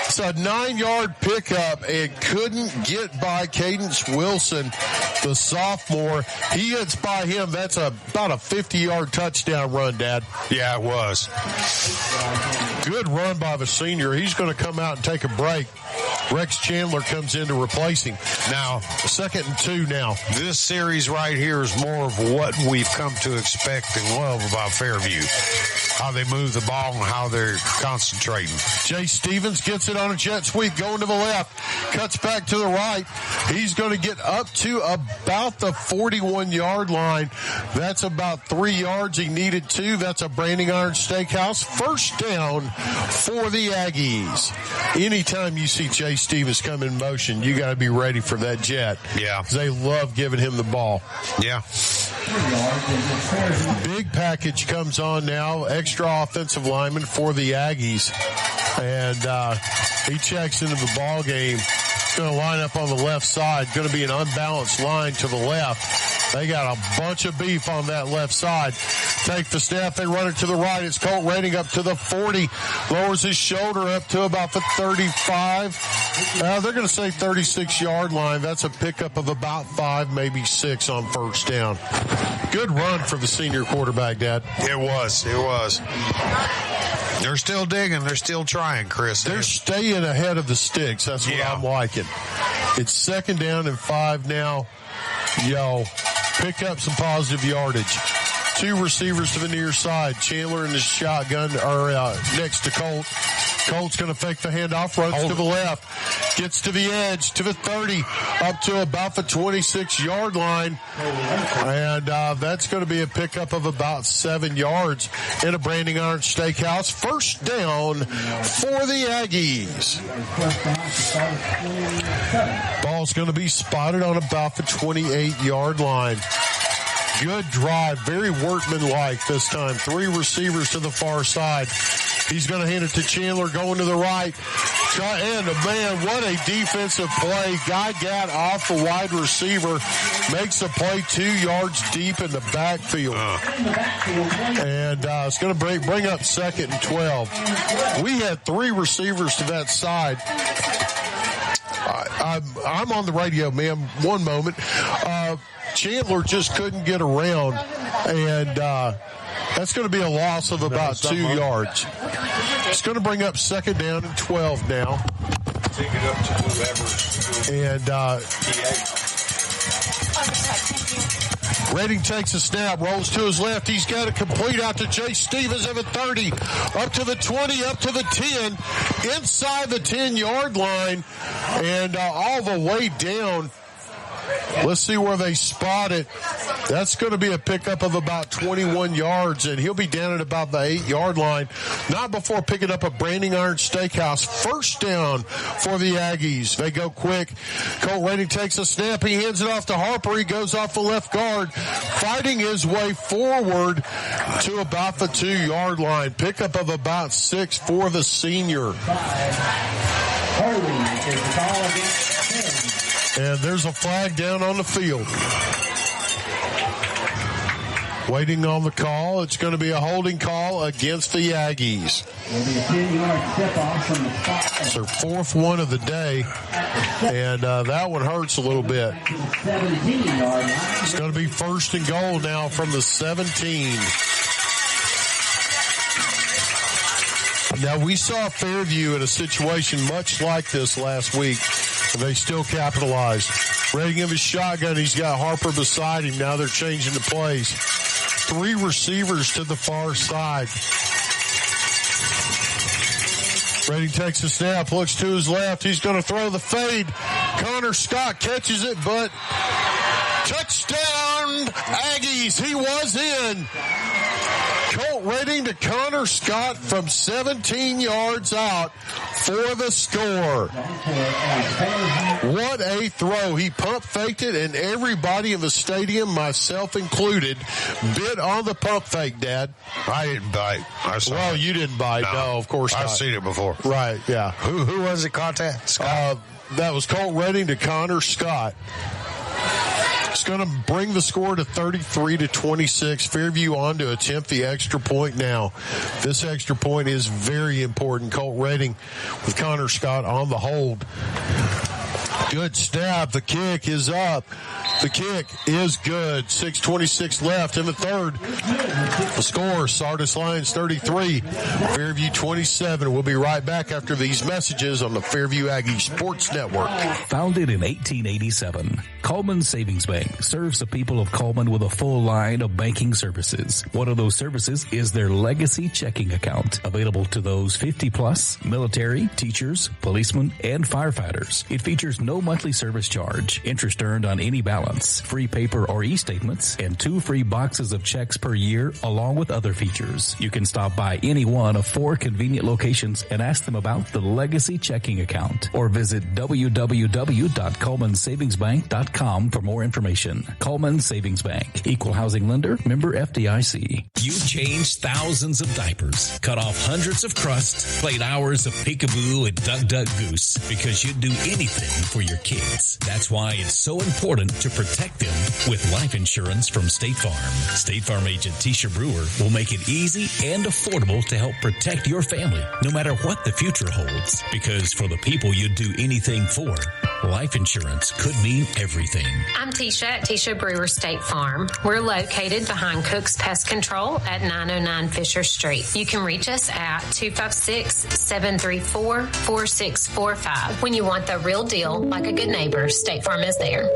It's a 9-yard pickup and couldn't get by Cadence Wilson, the sophomore. He gets by him. That's about a 50-yard touchdown run, Dad. Yeah, it was. Good run by the senior. He's going to come out and take a break. Rex Chandler comes in to replace him. Now, 2nd and 2 now. This series right here is more of what we've come to expect and love about Fairview. How they move the ball and how they're concentrating. Jay Stevens gets it on a jet sweep going to the left. Cuts back to the right. He's going to get up to about the 41-yard line. That's about 3 yards. He needed 2. That's a Branding Iron Steakhouse. First down for the Aggies. Anytime you see Jay Stevens come in motion, you got to be ready for that jet. Yeah. They love giving him the ball. Yeah. Big package comes on now. Extra offensive lineman for the Aggies. And he checks into the ball game. Going to line up on the left side. Going to be an unbalanced line to the left. They got a bunch of beef on that left side. take the snap. They run it to the right. It's Colt Redding up to the 40. Lowers his shoulder up to about the 35. They're going to say 36-yard line. That's a pickup of about 5, maybe 6 on first down. Good run for the senior quarterback, Dad. It was. They're still digging. They're still trying, Chris. They're staying ahead of the sticks. That's what I'm liking. It's 2nd down and 5 now. Pick up some positive yardage. 2 receivers to the near side. Chandler in the shotgun are next to Colt. Colt's going to fake the handoff, runs to the left, gets to the edge, to the 30, up to about the 26-yard line. And that's going to be a pickup of about 7 yards in a Branding Iron Steakhouse. First down for the Aggies. Ball's going to be spotted on about the 28-yard line. Good drive, very workmanlike this time. 3 receivers to the far side. He's going to hand it to Chandler, going to the right. And, man, what a defensive play. Guy got off the wide receiver, makes a play 2 yards deep in the backfield. And it's going to bring up 2nd and 12. We had 3 receivers to that side. I'm on the radio, ma'am. One moment. Chandler just couldn't get around, and that's going to be a loss of about 2 yards. It's going to bring up 2nd down and 12 now. Take it up to whoever. And Redding takes a snap, rolls to his left. He's got it complete out to Jay Stevens at the 30, up to the 20, up to the 10, inside the 10-yard line, and all the way down. Let's see where they spot it. That's going to be a pickup of about 21 yards, and he'll be down at about the 8-yard line. Not before picking up a Branding Iron Steakhouse. First down for the Aggies. They go quick. Colt Redding takes a snap. He hands it off to Harper. He goes off the left guard, fighting his way forward to about the 2-yard line. Pickup of about 6 for the senior. Holding is the ball against 10. And there's a flag down on the field. Waiting on the call. It's going to be a holding call against the Aggies. It's their 4th one of the day, and that one hurts a little bit. It's going to be 1st and goal now from the 17. Now, we saw Fairview in a situation much like this last week. They still capitalized. Redding of his shotgun. He's got Harper beside him. Now they're changing the plays. 3 receivers to the far side. Redding takes a snap, looks to his left. He's going to throw the fade. Connor Scott catches it, but touchdown Aggies. He was in. Colt Redding to Connor Scott from 17 yards out for the score. What a throw. He pump faked it, and everybody in the stadium, myself included, bit on the pump fake, Dad. I didn't bite. Well, you didn't bite. No, of course not. I've seen it before. Right, yeah. Who was it caught that? Scott? That was Colt Redding to Connor Scott. It's going to bring the score to 33-26. Fairview on to attempt the extra point now. This extra point is very important. Colt Redding with Connor Scott on the hold. Good snap. The kick is up. The kick is good. 6:26 left in the third. The score, Sardis Lions 33, Fairview 27. We'll be right back after these messages on the Fairview Aggie Sports Network. Founded in 1887, Cullman Savings Bank serves the people of Cullman with a full line of banking services. One of those services is their legacy checking account, available to those 50-plus, military, teachers, policemen, and firefighters. It features no monthly service charge, interest earned on any balance, free paper or e-statements, and 2 free boxes of checks per year, along with other features. You can stop by any one of 4 convenient locations and ask them about the legacy checking account, or visit www.cullmansavingsbank.com for more information. Cullman Savings Bank, equal housing lender, member FDIC. You've changed thousands of diapers, cut off hundreds of crusts, played hours of peekaboo and duck goose because you'd do anything for your kids. That's why it's so important to protect them with life insurance from State Farm. State Farm agent Tisha Brewer will make it easy and affordable to help protect your family, no matter what the future holds. Because for the people you'd do anything for, life insurance could mean everything. I'm Tisha at Tisha Brewer State Farm. We're located behind Cook's Pest Control at 909 Fisher Street. You can reach us at 256-734-4645. When you want the real deal, like a good neighbor, State Farm is there.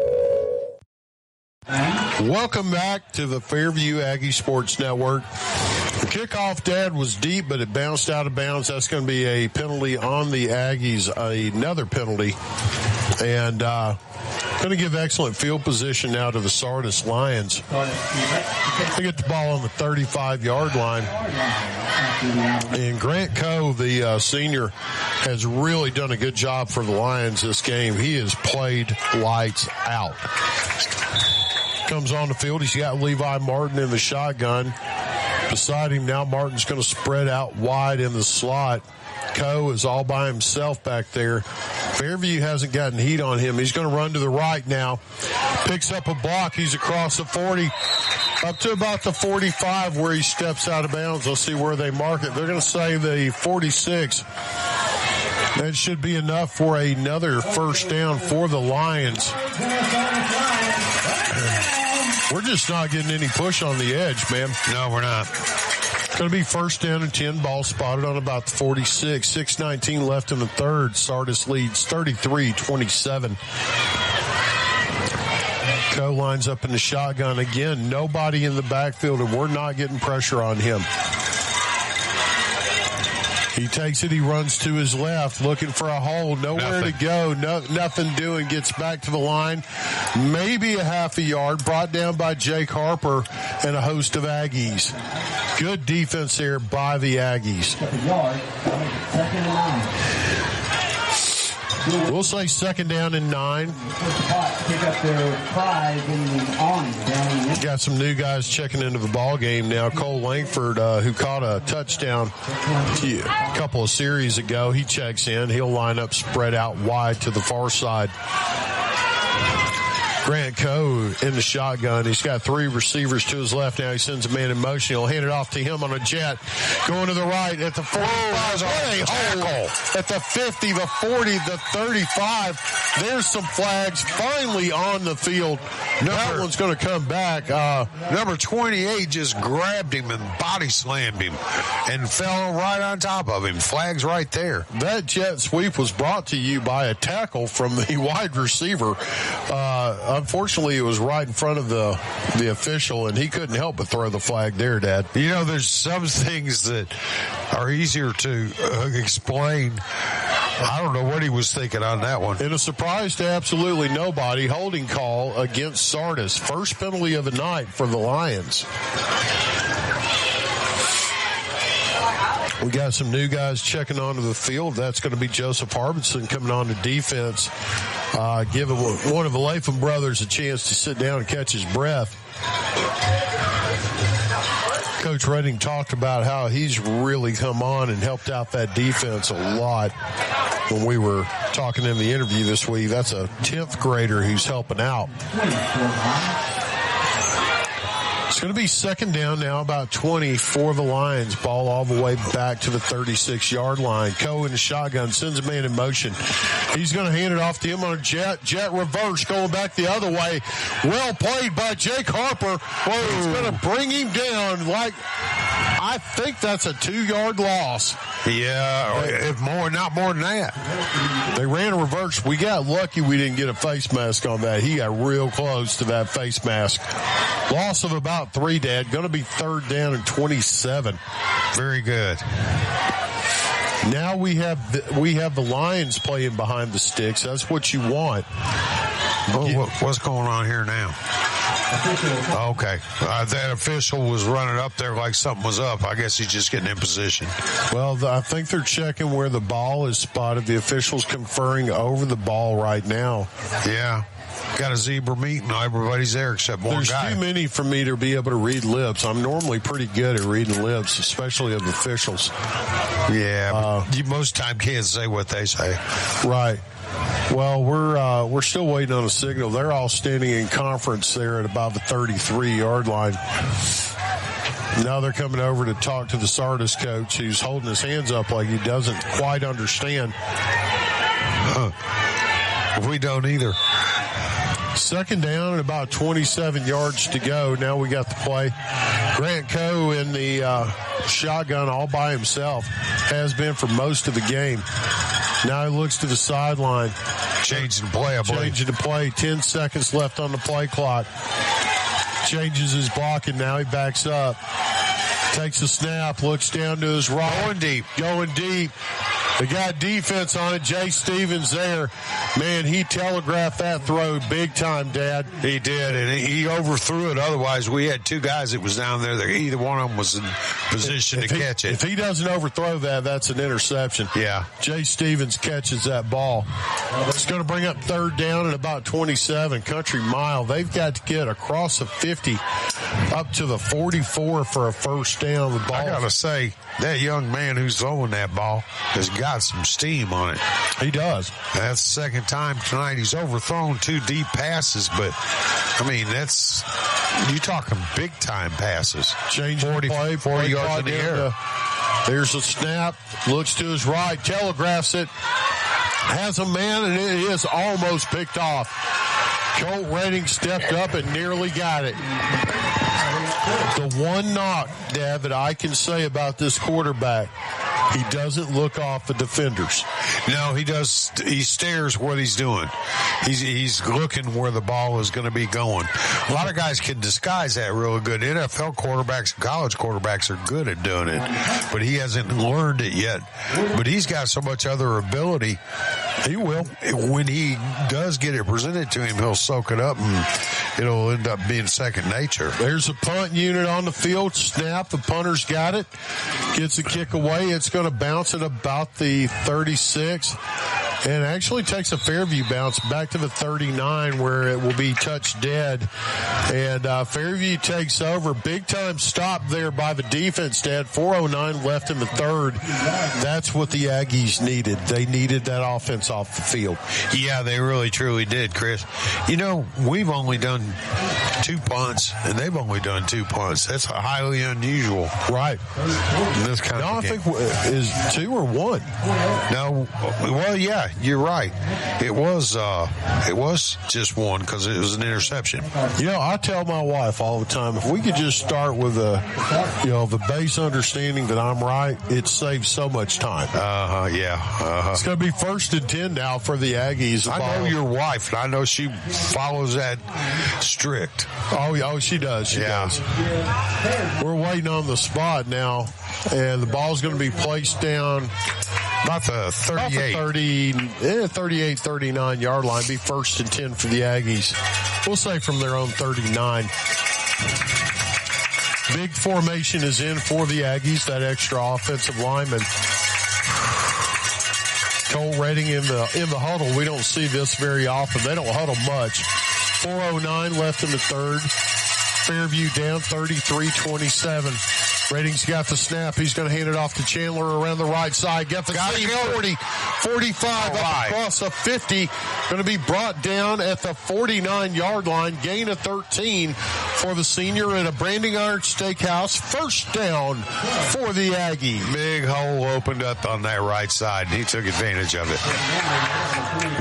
Welcome back to the Fairview Aggie Sports Network. The kickoff, Dad, was deep, but it bounced out of bounds. That's going to be a penalty on the Aggies, another penalty. And going to give excellent field position now to the Sardis Lions. They get the ball on the 35-yard line. And Grant Coe, the senior, has really done a good job for the Lions this game. He has played lights out. Comes on the field. He's got Levi Martin in the shotgun. Beside him now, Martin's going to spread out wide in the slot. Coe is all by himself back there. Fairview hasn't gotten heat on him. He's going to run to the right now. Picks up a block. He's across the 40, up to about the 45 where he steps out of bounds. Let's see where they mark it. They're going to say the 46. That should be enough for another first down for the Lions. We're just not getting any push on the edge, man. No, we're not. It's going to be first down and 10, ball spotted on about the 46. 6:19 left in the third. Sardis leads 33-27. Coe lines up in the shotgun again. Nobody in the backfield, and we're not getting pressure on him. He takes it. He runs to his left, looking for a hole. Nowhere to go. Nothing doing. Gets back to the line. Maybe a half a yard. Brought down by Jake Harper and a host of Aggies. Good defense there by the Aggies. We'll say second down and 9. Got some new guys checking into the ball game now. Cole Langford, who caught a touchdown a couple of series ago, he checks in. He'll line up spread out wide to the far side. Grant Coe in the shotgun. He's got 3 receivers to his left now. He sends a man in motion. He'll hand it off to him on a jet. Going to the right at the 45. At the 50, the 40, the 35. There's some flags finally on the field. That one's going to come back. Number 28 just grabbed him and body slammed him and fell right on top of him. Flags right there. That jet sweep was brought to you by a tackle from the wide receiver. Unfortunately, it was right in front of the official, and he couldn't help but throw the flag there, Dad. You know, there's some things that are easier to explain. I don't know what he was thinking on that one. And a surprise to absolutely nobody, holding call against Sardis. First penalty of the night for the Lions. We got some new guys checking onto the field. That's going to be Joseph Harbinson coming on to defense, giving one of the Latham brothers a chance to sit down and catch his breath. Coach Redding talked about how he's really come on and helped out that defense a lot when we were talking in the interview this week. That's a 10th grader who's helping out. It's going to be second down now, about 20 for the Lions. Ball all the way back to the 36-yard line. Coe in the shotgun, sends a man in motion. He's going to hand it off to him on a jet reverse, going back the other way. Well played by Jake Harper. Whoa. He's going to bring him down like, I think that's a 2-yard loss. Yeah, if not more than that. They ran a reverse. We got lucky we didn't get a face mask on that. He got real close to that face mask. Loss of about 3, Dad. Going to be third down and 27. Very good. Now we have the Lions playing behind the sticks. That's what you want. What's going on here now? Okay. That official was running up there like something was up. I guess he's just getting in position. Well, I think they're checking where the ball is spotted. The official's conferring over the ball right now. Yeah. Got a zebra meeting. Everybody's there except one guy. There's too many for me to be able to read lips. I'm normally pretty good at reading lips, especially of officials. Yeah, but you most time can't say what they say. Right. Well, we're still waiting on a signal. They're all standing in conference there at about the 33-yard line. Now they're coming over to talk to the Sardis coach, who's holding his hands up like he doesn't quite understand. We don't either. Second down and about 27 yards to go. Now we got the play. Grant Coe in the shotgun all by himself. Has been for most of the game. Now he looks to the sideline. Changing the play, I believe. Changing the play. 10 seconds left on the play clock. Changes his block, and now he backs up. Takes a snap, looks down to his right. Going deep. They got defense on it. Jay Stevens there. Man, he telegraphed that throw big time, Dad. He did, and he overthrew it. Otherwise, we had two guys that was down there that either one of them was in position to catch it. If he doesn't overthrow that, that's an interception. Yeah. Jay Stevens catches that ball. It's going to bring up third down at about 27. Country Mile. They've got to get across the 50 up to the 44 for a first down. The ball. I got to say, that young man who's throwing that ball has got some steam on it. He does. That's the second time tonight he's overthrown two deep passes, but I mean, that's, you talking big time passes. Change 40 yards in the air. There's a snap, looks to his right, telegraphs it, has a man, and it is almost picked off. Colt Redding stepped up and nearly got it. The one knock, Dad, that I can say about this quarterback, he doesn't look off the defenders. No, he does. He stares what he's doing. He's looking where the ball is going to be going. A lot of guys can disguise that really good. NFL quarterbacks and college quarterbacks are good at doing it, but he hasn't learned it yet. But he's got so much other ability. He will. When he does get it presented to him, he'll soak it up, and it'll end up being second nature. There's a punt unit on the field. Snap. The punter's got it. Gets a kick away. It's going to bounce at about the 36 and actually takes a Fairview bounce back to the 39 where it will be touched dead. And Fairview takes over. Big time stop there by the defense, Dad. 4:09 left in the third. That's what the Aggies needed. They needed that offense off the field. Yeah, they really, truly did, Chris. You know, we've only done 2 punts, and they've only done 2 punts. That's highly unusual. Right. This kind of game. I think is 2 or 1. No, well, yeah, you're right. It was just 1 because it was an interception. You know, I tell my wife all the time, if we could just start with the base understanding that I'm right, it saves so much time. Yeah. It's going to be 1st and 10 now for the Aggies. I know your wife, and I know she follows that strict. Oh, she does. She does. We're waiting on the spot now, and the ball's going to be placed down about the 38, 39 yard line. Be 1st and 10 for the Aggies. We'll say from their own 39. Big formation is in for the Aggies, that extra offensive lineman. Colt Redding in the huddle. We don't see this very often. They don't huddle much. 4:09 left in the third. Fairview down 33-27. Redding's got the snap. He's going to hand it off to Chandler around the right side. Got the 40, 45 up across the 50. Going to be brought down at the 49-yard line. Gain of 13 for the senior at a Branding Iron Steakhouse. First down for the Aggie. Big hole opened up on that right side, and he took advantage of it.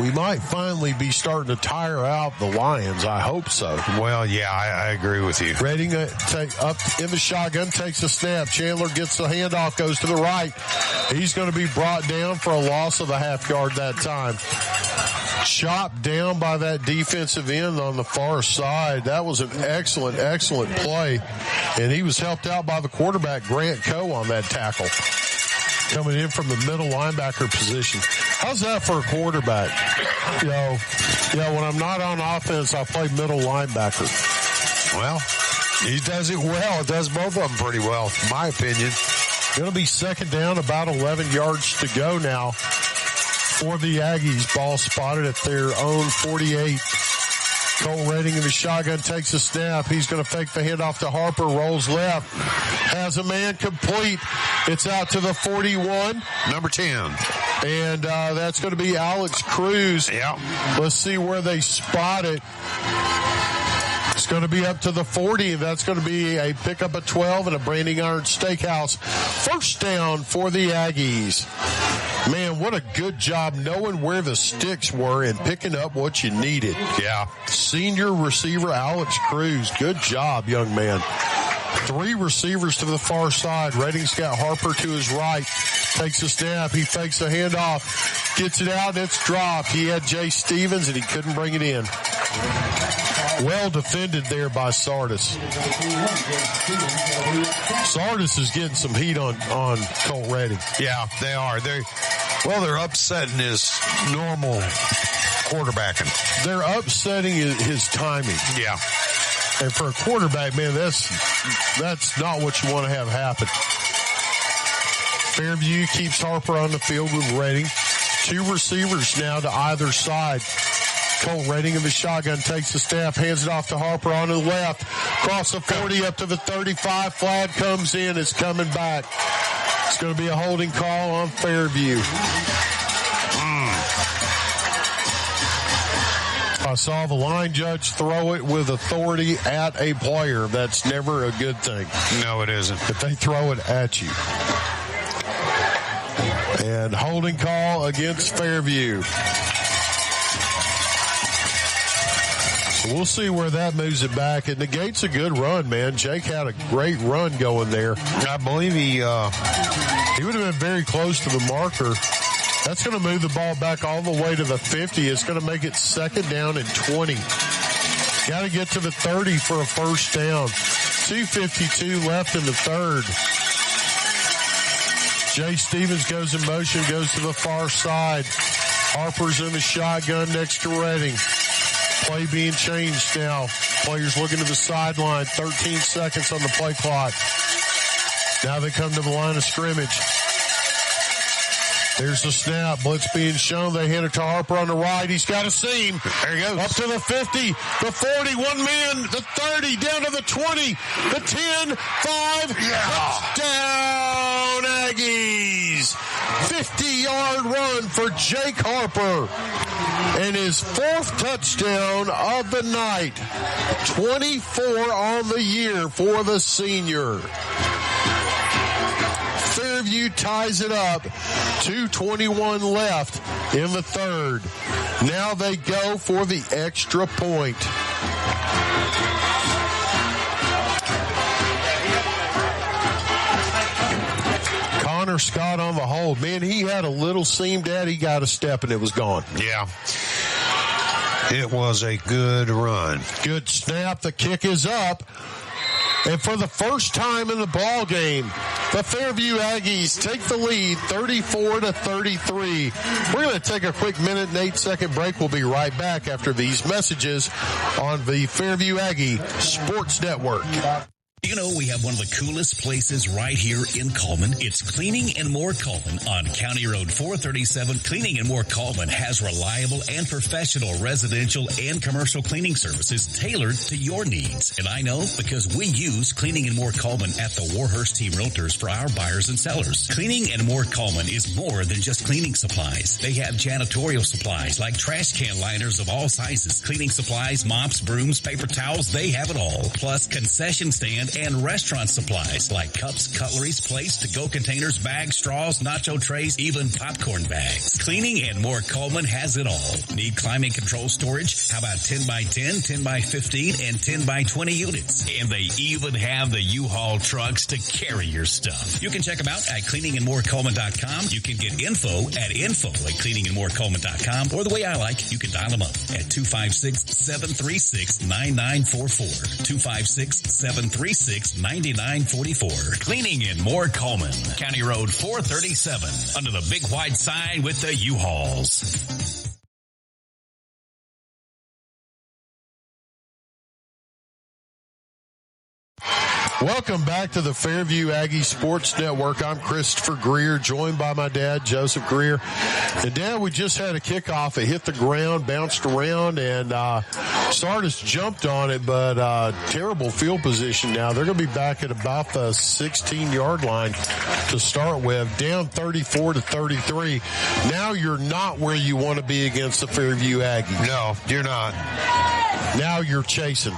We might finally be starting to tire out the Lions. I hope so. Well, yeah, I agree with you. Redding up in the shotgun, takes a snap. Chandler gets the handoff, goes to the right. He's going to be brought down for a loss of a half yard that time. Chopped down by that defensive end on the far side. That was an excellent play. And he was helped out by the quarterback, Grant Coe, on that tackle. Coming in from the middle linebacker position. How's that for a quarterback? When I'm not on offense, I play middle linebacker. Well, he does it well. It does both of them pretty well, in my opinion. Going to be second down, about 11 yards to go now for the Aggies. Ball spotted at their own 48. Colt Redding in the shotgun takes a snap. He's going to fake the handoff to Harper, rolls left, has a man complete. It's out to the 41. Number 10. And that's going to be Alex Cruz. Yeah. Let's see where they spot it. It's going to be up to the 40, and that's going to be a pickup of 12 and a Branding Iron Steakhouse. First down for the Aggies. Man, what a good job knowing where the sticks were and picking up what you needed. Yeah. Senior receiver Alex Cruz. Good job, young man. 3 receivers to the far side. Redding's got Harper to his right. Takes a snap. He fakes a handoff. Gets it out, and it's dropped. He had Jay Stevens, and he couldn't bring it in. Well defended there by Sardis. Sardis is getting some heat on Colt Redding. Yeah, they are. They're upsetting his normal quarterbacking. They're upsetting his timing. Yeah. And for a quarterback, man, that's not what you want to have happen. Fairview keeps Harper on the field with Redding. 2 receivers now to either side. Colt Redding of the shotgun takes the snap, hands it off to Harper on the left. Cross the 40 up to the 35. Flag comes in. It's coming back. It's going to be a holding call on Fairview. I saw the line judge throw it with authority at a player. That's never a good thing. No, it isn't. If they throw it at you. And holding call against Fairview. So we'll see where that moves it back. It negates a good run, man. Jake had a great run going there. I believe he would have been very close to the marker. That's going to move the ball back all the way to the 50. It's going to make it 2nd down and 20. Got to get to the 30 for a first down. 2:52 left in the third. Jay Stevens goes in motion, goes to the far side. Harper's in the shotgun next to Redding. Play being changed now. Players looking to the sideline. 13 seconds on the play clock. Now they come to the line of scrimmage. There's the snap. Blitz being shown. They hand it to Harper on the right. He's got a seam. There he goes. Up to the 50, the 40, one man, the 30, down to the 20, the 10, 5. Yeah. Touchdown, Aggies. 50-yard run for Jake Harper. And his 4th touchdown of the night. 24 on the year for the senior. Fairview ties it up. 2:21 left in the third. Now they go for the extra point. Connor Scott on the hold. Man, he had a little seam, Dad. He got a step, and it was gone. Yeah. It was a good run. Good snap. The kick is up. And for the first time in the ball game, the Fairview Aggies take the lead 34-33. We're going to take a quick 1-and-8-second break. We'll be right back after these messages on the Fairview Aggie Sports Network. You know, we have one of the coolest places right here in Cullman. It's Cleaning and More Cullman on County Road 437. Cleaning and More Cullman has reliable and professional residential and commercial cleaning services tailored to your needs. And I know because we use Cleaning and More Cullman at the Warhurst Team Realtors for our buyers and sellers. Cleaning and More Cullman is more than just cleaning supplies. They have janitorial supplies like trash can liners of all sizes, cleaning supplies, mops, brooms, paper towels, they have it all. Plus concession stand and restaurant supplies like cups, cutleries, plates, to-go containers, bags, straws, nacho trays, even popcorn bags. Cleaning and More Cullman has it all. Need climate control storage? How about 10 by 10, 10 by 15, and 10 by 20 units? And they even have the U-Haul trucks to carry your stuff. You can check them out at cleaningandmorecullman.com. You can get info at info@cleaningandmorecullman.com, or the way I like, you can dial them up at 256-736-9944. 256-736-9944. Cleaning and More Cullman. County Road 437. Under the big white sign with the U-Hauls. Welcome back to the Fairview Aggie Sports Network. I'm Christopher Greer, joined by my dad, Joseph Greer. And Dad, we just had a kickoff. It hit the ground, bounced around, and Sardis jumped on it, but terrible field position now. They're going to be back at about the 16-yard line to start with, down 34-33. Now you're not where you want to be against the Fairview Aggies. No, you're not. Now you're chasing.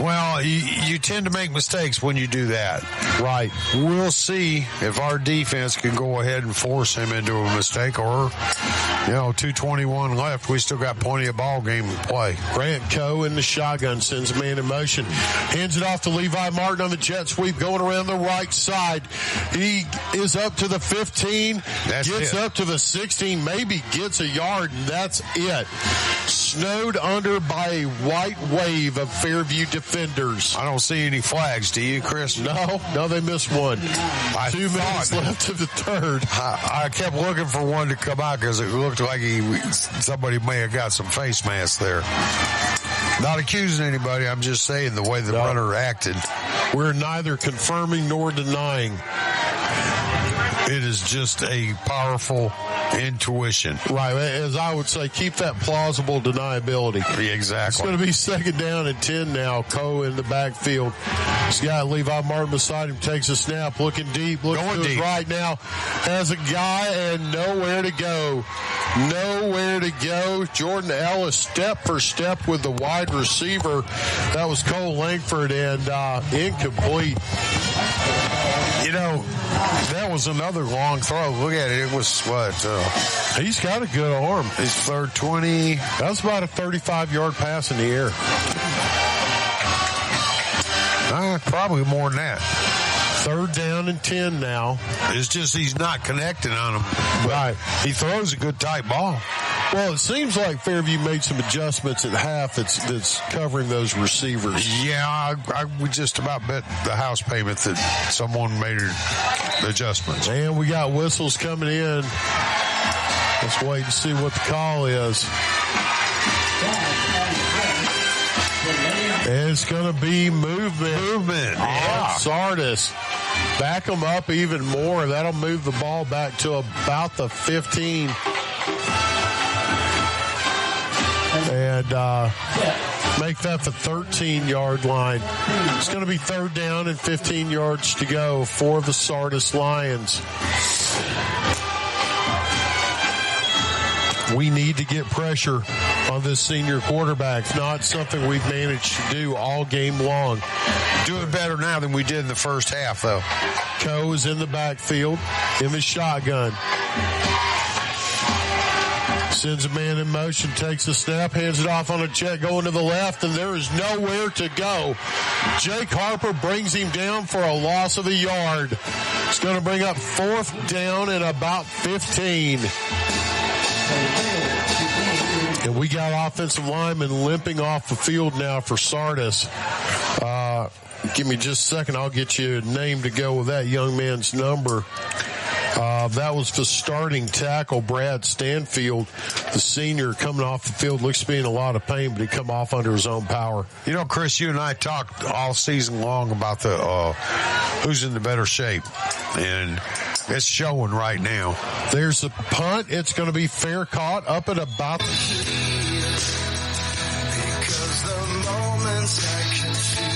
Well, you tend to make mistakes when you do that. Right. We'll see if our defense can go ahead and force him into a mistake, or, 2:21 left. We still got plenty of ball game to play. Grant Coe in the shotgun, sends a man in motion. Hands it off to Levi Martin on the jet sweep, going around the right side. He is up to the 15, gets up to the 16, maybe gets a yard, and that's it. Snowed under by a white wave of Fairview defenders. I don't see any flags. Do you, Chris? No, they missed one. 2 minutes left of the third. I kept looking for one to come out because it looked like somebody may have got some face masks there. Not accusing anybody. I'm just saying the way the runner acted. We're neither confirming nor denying. It is just a powerful intuition. Right. As I would say, keep that plausible deniability. Exactly. It's going to be 2nd down and 10 now. Coe in the backfield. He's got Levi Martin beside him, takes a snap, looking deep, looking to his right now. Has a guy and nowhere to go. Nowhere to go. Jordan Ellis step for step with the wide receiver. That was Cole Langford, and incomplete. That was another long throw. Look at it. It was what? He's got a good arm. His third 20. That's about a 35-yard pass in the air. Probably more than that. 3rd down and 10 now. It's just he's not connecting on him. Right. He throws a good tight ball. Well, it seems like Fairview made some adjustments at half that's covering those receivers. Yeah, I would just about bet the house payment that someone made adjustments. And we got whistles coming in. Let's wait and see what the call is. And it's going to be movement. Yeah. Sardis. Back them up even more. That'll move the ball back to about the 15. And make that the 13-yard line. It's going to be 3rd down and 15 yards to go for the Sardis Lions. We need to get pressure on this senior quarterback. It's not something we've managed to do all game long. Doing better now than we did in the first half, though. Coe is in the backfield in the shotgun. Sends a man in motion, takes a snap, hands it off on a check, going to the left, and there is nowhere to go. Jake Harper brings him down for a loss of a yard. It's going to bring up 4th down and about 15. And we got offensive linemen limping off the field now for Sardis. Give me just a second. I'll get you a name to go with that young man's number. That was the starting tackle, Brad Stanfield, the senior, coming off the field. Looks to be in a lot of pain, but he come off under his own power. Chris, you and I talked all season long about the who's in the better shape, and it's showing right now. There's the punt. It's going to be fair caught up at about the... Because the moments I can feel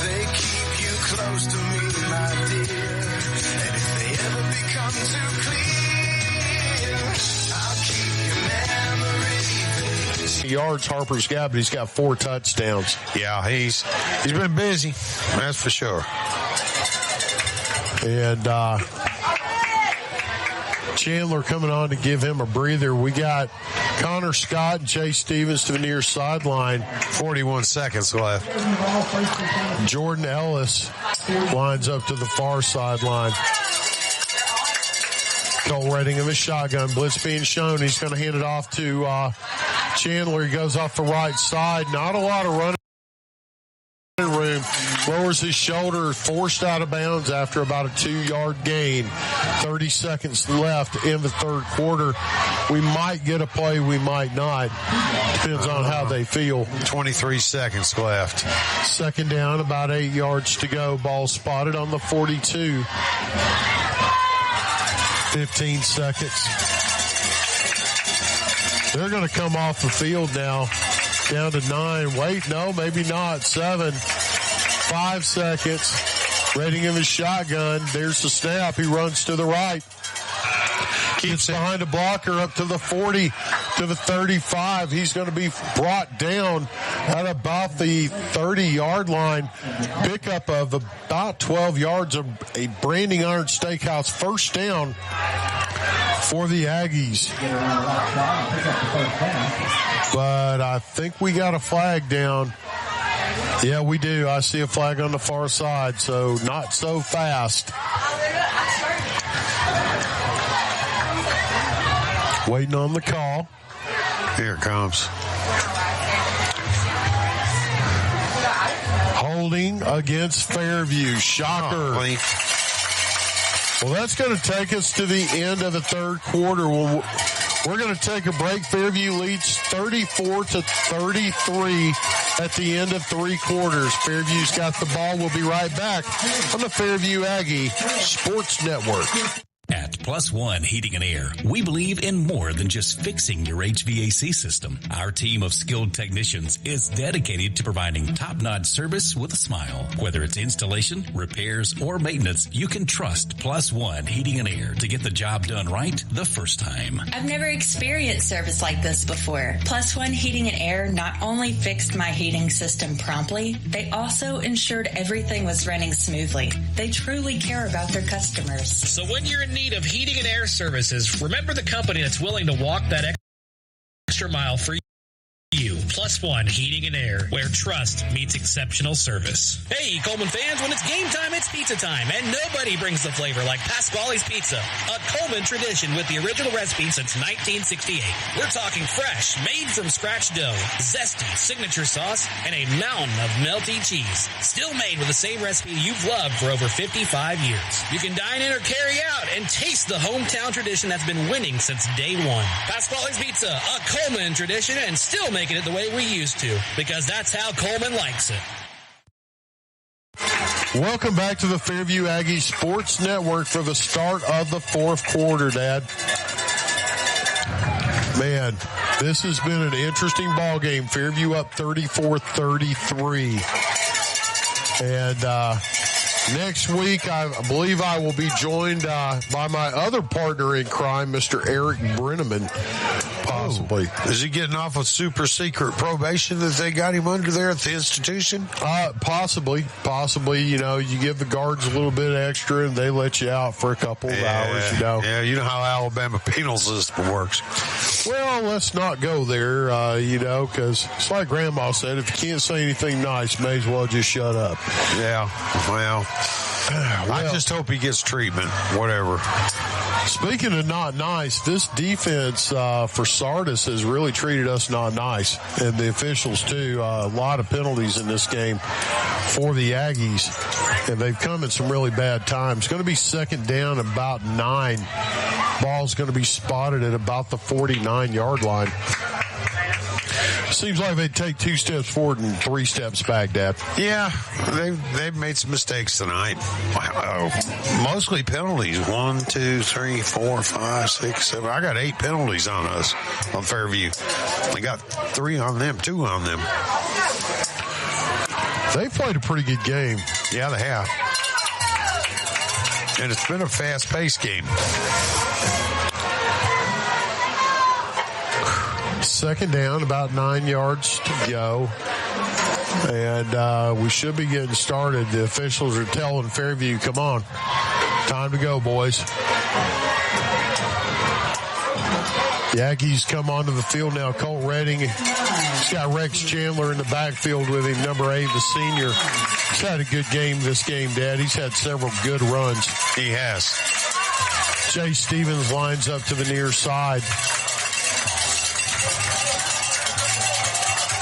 they keep you close to me, my dear. And if they ever become too clear, I'll keep your memory. Yards Harper's got, but he's got 4 touchdowns. Yeah, he's been busy. That's for sure. And Chandler coming on to give him a breather. We got Connor Scott and Chase Stevens to the near sideline. 41 seconds left. Jordan Ellis lines up to the far sideline. Cole Redding in the shotgun. Blitz being shown. He's going to hand it off to Chandler. He goes off the right side. Not a lot of running room. lowers his shoulder, forced out of bounds after about a 2-yard gain. 30 seconds left in the third quarter. We might get a play, we might not. Depends on how they feel. 23 seconds left. Second down, about 8 yards to go. Ball spotted on the 42. 15 seconds. They're going to come off the field now. Down to 9. Wait, no, maybe not. 7. 5 seconds. Reading him his shotgun. There's the snap. He runs to the right. Keeps behind a blocker up to the 40, to the 35. He's going to be brought down at about the 30-yard line. Pickup of about 12 yards of a Branding Iron Steakhouse first down for the Aggies. But I think we got a flag down. Yeah, we do. I see a flag on the far side, so not so fast. Waiting on the call. Here it comes. Holding against Fairview. Shocker. Well, that's going to take us to the end of the third quarter. We're going to take a break. Fairview leads 34-33 at the end of 3 quarters. Fairview's got the ball. We'll be right back on the Fairview Aggie Sports Network. At Plus One Heating and Air, we believe in more than just fixing your HVAC system. Our team of skilled technicians is dedicated to providing top-notch service with a smile. Whether it's installation, repairs, or maintenance, you can trust Plus One Heating and Air to get the job done right the first time. I've never experienced service like this before. Plus One Heating and Air not only fixed my heating system promptly, they also ensured everything was running smoothly. They truly care about their customers. So when you're in need of heating and air services, remember the company that's willing to walk that extra mile for you. Plus One Heating and Air, where trust meets exceptional service. Hey, Cullman fans, when it's game time, it's pizza time, and nobody brings the flavor like Pasquale's Pizza, a Cullman tradition with the original recipe since 1968. We're talking fresh, made from scratch dough, zesty signature sauce, and a mountain of melty cheese. Still made with the same recipe you've loved for over 55 years. You can dine in or carry out and taste the hometown tradition that's been winning since day one. Pasquale's Pizza, a Cullman tradition, and still making it the way we used to, because that's how Cullman likes it. Welcome back to the Fairview Aggie Sports Network for the start of the fourth quarter, Dad. Man, this has been an interesting ball game. Fairview up 34-33. And next week, I believe I will be joined by my other partner in crime, Mr. Eric Brenneman. Possibly. Is he getting off of super secret probation that they got him under there at the institution? Possibly. You know, you give the guards a little bit extra and they let you out for a couple of hours, you know. Yeah, you know how Alabama penal system works. Well, let's not go there, you know, because it's like Grandma said, if you can't say anything nice, may as well just shut up. Yeah, well, I just hope he gets treatment, whatever. Speaking of not nice, this defense for Sardis has really treated us not nice, and the officials too. A lot of penalties in this game for the Aggies, and they've come in some really bad times. It's going to be second down, about 9. Ball's going to be spotted at about the 49-yard line. Seems like they take 2 steps forward and 3 steps back, Dad. Yeah, they've made some mistakes tonight. Mostly penalties. 1, 2, 3, 4, 5, 6, 7. I got 8 penalties on us on Fairview. I got 3 on them, 2 on them. They played a pretty good game. Yeah, they have. And it's been a fast-paced game. Second down, about 9 yards to go. And we should be getting started. The officials are telling Fairview, come on, time to go, boys. The Aggies come onto the field now. Colt Redding, he's got Rex Chandler in the backfield with him, number 8, the senior. He's had a good game this game, Dad. He's had several good runs. He has. Jay Stevens lines up to the near side.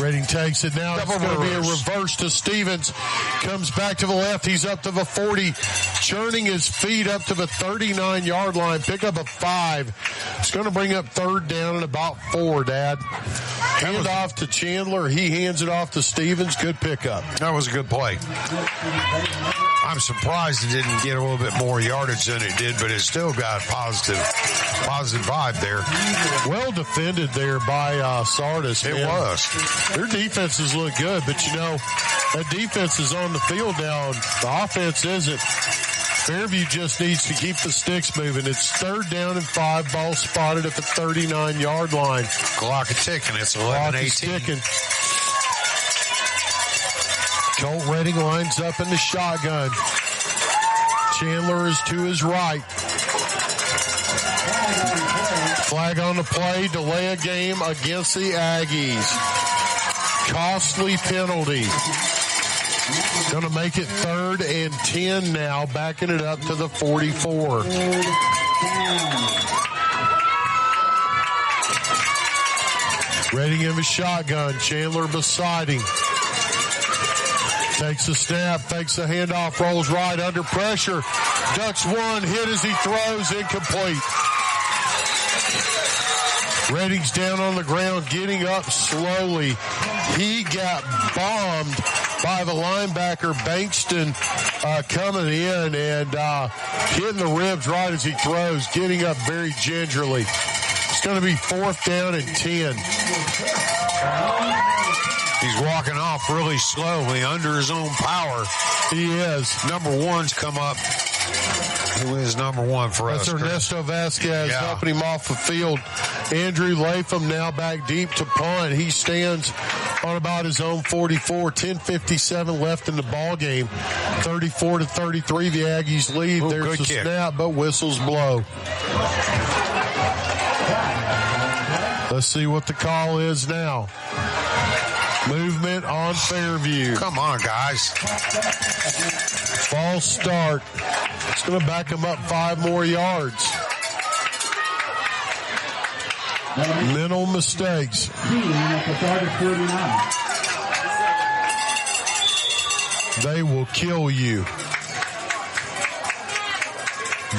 Redding takes it now. It's going to be a reverse to Stevens. Comes back to the left. He's up to the 40. Churning his feet up to the 39-yard line. Pick up a 5. It's going to bring up third down and about 4, Dad. Hand off to Chandler. He hands it off to Stevens. Good pickup. That was a good play. I'm surprised it didn't get a little bit more yardage than it did, but it still got a positive vibe there. Well defended there by Sardis. It was. Their defenses look good, but you know, that defense is on the field now. The offense isn't. Fairview just needs to keep the sticks moving. It's third down and 5. Ball spotted at the 39-yard line. Clock is ticking. It's 11-18. Colt Redding lines up in the shotgun. Chandler is to his right. Flag on the play. Delay a game against the Aggies. Costly penalty. Going to make it 3rd and 10 now, backing it up to the 44. Redding in the shotgun. Chandler beside him. Takes a snap, fakes the handoff, rolls right under pressure. Ducks one, hit as he throws, incomplete. Redding's down on the ground, getting up slowly. He got bombed by the linebacker Bankston coming in and hitting the ribs right as he throws, getting up very gingerly. It's going to be 4th down and 10. He's walking off really slowly under his own power. He is. Number 1's come up. Who is number 1 for us? That's Ernesto Vasquez helping him off the field. Andrew Latham now back deep to punt. He stands on about his own 44. 10:57 left in the ball game. 34-33, the Aggies lead. There's a snap, but whistles blow. Let's see what the call is now. Movement on Fairview. Come on, guys. False start. It's going to back them up 5 more yards. Mental mistakes. They will kill you.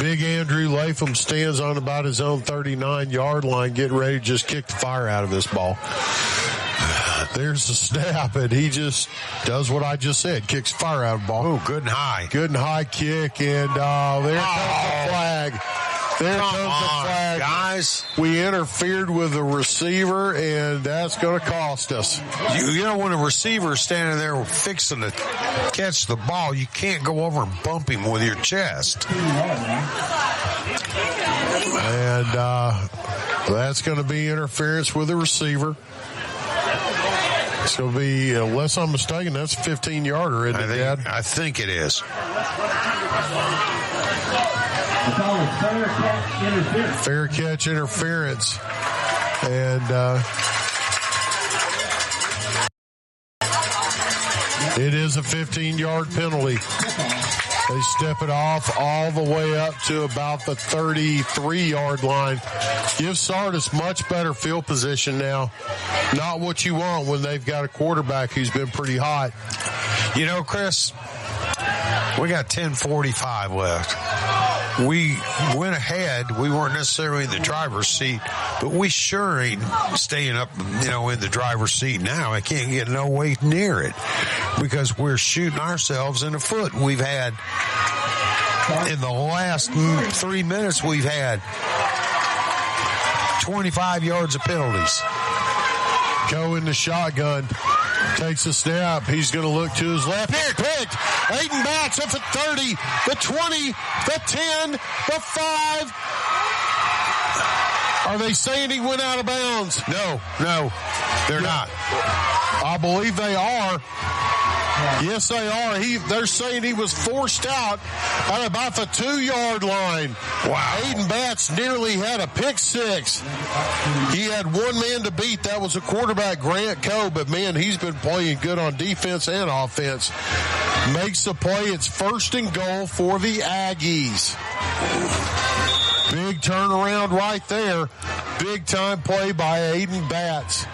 Big Andrew Latham stands on about his own 39-yard line, getting ready to just kick the fire out of this ball. There's the snap, and he just does what I just said, kicks fire out of the ball. Oh, good and high. Good and high kick, and there comes the flag. There comes the flag. Guys. We interfered with the receiver, and that's going to cost us. You know, when a receiver is standing there fixing to catch the ball, you can't go over and bump him with your chest. And that's going to be interference with the receiver. It's going to be, unless I'm mistaken, that's a 15-yarder, isn't it, Dad? I think it is. Fair catch interference. And it is a 15-yard penalty. They step it off all the way up to about the 33-yard line. Gives Sardis much better field position now. Not what you want when they've got a quarterback who's been pretty hot. You know, Chris, we got 10:45 left. We went ahead. We weren't necessarily in the driver's seat, but we sure ain't staying up, in the driver's seat now. I can't get no way near it because we're shooting ourselves in the foot. We've had, in the last 3 minutes, we've had 25 yards of penalties. Go in the shotgun. Takes a snap. He's going to look to his left. Here, picked. Aiden Batts up at 30, the 20, the 10, the 5. Are they saying he went out of bounds? No, they're not. I believe they are. Yes, they are. They're saying he was forced out at about the 2-yard line. Wow. Aiden Batts nearly had a pick six. He had one man to beat. That was a quarterback, Grant Coe. But, man, he's been playing good on defense and offense. Makes the play. It's 1st and goal for the Aggies. Big turnaround right there. Big time play by Aiden Batts.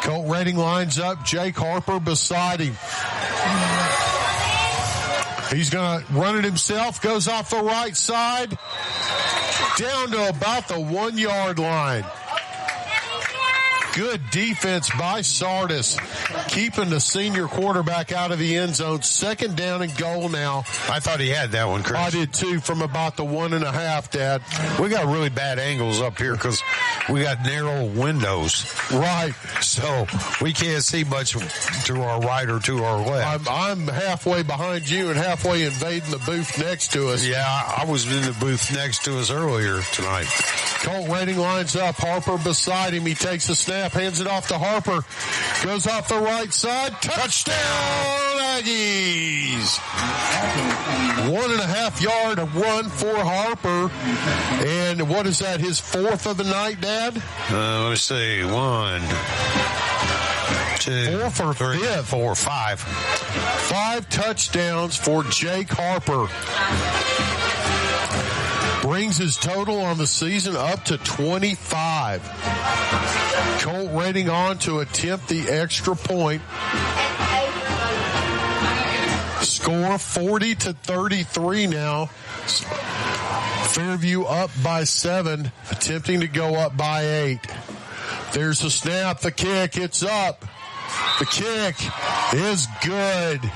Colt Redding lines up. Jake Harper beside him. He's going to run it himself. Goes off the right side. Down to about the 1 yard line. Good defense by Sardis, keeping the senior quarterback out of the end zone. 2nd down and goal now. I thought he had that one, Chris. I did too, from about the 1.5, Dad. We got really bad angles up here because we got narrow windows. Right. So we can't see much to our right or to our left. I'm halfway behind you and halfway invading the booth next to us. Yeah, I was in the booth next to us earlier tonight. Colt Redding lines up. Harper beside him. He takes a snap, hands it off to Harper. Goes off the right side. Touchdown, Aggies. 1.5 yard run for Harper. And what is that, his 4th of the night, Dad? Let me see. 1, 2, 4 for 3, 4, 5. 5 touchdowns for Jake Harper. Brings his total on the season up to 25. Colt Redding on to attempt the extra point. Score 40-33 now. Fairview up by 7, attempting to go up by 8. There's the snap, the kick, it's up. The kick is good.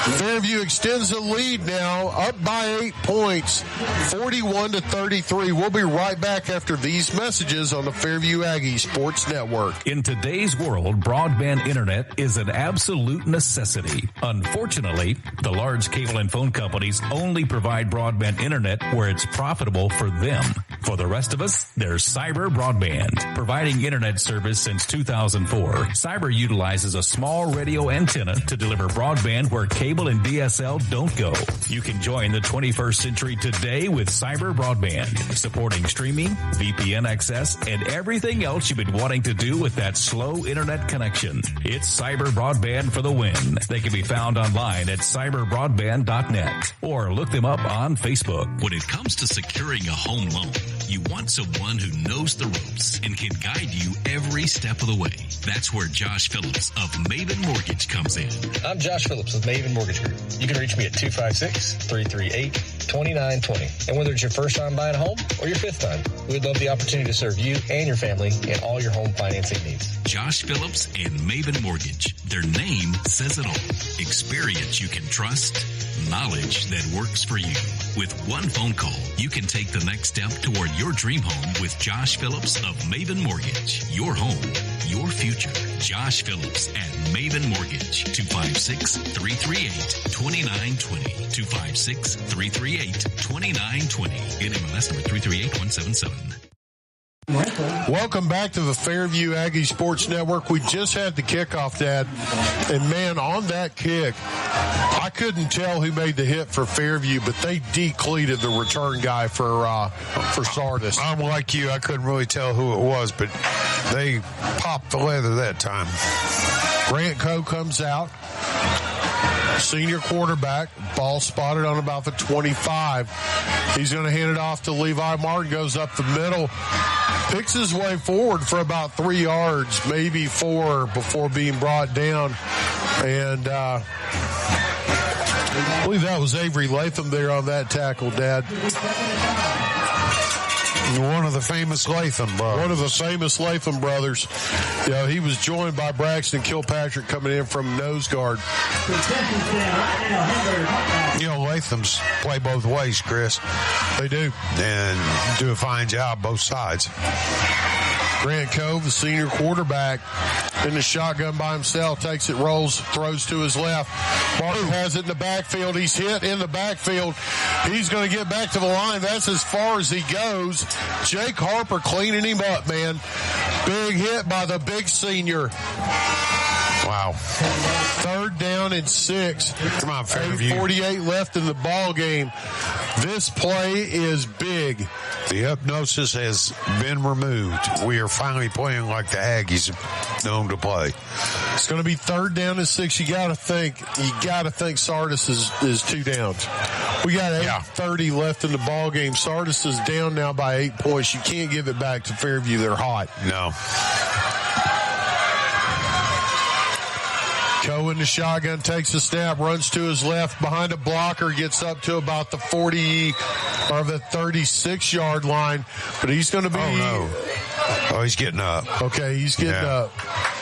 Fairview extends the lead now, up by 8 points, 41-33. We'll be right back after these messages on the Fairview Aggie Sports Network. In today's world, broadband internet is an absolute necessity. Unfortunately, the large cable and phone companies only provide broadband internet where it's profitable for them. For the rest of us, there's Cyber Broadband. Providing internet service since 2004, Cyber utilizes a small radio antenna to deliver broadband where cable and DSL don't go. You can join the 21st century today with Cyber Broadband, supporting streaming, VPN access, and everything else you've been wanting to do with that slow internet connection. It's Cyber Broadband for the win. They can be found online at cyberbroadband.net or look them up on Facebook. When it comes to securing a home loan, you want someone who knows the ropes and can guide you every step of the way. That's where Josh Phillips of Maven Mortgage comes in. I'm Josh Phillips with Maven Mortgage Group. You can reach me at 256-338-2920. And whether it's your first time buying a home or your 5th time, we'd love the opportunity to serve you and your family in all your home financing needs. Josh Phillips and Maven Mortgage. Their name says it all. Experience you can trust, knowledge that works for you. With one phone call, you can take the next step toward your dream home with Josh Phillips of Maven Mortgage. Your home, your future. Josh Phillips at Maven Mortgage. 256-338-2920. 256-338-2920. NMLS number 338177. Welcome back to the Fairview Aggie Sports Network. We just had the kickoff, Dad, and man, on that kick, I couldn't tell who made the hit for Fairview, but they decleated the return guy for Sardis. I'm like you, I couldn't really tell who it was, but they popped the leather that time. Grant Coe comes out. Senior quarterback, ball spotted on about the 25. He's going to hand it off to Levi Martin, goes up the middle, picks his way forward for about 3 yards, maybe 4, before being brought down. And I believe that was Avery Latham there on that tackle, Dad. One of the famous Latham brothers. One of the famous Latham brothers. You know, he was joined by Braxton Kilpatrick coming in from nose guard. You know, Lathams play both ways, Chris. They do. And do a fine job both sides. Grant Cove, the senior quarterback, in the shotgun by himself, takes it, rolls, throws to his left. Martin has it in the backfield. He's hit in the backfield. He's going to get back to the line. That's as far as he goes. Jake Harper cleaning him up, man. Big hit by the big senior. Wow. 3rd down and 6. Come on, Fairview. 8:48 left in the ball game. This play is big. The hypnosis has been removed. We are finally playing like the Aggies known to play. It's going to be 3rd down and 6. You got to think Sardis is 2 downs. We got 8:30 left in the ball game. Sardis is down now by 8 points. You can't give it back to Fairview. They're hot. No. Coe in the shotgun, takes a snap, runs to his left behind a blocker, gets up to about the 40 or the 36-yard line, but he's going to be... Oh, no. Oh, he's getting up. Okay, he's getting up.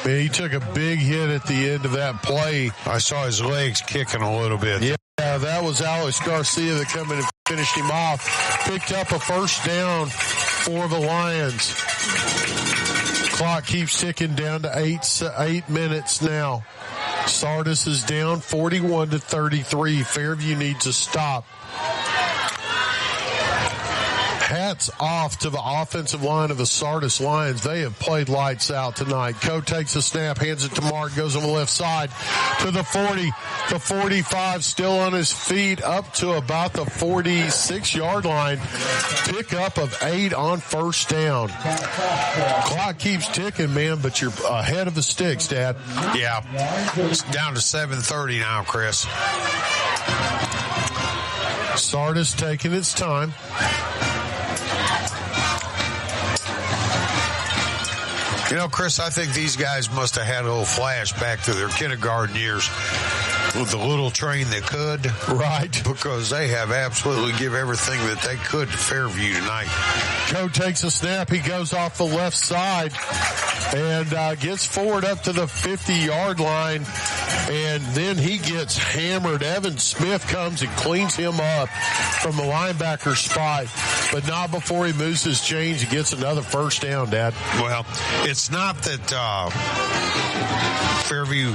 Man, he took a big hit at the end of that play. I saw his legs kicking a little bit. Yeah, that was Alex Garcia that came in and finished him off. Picked up a first down for the Lions. Clock keeps ticking down to 8 minutes now. Sardis is down 41-33. Fairview needs a stop. Hats off to the offensive line of the Sardis Lions. They have played lights out tonight. Coe takes a snap, hands it to Mark, goes on the left side to the 40, the 45, still on his feet, up to about the 46-yard line. Pickup of 8 on first down. Clock keeps ticking, man, but you're ahead of the sticks, Dad. Yeah. It's down to 7:30 now, Chris. Sardis taking its time. You know, Chris, I think these guys must have had a little flashback to their kindergarten years with the little train that could. Right. Because they have absolutely give everything that they could to Fairview tonight. Coe takes a snap. He goes off the left side and gets forward up to the 50-yard line. And then he gets hammered. Evan Smith comes and cleans him up from the linebacker spot, but not before he moves his chains and gets another first down, Dad. Well, it's not that Fairview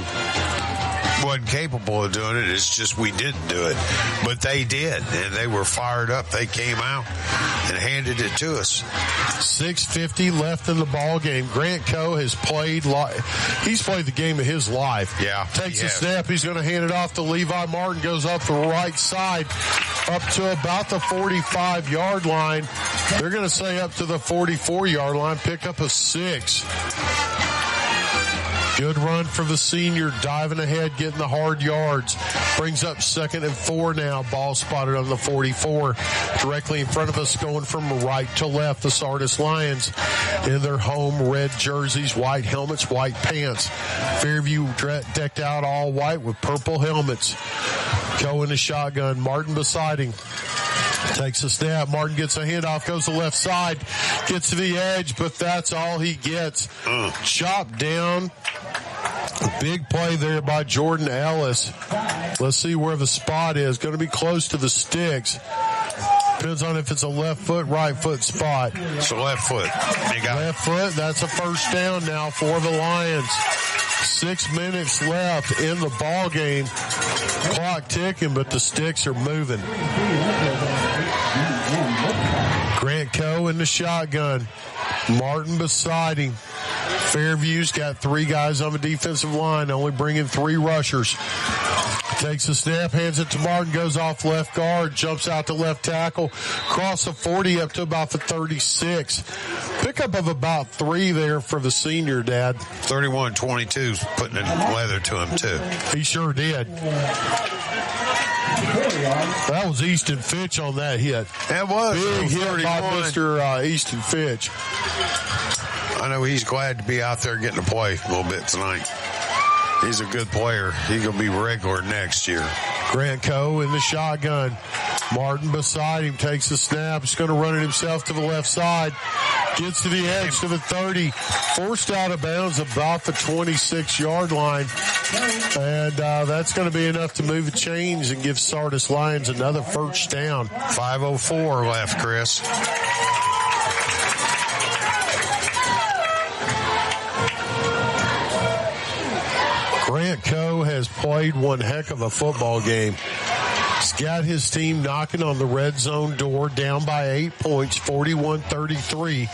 wasn't capable of doing it. It's just we didn't do it. But they did, and they were fired up. They came out and handed it to us. 6:50 left in the ball game. Grant Coe has played he's played the game of his life. Yeah. Takes a snap. He's going to hand it off to Levi Martin. Goes up the right side up to about the 45-yard line. They're going to say up to the 44-yard line. Pick up a 6. Good run for the senior, diving ahead, getting the hard yards. Brings up 2nd and 4 now. Ball spotted on the 44. Directly in front of us, going from right to left, the Sardis Lions in their home red jerseys, white helmets, white pants. Fairview decked out all white with purple helmets. Coe in the shotgun, Martin beside him. Takes a snap. Martin gets a handoff, goes to the left side, gets to the edge, but that's all he gets. Chopped down. Big play there by Jordan Ellis. Let's see where the spot is. Going to be close to the sticks. Depends on if it's a left foot, right foot spot. It's a left foot. Left foot. That's a first down now for the Lions. 6 minutes left in the ball game. Clock ticking, but the sticks are moving. Grant Coe in the shotgun. Martin beside him. Fairview's got 3 guys on the defensive line, only bringing 3 rushers. Takes a snap, hands it to Martin, goes off left guard, jumps out to left tackle, cross the 40 up to about the 36. Pickup of about 3 there for the senior, Dad. 31-22, putting in leather to him, too. He sure did. That was Easton Fitch on that hit. That was. Big hit by Mr. Easton Fitch. I know he's glad to be out there getting to play a little bit tonight. He's a good player. He's going to be regular next year. Grant Coe in the shotgun. Martin beside him, takes the snap. He's going to run it himself to the left side. Gets to the edge to the 30. Forced out of bounds about the 26-yard line. And that's going to be enough to move the chains and give Sardis Lions another first down. 5:04 left, Chris. Grant Coe has played one heck of a football game. He's got his team knocking on the red zone door, down by 8 points, 41-33.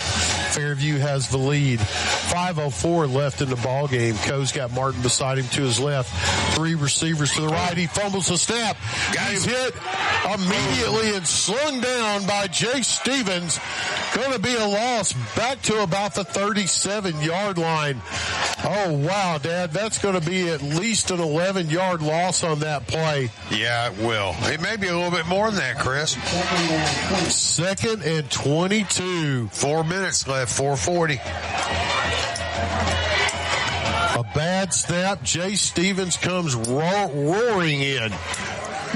Fairview has the lead. 5:04 left in the ball game. Coe's got Martin beside him to his left. 3 receivers to the right. He fumbles the snap. He's hit immediately and slung down by Jay Stevens. Going to be a loss back to about the 37-yard line. Oh, wow, Dad. That's going to be at least an 11-yard loss on that play. Yeah, it will. It may be a little bit more than that, Chris. 2nd and 22. 4 minutes left, 4:40. A bad snap. Jay Stevens comes roaring in,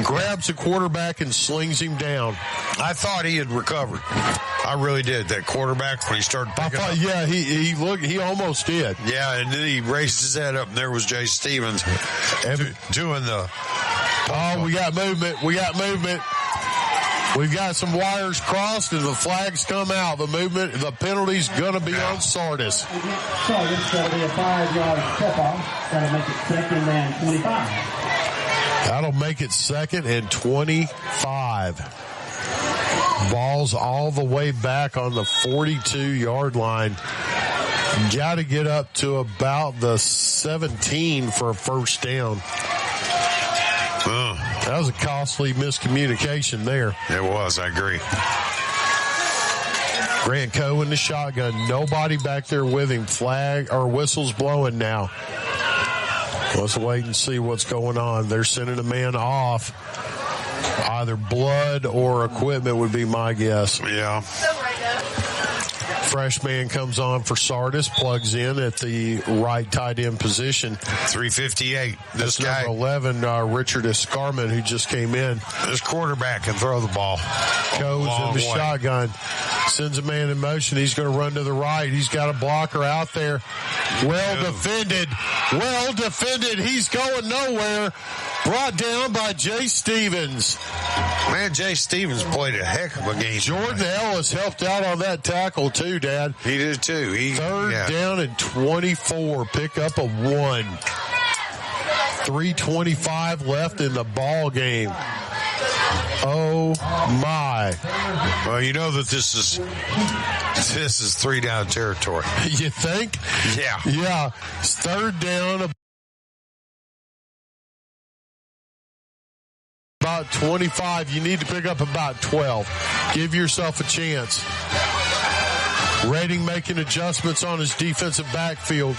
grabs the quarterback and slings him down. I thought he had recovered. I really did. That quarterback, when he started picking up. Yeah, he almost did. Yeah, and then he raised his head up, and there was Jay Stevens doing the... Oh, we got movement. We've got some wires crossed, and the flags come out. The penalty's going to be on Sardis. So this will be a 5-yard tip-off. That'll make it second and 25. That'll make it second and 25. Ball's all the way back on the 42-yard line. Got to get up to about the 17 for a first down. That was a costly miscommunication there. It was, I agree. Grant Coe in the shotgun. Nobody back there with him. Flag or whistle's blowing now. Let's wait and see what's going on. They're sending a man off. Either blood or equipment would be my guess. Yeah. Fresh man comes on for Sardis, plugs in at the right tight end position. 358. This guy, number 11, Richard Escarman, who just came in. This quarterback can throw the ball. Coes in the shotgun. Sends a man in motion. He's going to run to the right. He's got a blocker out there. Well defended. He's going nowhere. Brought down by Jay Stevens. Man, Jay Stevens played a heck of a game. Jordan Ellis helped out on that tackle too, Dad. He did too. Third down and 24. Pick up a 1. 3:25 left in the ball game. Oh my. Well, you know that this is 3-down territory. You think? Yeah. Yeah. It's third down. About 25. You need to pick up about 12. Give yourself a chance. Rating making adjustments on his defensive backfield.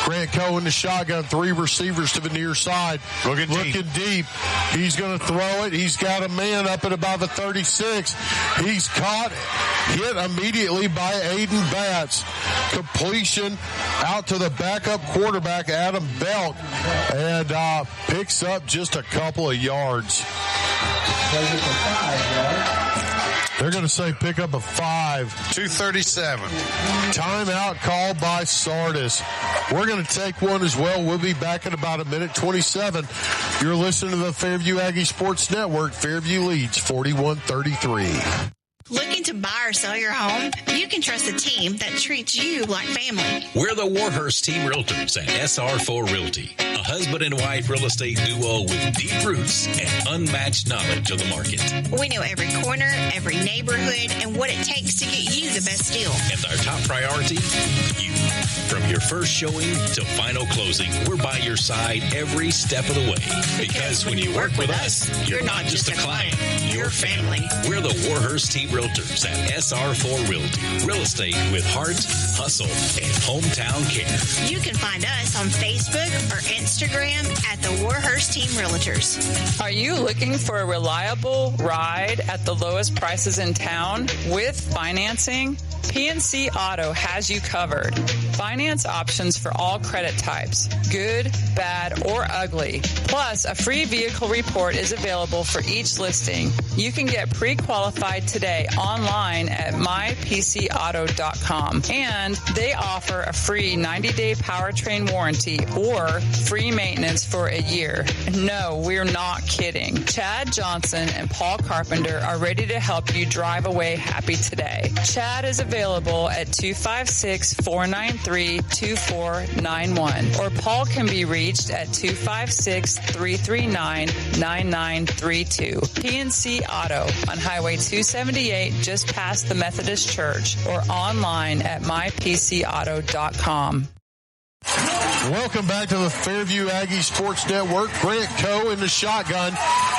Grant Coe in the shotgun. 3 receivers to the near side. Looking deep. He's going to throw it. He's got a man up at about the 36. He's caught, hit immediately by Aiden Batts. Completion out to the backup quarterback, Adam Belk, and picks up just a couple of yards. They're going to say pick up a 5. 2:37. Timeout called by Sardis. We're going to take one as well. We'll be back in about 1:27. You're listening to the Fairview Aggie Sports Network. Fairview leads 41-33. Looking to buy or sell your home? You can trust a team that treats you like family. We're the Warhurst Team Realtors at SR4 Realty, a husband and wife real estate duo with deep roots and unmatched knowledge of the market. We know every corner, every neighborhood, and what it takes to get you the best deal. And our top priority, you. From your first showing to final closing, we're by your side every step of the way. Because when you work with us, you're not just a client, you're family. We're the Warhurst Team Realtors at SR4 Realty. Real estate with heart, hustle, and hometown care. You can find us on Facebook or Instagram at the Warhurst Team Realtors. Are you looking for a reliable ride at the lowest prices in town with financing? PNC Auto has you covered. Finance options for all credit types, good, bad, or ugly. Plus, a free vehicle report is available for each listing. You can get pre-qualified today online at mypcauto.com. And they offer a free 90-day powertrain warranty or free maintenance for a year. No, we're not kidding. Chad Johnson and Paul Carpenter are ready to help you drive away happy today. Chad is available at 256-493-2491, or Paul can be reached at 256-339-9932. PNC Auto on Highway 278 just past the Methodist Church, or online at mypcauto.com. Welcome back to the Fairview Aggie Sports Network. Grant Coe in the shotgun.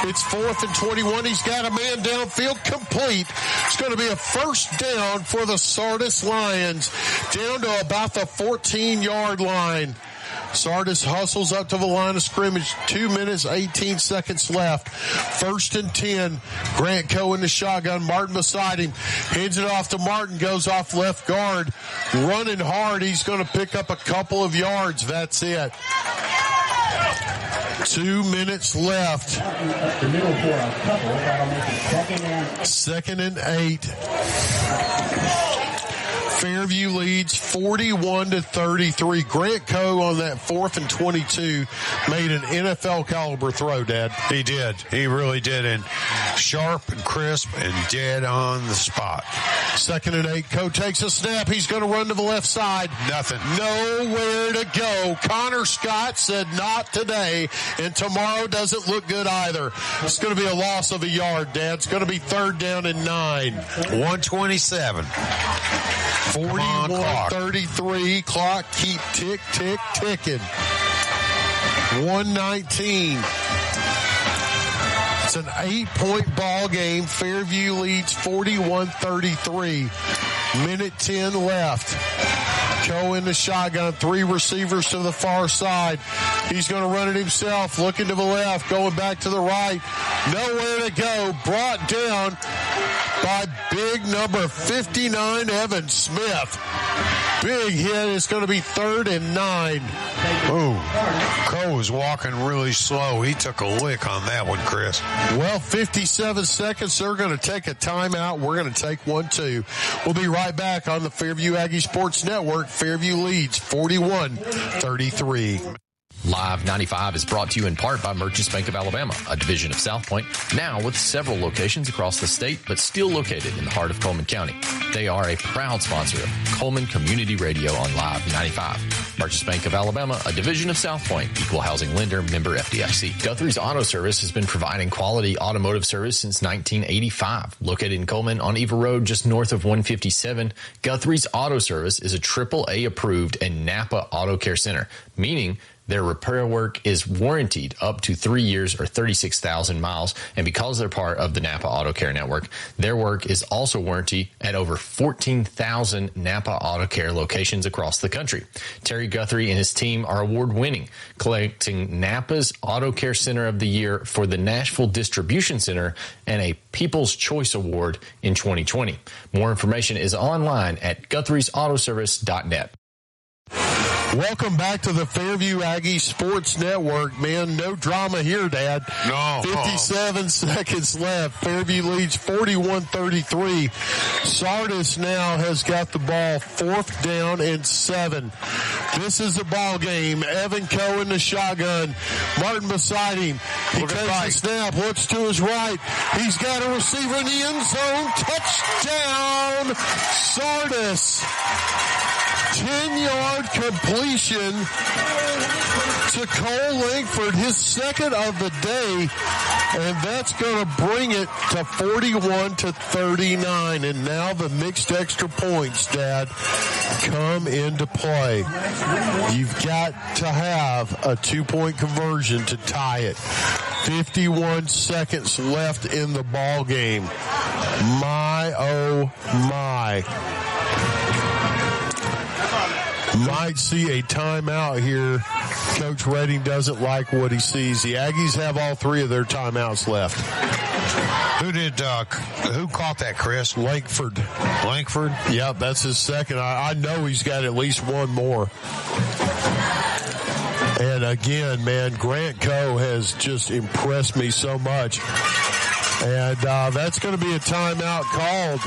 It's 4th and 21. He's got a man downfield, complete. It's going to be a first down for the Sardis Lions, down to about the 14-yard line. Sardis hustles up to the line of scrimmage. 2 minutes, 18 seconds left. 1st and 10. Grant Coe in the shotgun. Martin beside him. Hands it off to Martin. Goes off left guard. Running hard. He's going to pick up a couple of yards. That's it. 2 minutes left. 2nd and 8. Fairview leads 41-33. Grant Coe on that 4th and 22 made an NFL caliber throw, Dad. He did. He really did. And sharp and crisp and dead on the spot. 2nd and 8. Coe takes a snap. He's going to run to the left side. Nothing. Nowhere to go. Connor Scott said not today, and tomorrow doesn't look good either. It's going to be a loss of a yard, Dad. It's going to be 3rd down and 9. 127. 41-33. Clock keep tick, tick, ticking. 119. It's an 8-point ball game. Fairview leads 41-33. Minute 10 left. Coe in the shotgun. 3 receivers to the far side. He's going to run it himself. Looking to the left. Going back to the right. Nowhere to go. Brought down by big number 59, Evan Smith. Big hit. It's going to be 3rd and 9. Ooh, Coe was walking really slow. He took a lick on that one, Chris. Well, 57 seconds. They're going to take a timeout. We're going to take one, too. We'll be right back on the Fairview Aggie Sports Network. Fairview leads 41-33. Live 95 is brought to you in part by Merchants Bank of Alabama, a division of South Point, now with several locations across the state, but still located in the heart of Cullman County. They are a proud sponsor of Cullman Community Radio on Live 95. Merchants Bank of Alabama, a division of South Point, equal housing lender, member FDIC. Guthrie's Auto Service has been providing quality automotive service since 1985. Located in Cullman on Eva Road, just north of 157, Guthrie's Auto Service is a AAA approved and Napa Auto Care Center, meaning their repair work is warranted up to 3 years or 36,000 miles. And because they're part of the Napa Auto Care Network, their work is also warranted at over 14,000 Napa Auto Care locations across the country. Terry Guthrie and his team are award-winning, collecting Napa's Auto Care Center of the Year for the Nashville Distribution Center and a People's Choice Award in 2020. More information is online at Guthrie'sAutoservice.net. Welcome back to the Fairview Aggie Sports Network. Man, no drama here, Dad. No. 57 seconds left. Fairview leads 41-33. Sardis now has got the ball 4th down and 7. This is the ball game. Evan Coe in the shotgun. Martin beside him. He takes the snap, looks to his right. He's got a receiver in the end zone. Touchdown, Sardis. 10-yard completion to Cole Langford, his 2nd of the day, and that's going to bring it to 41-39. And now the mixed extra points, Dad, come into play. You've got to have a 2-point conversion to tie it. 51 seconds left in the ball game. My, oh my. Might see a timeout here. Coach Redding doesn't like what he sees. The Aggies have all 3 of their timeouts left. Who caught that, Chris? Langford. Langford? Yep, that's his 2nd. I know he's got at least one more. And again, man, Grant Coe has just impressed me so much. And that's going to be a timeout called.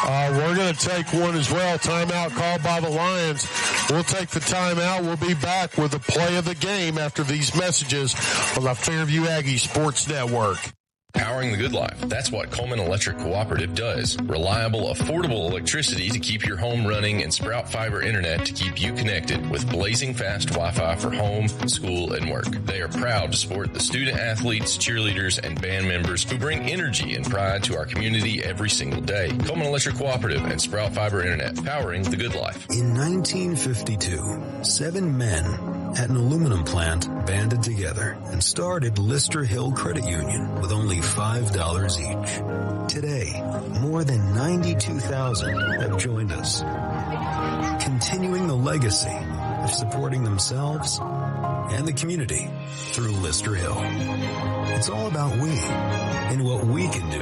We're going to take one as well. Timeout called by the Lions. We'll take the timeout. We'll be back with the play of the game after these messages on the Fairview Aggie Sports Network. Powering the good life. That's what Cullman Electric Cooperative does. Reliable, affordable electricity to keep your home running and Sprout Fiber Internet to keep you connected with blazing fast Wi-Fi for home, school, and work. They are proud to support the student athletes, cheerleaders, and band members who bring energy and pride to our community every single day. Cullman Electric Cooperative and Sprout Fiber Internet, powering the good life. In 1952, 7 men at an aluminum plant banded together and started Lister Hill Credit Union with only $5 each. Today, more than 92,000 have joined us, continuing the legacy of supporting themselves and the community through Lister Hill. It's all about we and what we can do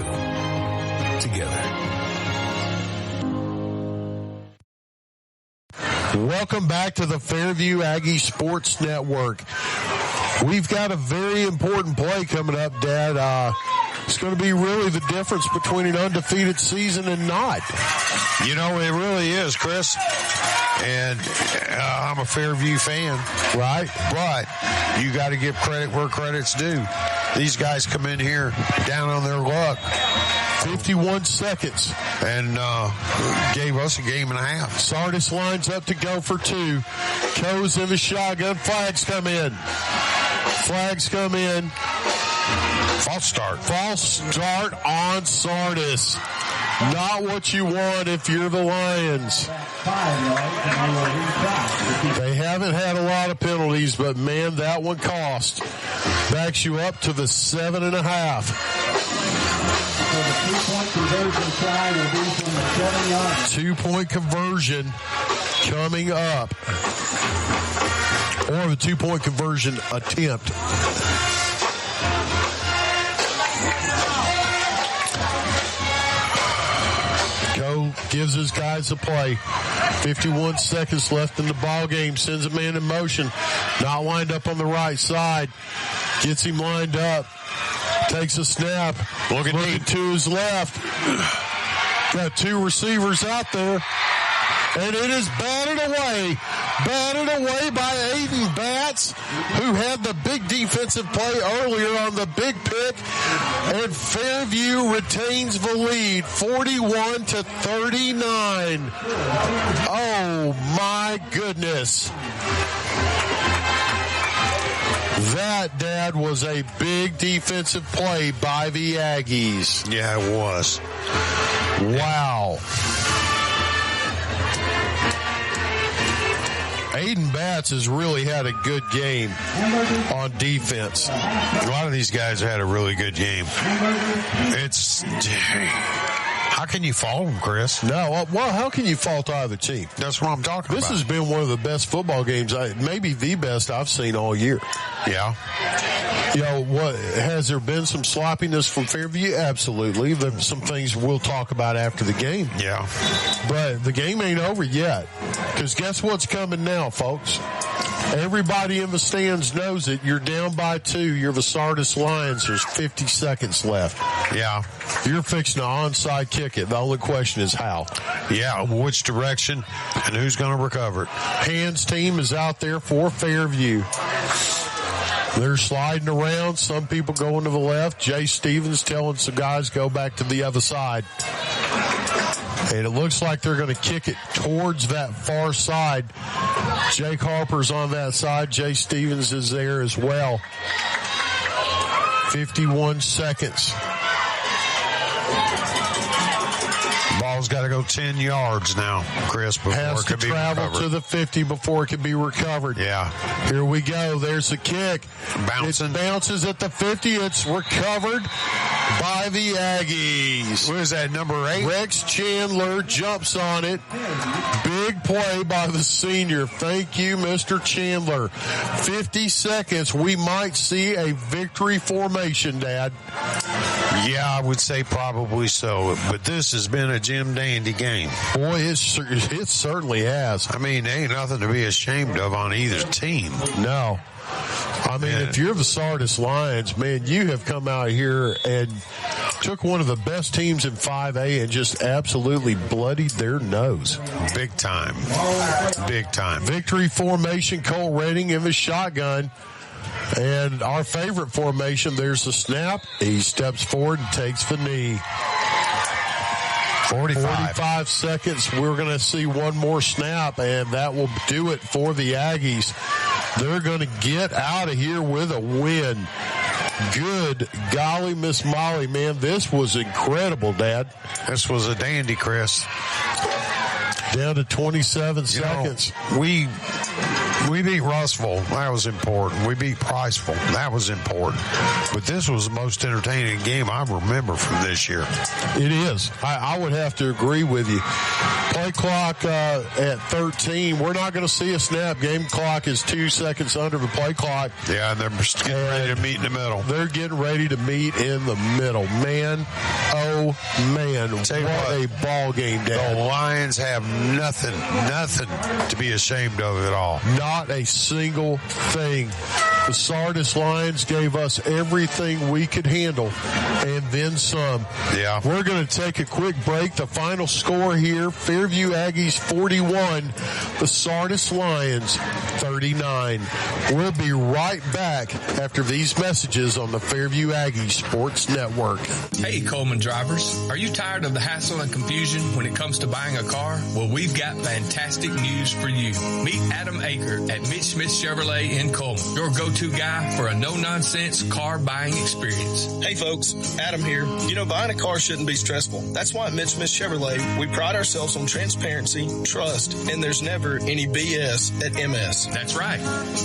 together. Welcome back to the Fairview Aggie Sports Network. We've got a very important play coming up, Dad. It's going to be really the difference between an undefeated season and not. You know, it really is, Chris. And I'm a Fairview fan, right? But you got to give credit where credit's due. These guys come in here down on their luck. 51 seconds. And gave us a game and a half. Sardis lines up to go for two. Coe's in the shotgun. Flags come in. False start. False start on Sardis. Not what you want if you're the Lions. They haven't had a lot of penalties, but man, that one cost. Backs you up to the 7.5. 2-point conversion coming up. Or the 2-point conversion attempt. Coe gives his guys a play. 51 seconds left in the ball game. Sends a man in motion. Not lined up on the right side. Gets him lined up. Takes a snap. Looking to his left. Got two receivers out there. And it is batted away. Batted away by Aiden Batts, who had the big defensive play earlier on the big pick. And Fairview retains the lead, 41-39. Oh, my goodness. That, Dad, was a big defensive play by the Aggies. Yeah, it was. Wow. Aiden Batts has really had a good game on defense. A lot of these guys had a really good game. How can you fault them, Chris? No, well, how can you fault either team? That's what I'm talking about. This has been one of the best football games, maybe the best I've seen all year. Yeah. You know, has there been some sloppiness from Fairview? Absolutely. There's some things we'll talk about after the game. Yeah. But the game ain't over yet. Because guess what's coming now, folks? Everybody in the stands knows it. You're down by 2. You're the Sardis Lions. There's 50 seconds left. Yeah. You're fixing to onside kick it. The only question is how. Yeah, which direction and who's going to recover it. Hands team is out there for Fairview. They're sliding around. Some people going to the left. Jay Stevens telling some guys go back to the other side. And it looks like they're going to kick it towards that far side. Jake Harper's on that side. Jay Stevens is there as well. 51 seconds. Ball's got to go 10 yards now, Chris, before has it can to be travel recovered. to the 50 before it can be recovered. Yeah. Here we go. There's the kick. Bouncing. It bounces at the 50. It's recovered by the Aggies. What is that, number 8? Rex Chandler jumps on it. Big play by the senior. Thank you, Mr. Chandler. 50 seconds. We might see a victory formation, Dad. Yeah, I would say probably so. But this has been a Jim Dandy game. Boy, it certainly has. I mean, there ain't nothing to be ashamed of on either team. No. I mean, if you're the Sardis Lions, man, you have come out here and took one of the best teams in 5A and just absolutely bloodied their nose. Big time. Big time. Victory formation, Cole Redding in the shotgun. And our favorite formation, there's the snap. He steps forward and takes the knee. 45 seconds. We're going to see one more snap, and that will do it for the Aggies. They're going to get out of here with a win. Good golly, Miss Molly, man. This was incredible, Dad. This was a dandy, Chris. Down to 27 seconds. We We beat Russellville. That was important. We beat Priceville. That was important. But this was the most entertaining game I remember from this year. It is. I would have to agree with you. Play clock at 13. We're not going to see a snap. Game clock is 2 seconds under the play clock. Yeah, and they're getting ready to meet in the middle. They're getting ready to meet in the middle. Man, oh, man, what a ball game, Dad. The Lions have nothing to be ashamed of at all. Not a single thing. The Sardis Lions gave us everything we could handle and then some. Yeah. We're going to take a quick break. The final score here, Fairview Aggies 41, the Sardis Lions 39. We'll be right back after these messages on the Fairview Aggies Sports Network. Hey, Cullman drivers. Are you tired of the hassle and confusion when it comes to buying a car? Well, we've got fantastic news for you. Meet Adam Aker at Mitch Smith Chevrolet in Cullman, your go-to guy for a no-nonsense car buying experience. Hey folks, Adam here. You know, buying a car shouldn't be stressful. That's why at Mitch Smith Chevrolet, we pride ourselves on transparency, trust, and there's never any BS at MS. That's right.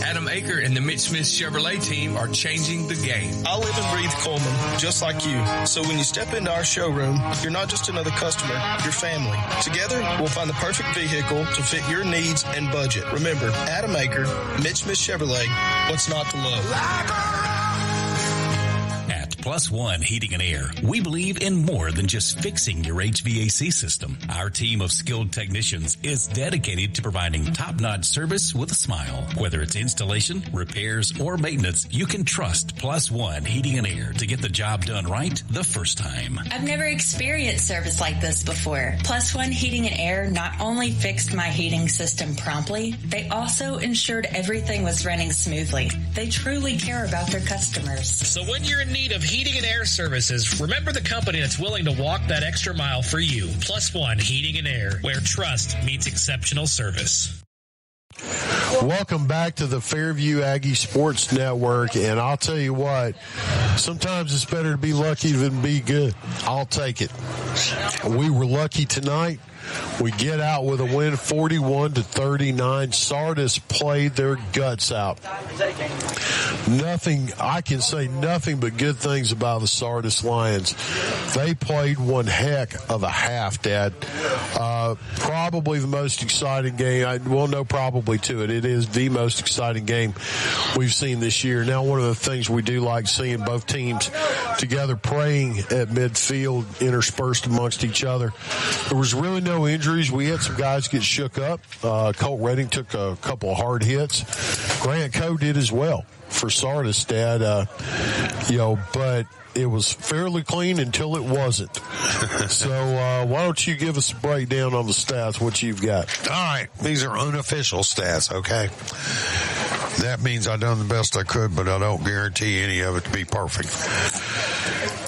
Adam Aker and the Mitch Smith Chevrolet team are changing the game. I live and breathe Cullman, just like you. So when you step into our showroom, you're not just another customer, you're family. Together, we'll find the perfect vehicle to fit your needs and budget. Remember, Adam Aker, Mitch Smith Chevrolet, what's not to love? At Plus One Heating and Air, we believe in more than just fixing your HVAC system. Our team of skilled technicians is dedicated to providing top-notch service with a smile. Whether it's installation, repairs, or maintenance, you can trust Plus One Heating and Air to get the job done right the first time. I've never experienced service like this before. Plus One Heating and Air not only fixed my heating system promptly, they also ensured everything was running smoothly. They truly care about their customers. So when you're in need of heating and air services, remember the company that's willing to walk that extra mile for you. Plus One Heating and Air, where trust meets exceptional service. Welcome back to the Fairview Aggie Sports Network, and I'll tell you what, sometimes it's better to be lucky than be good. I'll take it. We were lucky tonight. We get out with a win, 41-39. Sardis played their guts out. I can say nothing but good things about the Sardis Lions. They played one heck of a half, Dad. Probably the most exciting game. No probably to it. It is the most exciting game we've seen this year. Now, one of the things we do like seeing both teams together praying at midfield, interspersed amongst each other. There was really no injuries. We had some guys get shook up. Colt Redding took a couple of hard hits. Grant Coe did as well for Sardis, Dad. But it was fairly clean until it wasn't. So why don't you give us a breakdown on the stats, what you've got? All right. These are unofficial stats, okay? That means I've done the best I could, but I don't guarantee any of it to be perfect.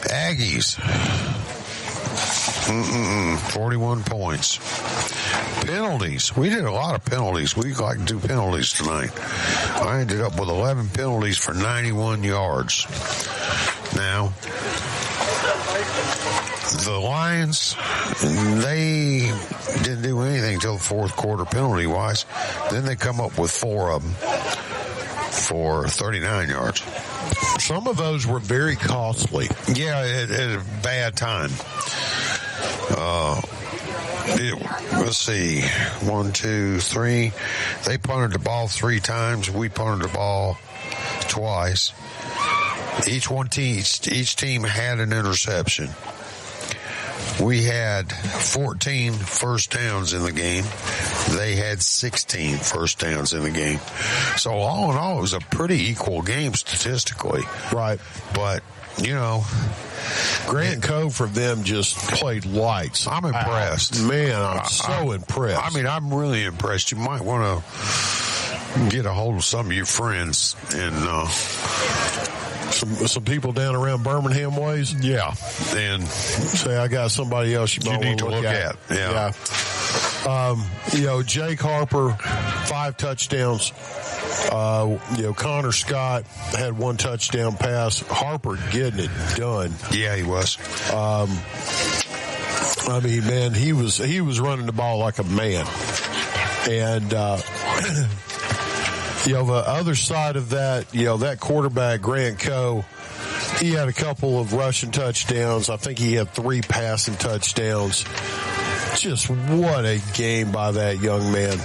Aggies. 41 points. Penalties. We did a lot of penalties. We like to do penalties tonight. I ended up with 11 penalties for 91 yards. Now, the Lions, they didn't do anything until the fourth quarter penalty-wise. Then they come up with 4 of them for 39 yards. Some of those were very costly. Yeah, at a bad time. Let's see, 1, 2, 3. They punted the ball 3 times. We punted the ball twice. Each team had an interception. We had 14 first downs in the game. They had 16 first downs in the game. So all in all, it was a pretty equal game statistically. Right. But, Grant Coe for them just played lights. I'm impressed. I'm so impressed. I mean, I'm really impressed. You might want to get a hold of some of your friends and some people down around Birmingham ways. Yeah, and say I got somebody else you might need to look at. Yeah. Jake Harper, 5 touchdowns. Connor Scott had 1 touchdown pass. Harper getting it done. Yeah, he was. He was running the ball like a man. And the other side of that, that quarterback, Grant Coe, he had a couple of rushing touchdowns. I think he had 3 passing touchdowns. Just what a game by that young man.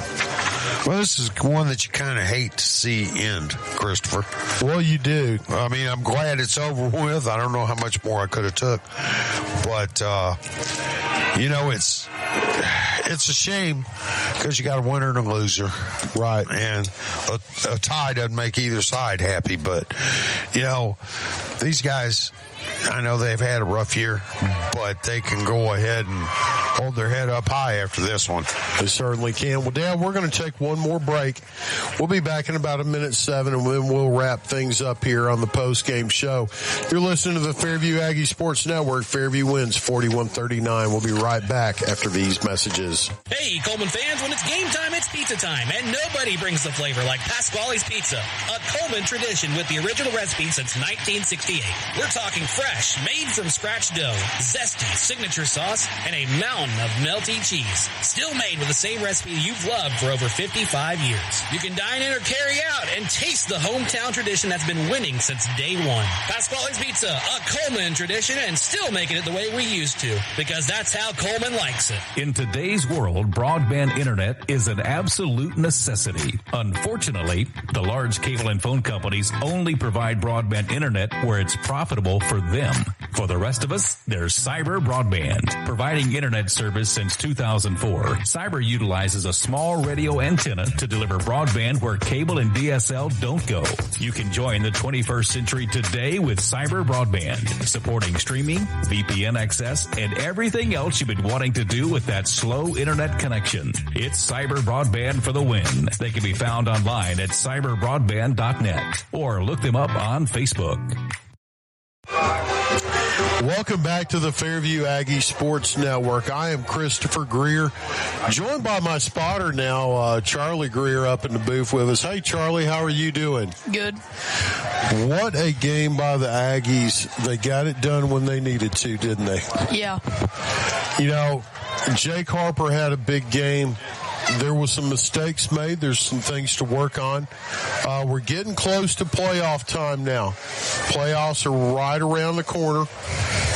Well, this is one that you kind of hate to see end, Christopher. Well, you do. I mean, I'm glad it's over with. I don't know how much more I could have took. But, it's a shame because you got a winner and a loser. Right. And a tie doesn't make either side happy. But, these guys, I know they've had a rough year, but they can go ahead and hold their head up high after this one. They certainly can. Well, Dad, we're going to take one more break. We'll be back in about 1:07, and then we'll wrap things up here on the post-game show. You're listening to the Fairview Aggie Sports Network. Fairview wins 41-39. We'll be right back after these messages. Hey, Cullman fans, when it's game time, it's pizza time, and nobody brings the flavor like Pasquale's Pizza, a Cullman tradition with the original recipe since 1968. We're talking fresh, made from scratch dough, zesty signature sauce, and a mountain of melty cheese. Still made with the same recipe you've loved for over 55 years. You can dine in or carry out and taste the hometown tradition that's been winning since day one. Pasquale's Pizza, a Cullman tradition, and still making it the way we used to, because that's how Cullman likes it. In today's world, broadband internet is an absolute necessity. Unfortunately, the large cable and phone companies only provide broadband internet where it's profitable for them. For the rest of us, there's Cyber Broadband, providing internet service since 2004. Cyber utilizes a small radio antenna to deliver broadband where cable and DSL don't go. You can join the 21st century today with Cyber Broadband, supporting streaming, VPN access, and everything else you've been wanting to do with that slow internet connection. It's Cyber Broadband for the win. They can be found online at cyberbroadband.net or look them up on Facebook. Welcome back to the Fairview Aggie Sports Network. I am Christopher Greer, joined by my spotter now, Charlie Greer, up in the booth with us. Hey, Charlie, how are you doing? Good. What a game by the Aggies. They got it done when they needed to, didn't they? Yeah. Jake Harper had a big game. There was some mistakes made. There's some things to work on. We're getting close to playoff time now. Playoffs are right around the corner.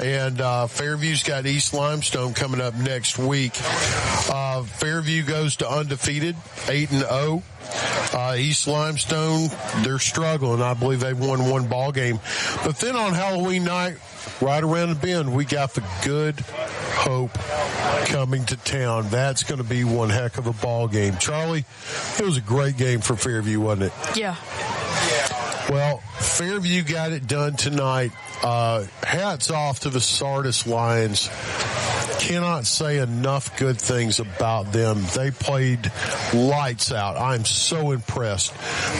And Fairview's got East Limestone coming up next week. Fairview goes to undefeated, 8-0. East Limestone, they're struggling. I believe they've won one ball game. But then on Halloween night, right around the bend, we got the Good Hope coming to town. That's going to be one heck of a ball game. Charlie, it was a great game for Fairview, wasn't it? Yeah. Well, Fairview got it done tonight. Hats off to the Sardis Lions. Cannot say enough good things about them. They played lights out. I'm so impressed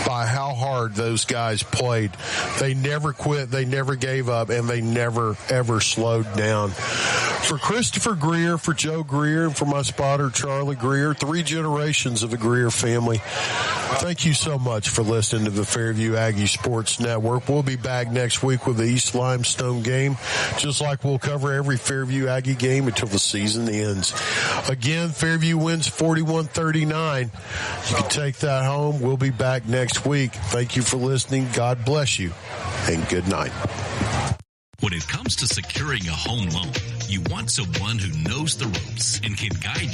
by how hard those guys played. They never quit, they never gave up, and they never, ever slowed down. For Christopher Greer, for Joe Greer, and for my spotter, Charlie Greer, 3 generations of the Greer family, thank you so much for listening to the Fairview Aggie Sports Network. We'll be back next week with the East Limestone game, just like we'll cover every Fairview Aggie game until the season ends. Again, Fairview wins 41-39. You can take that home. We'll be back next week. Thank you for listening. God bless you, and good night. When it comes to securing a home loan, you want someone who knows the ropes and can guide you